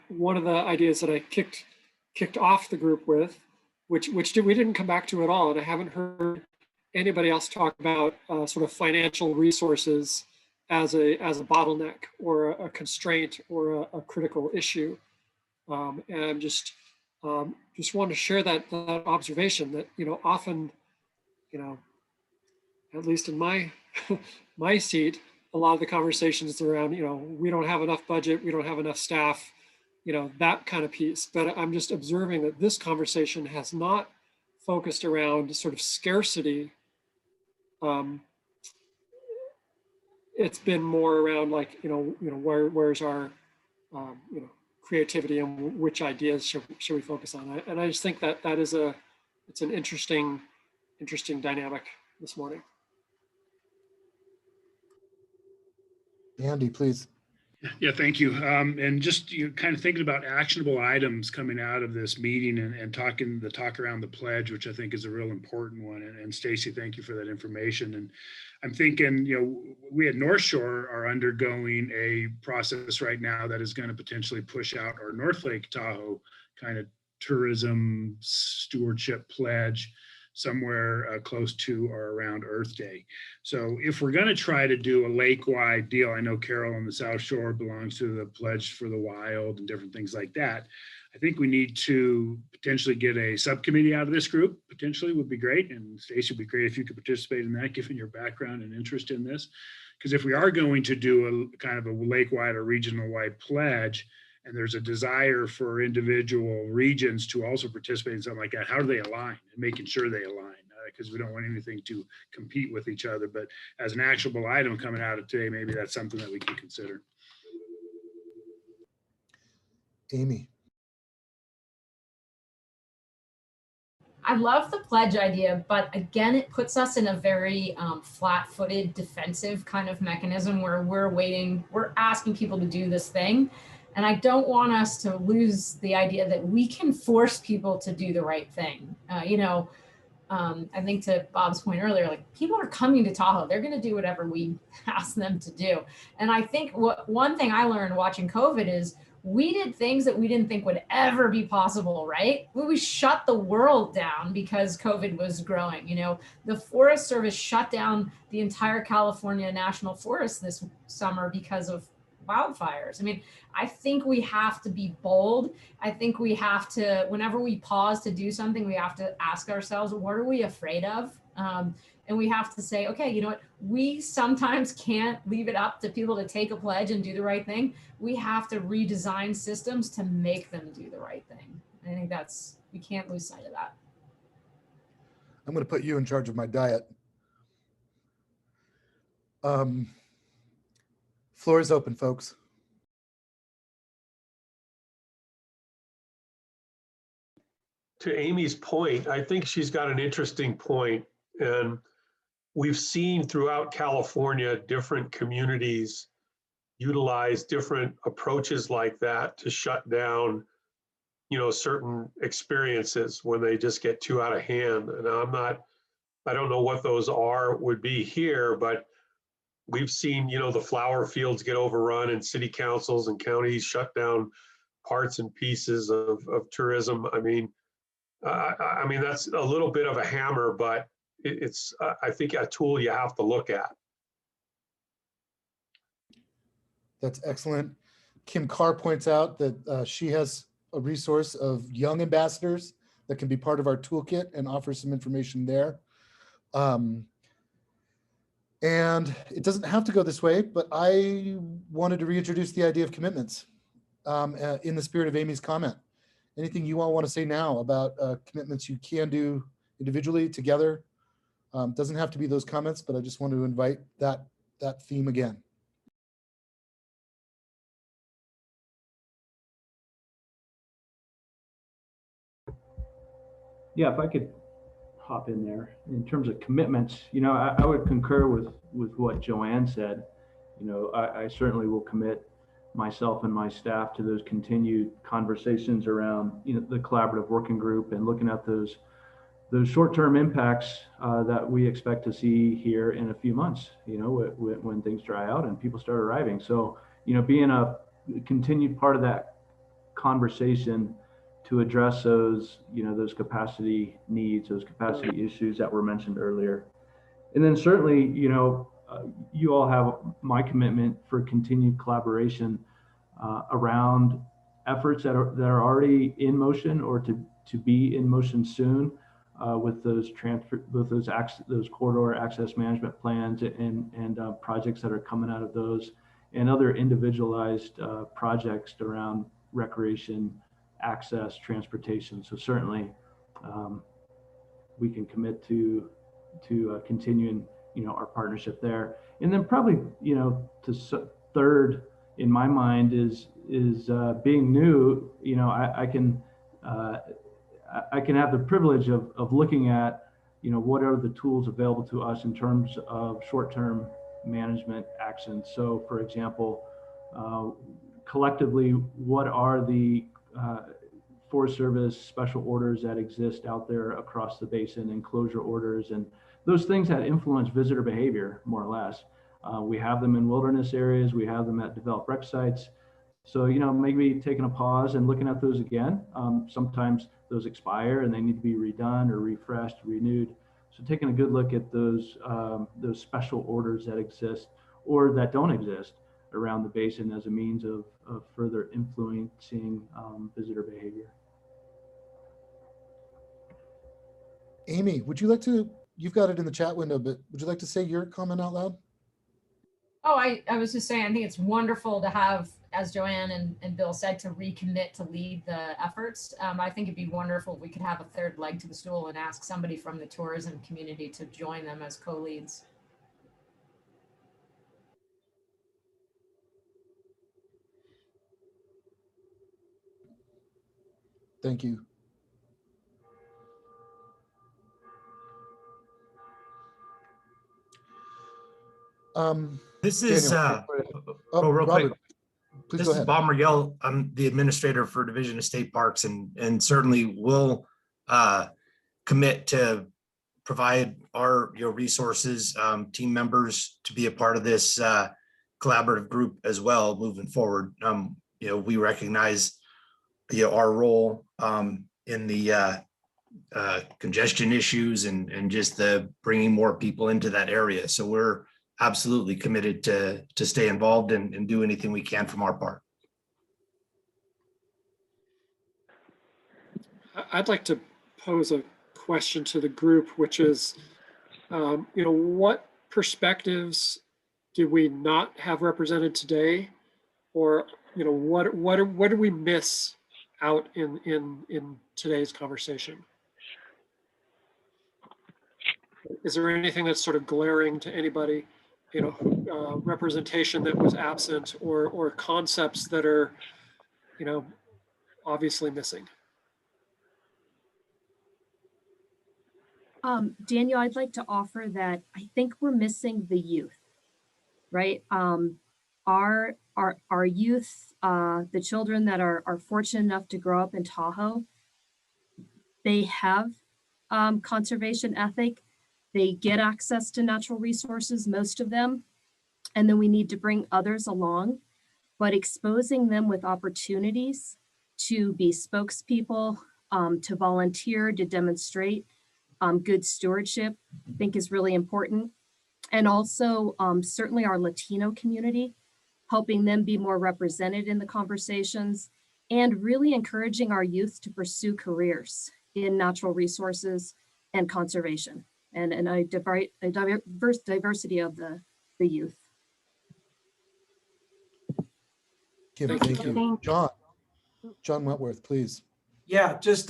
One of the ideas that I kicked off the group with, which we didn't come back to at all, and I haven't heard anybody else talk about sort of financial resources as a bottleneck or a constraint or a critical issue. And just want to share that observation that often, at least in my my seat, a lot of the conversations around we don't have enough budget, we don't have enough staff, that kind of piece. But I'm just observing that this conversation has not focused around sort of scarcity. It's been more around like where's our creativity and which ideas should we focus on. And I just think that it's an interesting dynamic this morning. Andy, please. Yeah, thank you. And just kind of thinking about actionable items coming out of this meeting and talk around the pledge, which I think is a real important one. And Stacy, thank you for that information. And I'm thinking, we at North Shore are undergoing a process right now that is going to potentially push out our North Lake Tahoe kind of tourism stewardship pledge somewhere close to or around Earth Day. So if we're going to try to do a lake-wide deal, I know Carol on the South Shore belongs to the Pledge for the Wild and different things like that. I think we need to potentially get a subcommittee out of this group, potentially would be great. And Stacey, would be great if you could participate in that, given your background and interest in this. Because if we are going to do a kind of a lake-wide or regional-wide pledge, and there's a desire for individual regions to also participate in something like that, how do they align and making sure they align? Because we don't want anything to compete with each other. But as an actionable item coming out of today, maybe that's something that we can consider. Amy. I love the pledge idea, but again, it puts us in a very flat-footed defensive kind of mechanism where we're asking people to do this thing. And I don't want us to lose the idea that we can force people to do the right thing. I think to Bob's point earlier, like people are coming to Tahoe, they're going to do whatever we ask them to do. And I think one thing I learned watching COVID is we did things that we didn't think would ever be possible, right? We shut the world down because COVID was growing. The Forest Service shut down the entire California National Forest this summer because of wildfires. I mean, I think we have to be bold. I think we have to, whenever we pause to do something, we have to ask ourselves, what are we afraid of? And we have to say, okay, you know what? We sometimes can't leave it up to people to take a pledge and do the right thing. We have to redesign systems to make them do the right thing. I think we can't lose sight of that. I'm going to put you in charge of my diet. Floor is open, folks. To Amy's point, I think she's got an interesting point. And we've seen throughout California, different communities utilize different approaches like that to shut down, certain experiences when they just get too out of hand. And I don't know what those would be here, but we've seen, the flower fields get overrun and city councils and counties shut down parts and pieces of tourism. I mean, that's a little bit of a hammer, but it's, I think, a tool you have to look at. That's excellent. Kim Carr points out that she has a resource of young ambassadors that can be part of our toolkit and offer some information there. And it doesn't have to go this way, but I wanted to reintroduce the idea of commitments in the spirit of Amy's comment. Anything you all want to say now about commitments you can do individually, together? Doesn't have to be those comments, but I just want to invite that theme again. Yeah, if I could hop in there in terms of commitments, you know, I would concur with what Joanne said. You know, I certainly will commit myself and my staff to those continued conversations around, you know, the collaborative working group and looking at those short-term impacts that we expect to see here in a few months, you know, when things dry out and people start arriving. So, you know, being a continued part of that conversation to address those, you know, those capacity needs, those capacity issues that were mentioned earlier. And then certainly, you know, you all have my commitment for continued collaboration around efforts that are already in motion or to be in motion soon with those corridor access management plans and projects that are coming out of those, and other individualized projects around recreation, access, transportation. So certainly we can commit to continuing, you know, our partnership there. And then probably, you know, third in my mind is being new. You know, I can have the privilege of looking at, you know, what are the tools available to us in terms of short-term management actions. So for example, collectively, what are the Forest Service special orders that exist out there across the basin, and closure orders, and those things that influence visitor behavior, more or less. We have them in wilderness areas, we have them at developed rec sites. So, you know, maybe taking a pause and looking at those again. Sometimes those expire and they need to be redone or refreshed, renewed. So taking a good look at those special orders that exist or that don't exist around the basin as a means of further influencing visitor behavior. Amy, would you like to, you've got it in the chat window, but would you like to say your comment out loud? Oh, I was just saying, I think it's wonderful to have, as Joanne and Bill said, to recommit to lead the efforts. I think it'd be wonderful if we could have a third leg to the stool and ask somebody from the tourism community to join them as co-leads. Thank you. This is Daniel, real Robert, quick. please This go is ahead. Bob Murgell. I'm the administrator for Division of State Parks, and certainly will commit to provide our resources, team members to be a part of this collaborative group as well moving forward. We recognize our role in the congestion issues and just the bringing more people into that area. So we're absolutely committed to stay involved and do anything we can from our part. I'd like to pose a question to the group, which is, what perspectives did we not have represented today, or what did we miss out in today's conversation? Is there anything that's sort of glaring to anybody? Representation that was absent, or concepts that are, obviously missing? Daniel, I'd like to offer that I think we're missing the youth, right? Our youth, the children that are fortunate enough to grow up in Tahoe, they have conservation ethic. They get access to natural resources, most of them, and then we need to bring others along, but exposing them with opportunities to be spokespeople, to volunteer, to demonstrate good stewardship, I think is really important. And also certainly our Latino community, helping them be more represented in the conversations, and really encouraging our youth to pursue careers in natural resources and conservation. and a diverse diversity of the youth. Kim, Thank you, thank you. Kim. John Wentworth, please. Yeah, just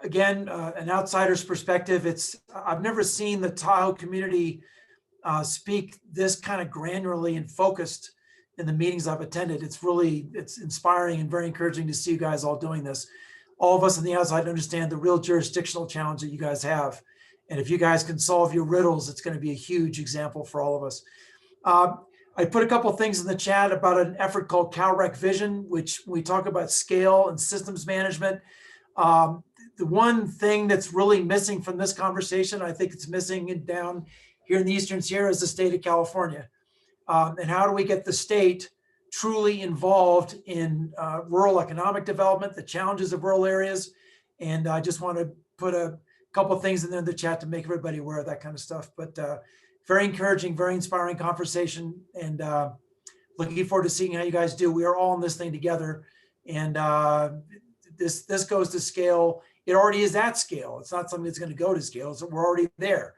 again, an outsider's perspective. I've never seen the Tahoe community speak this kind of granularly and focused in the meetings I've attended. It's inspiring and very encouraging to see you guys all doing this. All of us on the outside understand the real jurisdictional challenge that you guys have. And if you guys can solve your riddles, it's going to be a huge example for all of us. I put a couple of things in the chat about an effort called CalRec Vision, which we talk about scale and systems management. The one thing that's really missing from this conversation, I think it's missing down here in the Eastern Sierra, is the state of California. And how do we get the state truly involved in rural economic development, the challenges of rural areas? And I just want to put a couple of things in there in the chat to make everybody aware of that kind of stuff. But very encouraging, very inspiring conversation, and looking forward to seeing how you guys do. We are all in this thing together, and this goes to scale. It already is at scale. It's not something that's going to go to scale. So we're already there.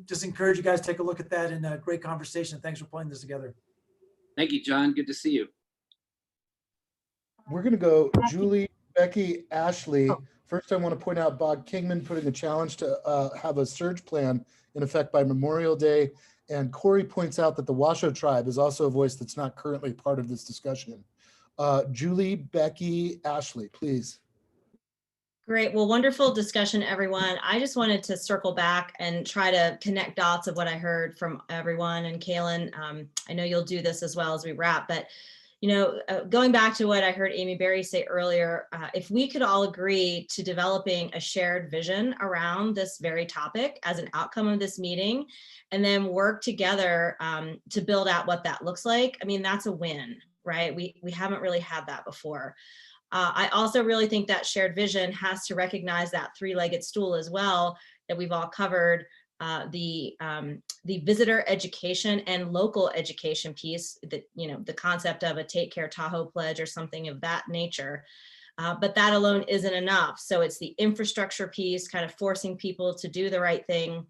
Just encourage you guys to take a look at that, and a great conversation. Thanks for putting this together. Thank you, John. Good to see you. We're going to go Julie, Becky, Ashley. First, I want to point out Bob Kingman putting a challenge to have a surge plan in effect by Memorial Day. And Corey points out that the Washoe tribe is also a voice that's not currently part of this discussion. Julie, Becky, Ashley, please. Great. Well, wonderful discussion, everyone. I just wanted to circle back and try to connect dots of what I heard from everyone. And Kaylin, I know you'll do this as well as we wrap, but going back to what I heard Amy Berry say earlier, if we could all agree to developing a shared vision around this very topic as an outcome of this meeting, and then work together to build out what that looks like, I mean, that's a win, right? We haven't really had that before. I also really think that shared vision has to recognize that three-legged stool as well that we've all covered, the visitor education and local education piece, that the concept of a Take Care Tahoe pledge or something of that nature. But that alone isn't enough. So it's the infrastructure piece, kind of forcing people to do the right thing,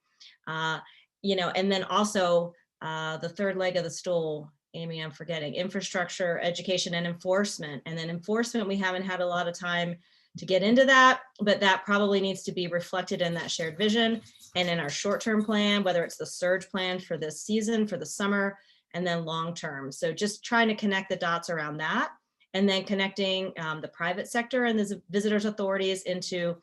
and then also the third leg of the stool. Amy, I'm forgetting infrastructure, education, and enforcement. And then enforcement, we haven't had a lot of time to get into that, but that probably needs to be reflected in that shared vision and in our short-term plan, whether it's the surge plan for this season, for the summer, and then long-term. So just trying to connect the dots around that, and then connecting the private sector and the visitors authorities into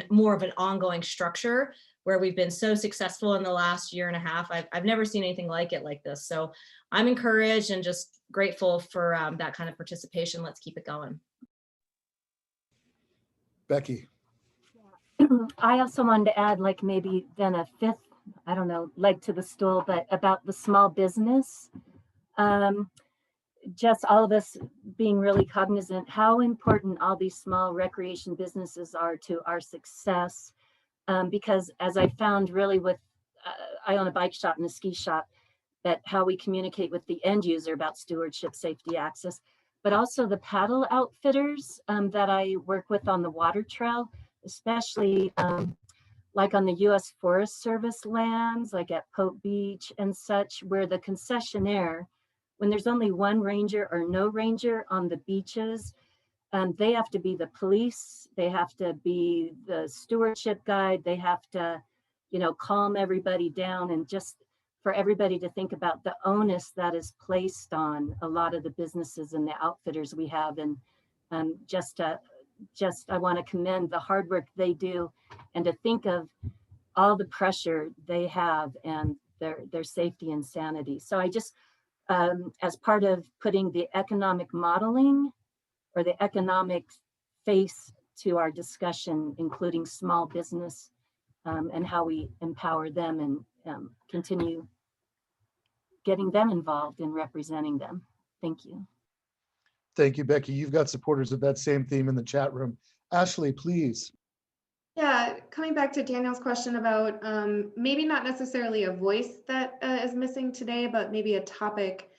more of an ongoing structure where we've been so successful in the last year and a half. I've never seen anything like it like this. So I'm encouraged and just grateful for that kind of participation. Let's keep it going. Becky. I also wanted to add, like, maybe then a fifth, I don't know, leg to the stool, but about the small business. Just all of us being really cognizant how important all these small recreation businesses are to our success. Because as I found really with, I own a bike shop and a ski shop, that how we communicate with the end user about stewardship, safety, access, but also the paddle outfitters that I work with on the water trail, especially like on the U.S. Forest Service lands, like at Pope Beach and such, where the concessionaire, when there's only one ranger or no ranger on the beaches, they have to be the police, they have to be the stewardship guide, they have to, calm everybody down, and just for everybody to think about the onus that is placed on a lot of the businesses and the outfitters we have. And I want to commend the hard work they do, and to think of all the pressure they have and their safety and sanity. So I just, as part of putting the economic modeling or the economic face to our discussion, including small business and how we empower them and continue getting them involved in representing them. Thank you. Thank you, Becky. You've got supporters of that same theme in the chat room. Ashley, please. Yeah, coming back to Daniel's question about maybe not necessarily a voice that is missing today, but maybe a topic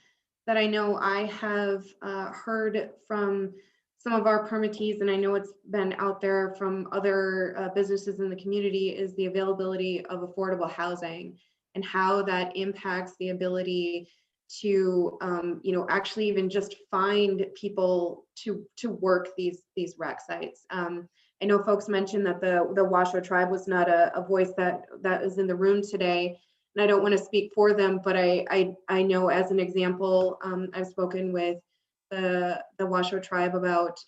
that I know I have heard from some of our permittees, and I know it's been out there from other businesses in the community, is the availability of affordable housing and how that impacts the ability to, actually even just find people to work these rec sites. I know folks mentioned that the Washoe tribe was not a voice that is in the room today, and I don't want to speak for them, but I know as an example, I've spoken with the Washoe tribe about,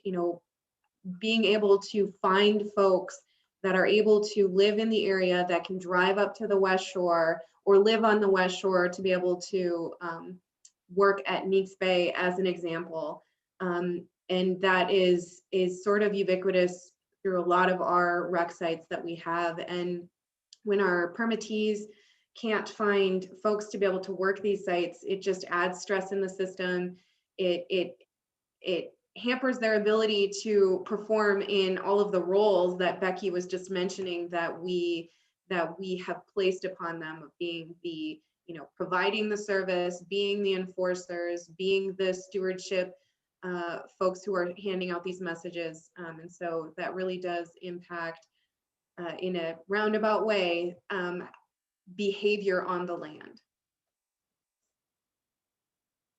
being able to find folks that are able to live in the area, that can drive up to the West Shore or live on the West Shore to be able to work at Meeks Bay, as an example. And that is sort of ubiquitous through a lot of our rec sites that we have. And when our permittees can't find folks to be able to work these sites, it just adds stress in the system. It hampers their ability to perform in all of the roles that Becky was just mentioning that we have placed upon them, of being the, providing the service, being the enforcers, being the stewardship folks who are handing out these messages. And so that really does impact, in a roundabout way, behavior on the land.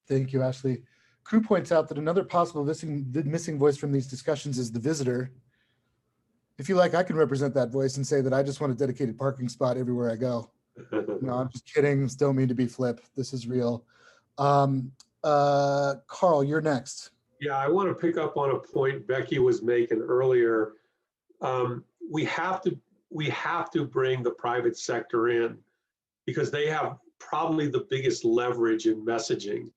Thank you, Ashley. Crew points out that another possible missing voice from these discussions is the visitor. If you like, I can represent that voice and say that I just want a dedicated parking spot everywhere I go. No, I'm just kidding. Still mean to be flip. This is real. Carl, you're next. Yeah, I want to pick up on a point Becky was making earlier. We have to bring the private sector in, because they have probably the biggest leverage in messaging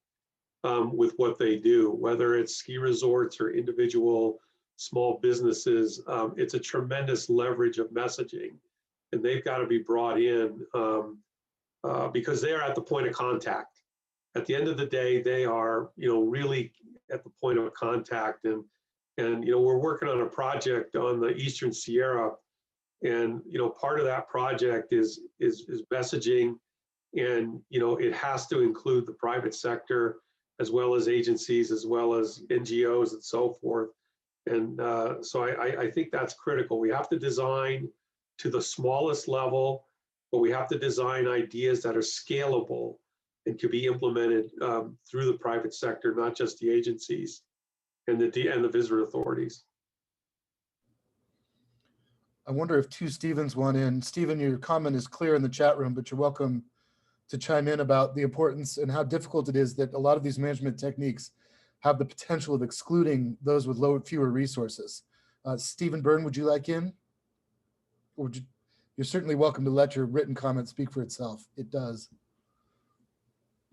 with what they do, whether it's ski resorts or individual small businesses. It's a tremendous leverage of messaging, and they've got to be brought in because they are at the point of contact. At the end of the day, they are, really at the point of contact. And we're working on a project on the Eastern Sierra, and part of that project is messaging, and it has to include the private sector as well as agencies, as well as NGOs and so forth. And so I think that's critical. We have to design to the smallest level, but we have to design ideas that are scalable and can be implemented through the private sector, not just the agencies and the visitor authorities. I wonder if two Stevens want in. Stephen, your comment is clear in the chat room, but you're welcome to chime in about the importance and how difficult it is that a lot of these management techniques have the potential of excluding those with fewer resources. Stephen Byrne, would you like in? Or would you, you're certainly welcome to let your written comment speak for itself. It does.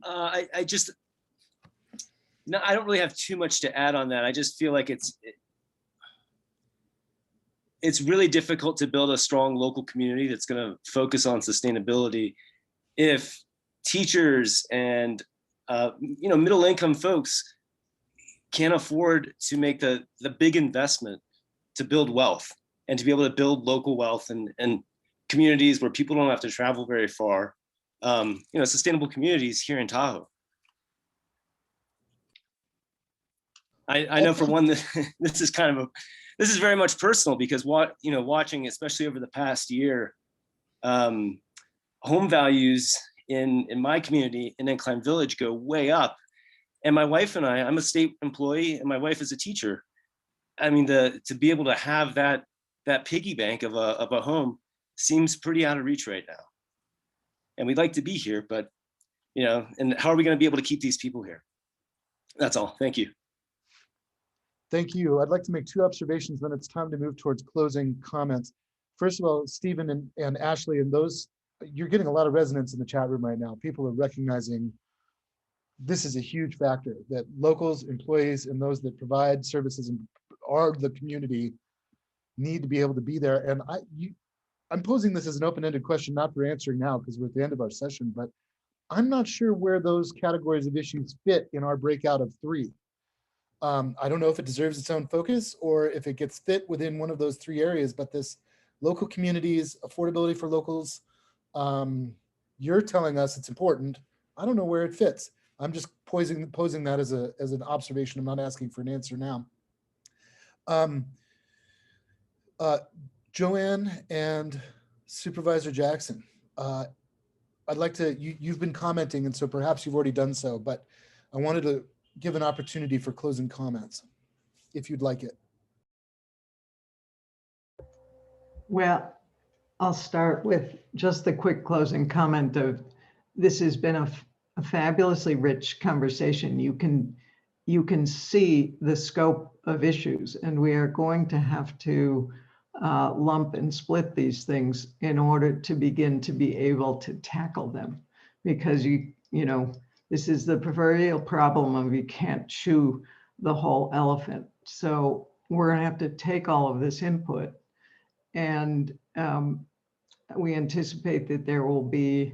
I don't really have too much to add on that. I just feel like it's really difficult to build a strong local community that's going to focus on sustainability if teachers and middle income folks can't afford to make the big investment to build wealth and to be able to build local wealth and communities where people don't have to travel very far. Sustainable communities here in Tahoe. I know for one that this is very much personal, because watching, especially over the past year, home values in my community in Incline Village go way up. And my wife and I'm a state employee and my wife is a teacher. I mean, to be able to have that piggy bank of a home seems pretty out of reach right now. And we'd like to be here, but and how are we going to be able to keep these people here? That's all. Thank you. Thank you. I'd like to make two observations, then it's time to move towards closing comments. First of all, Stephen and Ashley, and those, you're getting a lot of resonance in the chat room right now. People are recognizing this is a huge factor, that locals, employees, and those that provide services and are the community need to be able to be there. And I'm posing this as an open-ended question, not for answering now because we're at the end of our session, but I'm not sure where those categories of issues fit in our breakout of 3. I don't know if it deserves its own focus or if it gets fit within one of those 3 areas, but this local communities, affordability for locals, you're telling us it's important. I don't know where it fits. I'm just posing that as an observation. I'm not asking for an answer now. Um, Joanne and Supervisor Jackson, I'd like to, you've been commenting, and so perhaps you've already done so, but I wanted to give an opportunity for closing comments, if you'd like it. Well, I'll start with just the quick closing comment of this has been a fabulously rich conversation. You can see the scope of issues, and we are going to have to lump and split these things in order to begin to be able to tackle them, because you know, this is the proverbial problem of you can't chew the whole elephant. So we're going to have to take all of this input, and we anticipate that there will be,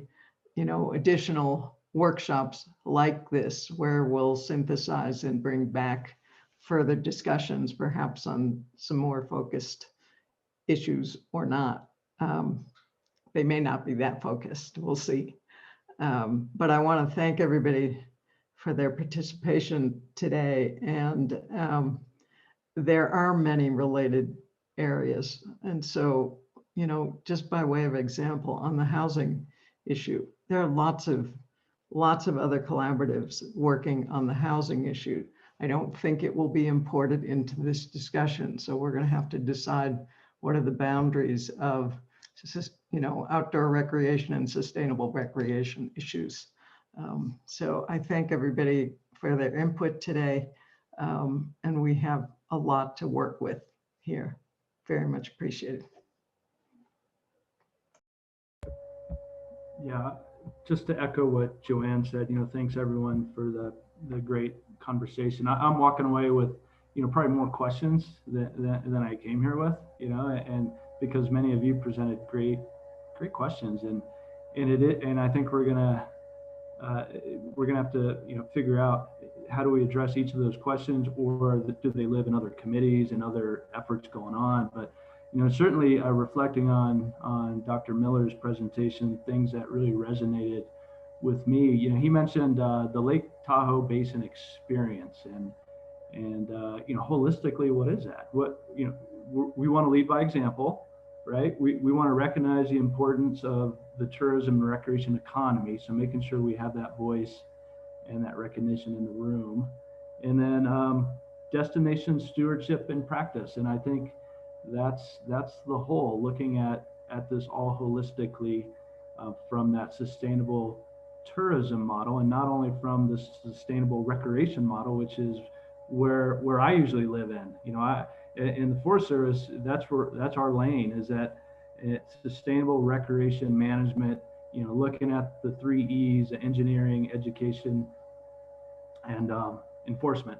you know, additional workshops like this where we'll synthesize and bring back further discussions, perhaps on some more focused issues or not. They may not be that focused, we'll see. But I want to thank everybody for their participation today. And there are many related areas. And so, you know, just by way of example, on the housing issue, there are lots of other collaboratives working on the housing issue. I don't think it will be imported into this discussion. So we're going to have to decide what are the boundaries of, you know, outdoor recreation and sustainable recreation issues. So I thank everybody for their input today. And we have a lot to work with here. Very much appreciated. Yeah, just to echo what Joanne said, you know, thanks everyone for the great conversation. I'm walking away with, you know, probably more questions than I came here with, you know, and because many of you presented great questions, and I think we're gonna have to, you know, figure out how do we address each of those questions, or do they live in other committees and other efforts going on? But you know, certainly reflecting on Dr. Miller's presentation, things that really resonated with me. You know, he mentioned the Lake Tahoe Basin experience, and you know, holistically, what is that? What, you know, we want to lead by example, right? We want to recognize the importance of the tourism and recreation economy. So making sure we have that voice and that recognition in the room, and then destination stewardship and practice. And I think that's the whole, looking at this all holistically from that sustainable tourism model, and not only from the sustainable recreation model, which is where I usually live in. You know, in the Forest Service, that's our lane, is that it's sustainable recreation management, you know, looking at the 3 E's: engineering, education, and enforcement.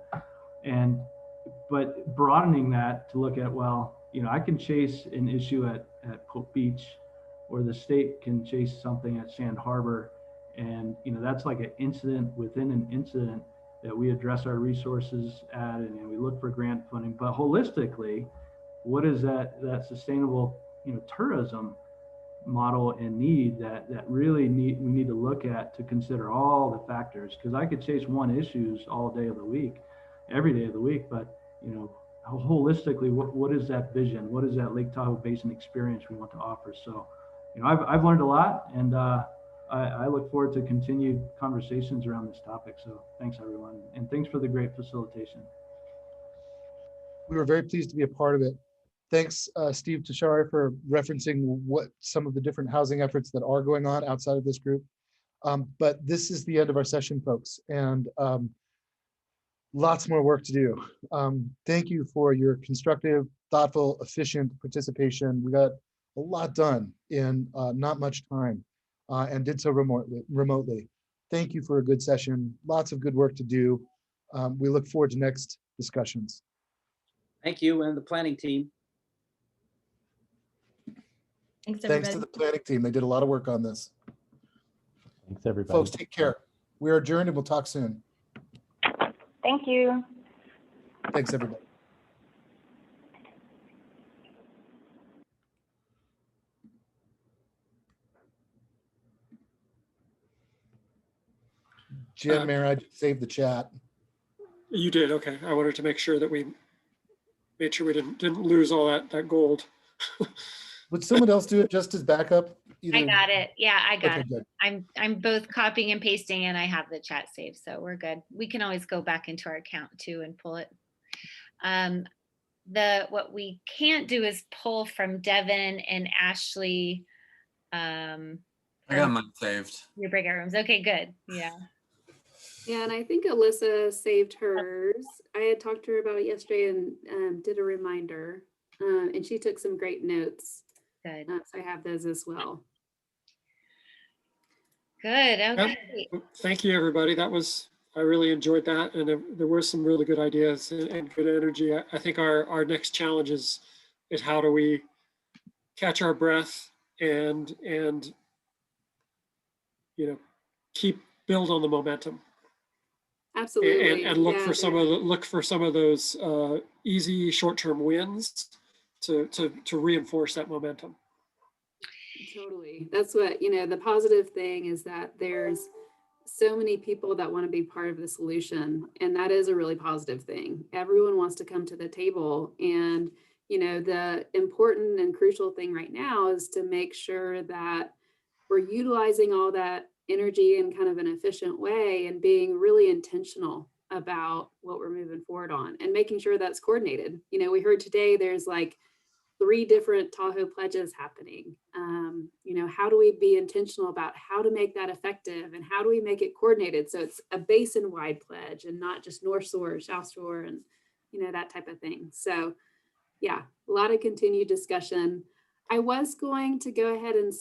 But broadening that to look at, well, you know, I can chase an issue at Pope Beach, or the state can chase something at Sand Harbor. And, you know, that's like an incident within an incident that we address our resources at, and we look for grant funding. But holistically, what is that sustainable, you know, tourism model and need that really we need to look at to consider all the factors? Because I could chase one issues all day of the week, every day of the week, but, you know, holistically, what is that vision? What is that Lake Tahoe Basin experience we want to offer? So, you know, I've learned a lot, and I look forward to continued conversations around this topic. So thanks everyone, and thanks for the great facilitation. We were very pleased to be a part of it. Thanks, Steve Tashari, for referencing what some of the different housing efforts that are going on outside of this group. But this is the end of our session, folks, and lots more work to do. Thank you for your constructive, thoughtful, efficient participation. We got a lot done in not much time, and did so remotely. Thank you for a good session. Lots of good work to do. We look forward to next discussions. Thank you, and the planning team. Thanks, everybody. Thanks to the planning team. They did a lot of work on this. Thanks, everybody. Folks, take care. We're adjourned, and we'll talk soon. Thank you. Thanks, everybody. Jim, Mayor, I just saved the chat. You did, okay. I wanted to make sure that we made sure we didn't lose all that gold. Would someone else do it just as backup? I got it. Yeah, I got Okay, it. good. I'm both copying and pasting, and I have the chat saved, so we're good. We can always go back into our account too and pull it. What we can't do is pull from Devin and Ashley. I got mine saved. Your breakout rooms. Okay, good. Yeah. Yeah, and I think Alyssa saved hers. I had talked to her about it yesterday and did a reminder, and she took some great notes. Good. So I have those as well. Good. Yep. Okay. Thank you, everybody. I really enjoyed that, and there were some really good ideas and good energy. I think our next challenge is how do we catch our breath and build on the momentum. Absolutely. And look for some of those easy short-term wins to reinforce that momentum. Totally. That's what, the positive thing is that there's so many people that want to be part of the solution. And that is a really positive thing. Everyone wants to come to the table. And, the important and crucial thing right now is to make sure that we're utilizing all that energy in kind of an efficient way and being really intentional about what we're moving forward on and making sure that's coordinated. We heard today there's like 3 different Tahoe pledges happening. How do we be intentional about how to make that effective and how do we make it coordinated so it's a basin-wide pledge and not just North Shore, South Shore, and that type of thing. So yeah, a lot of continued discussion. I was going to go ahead and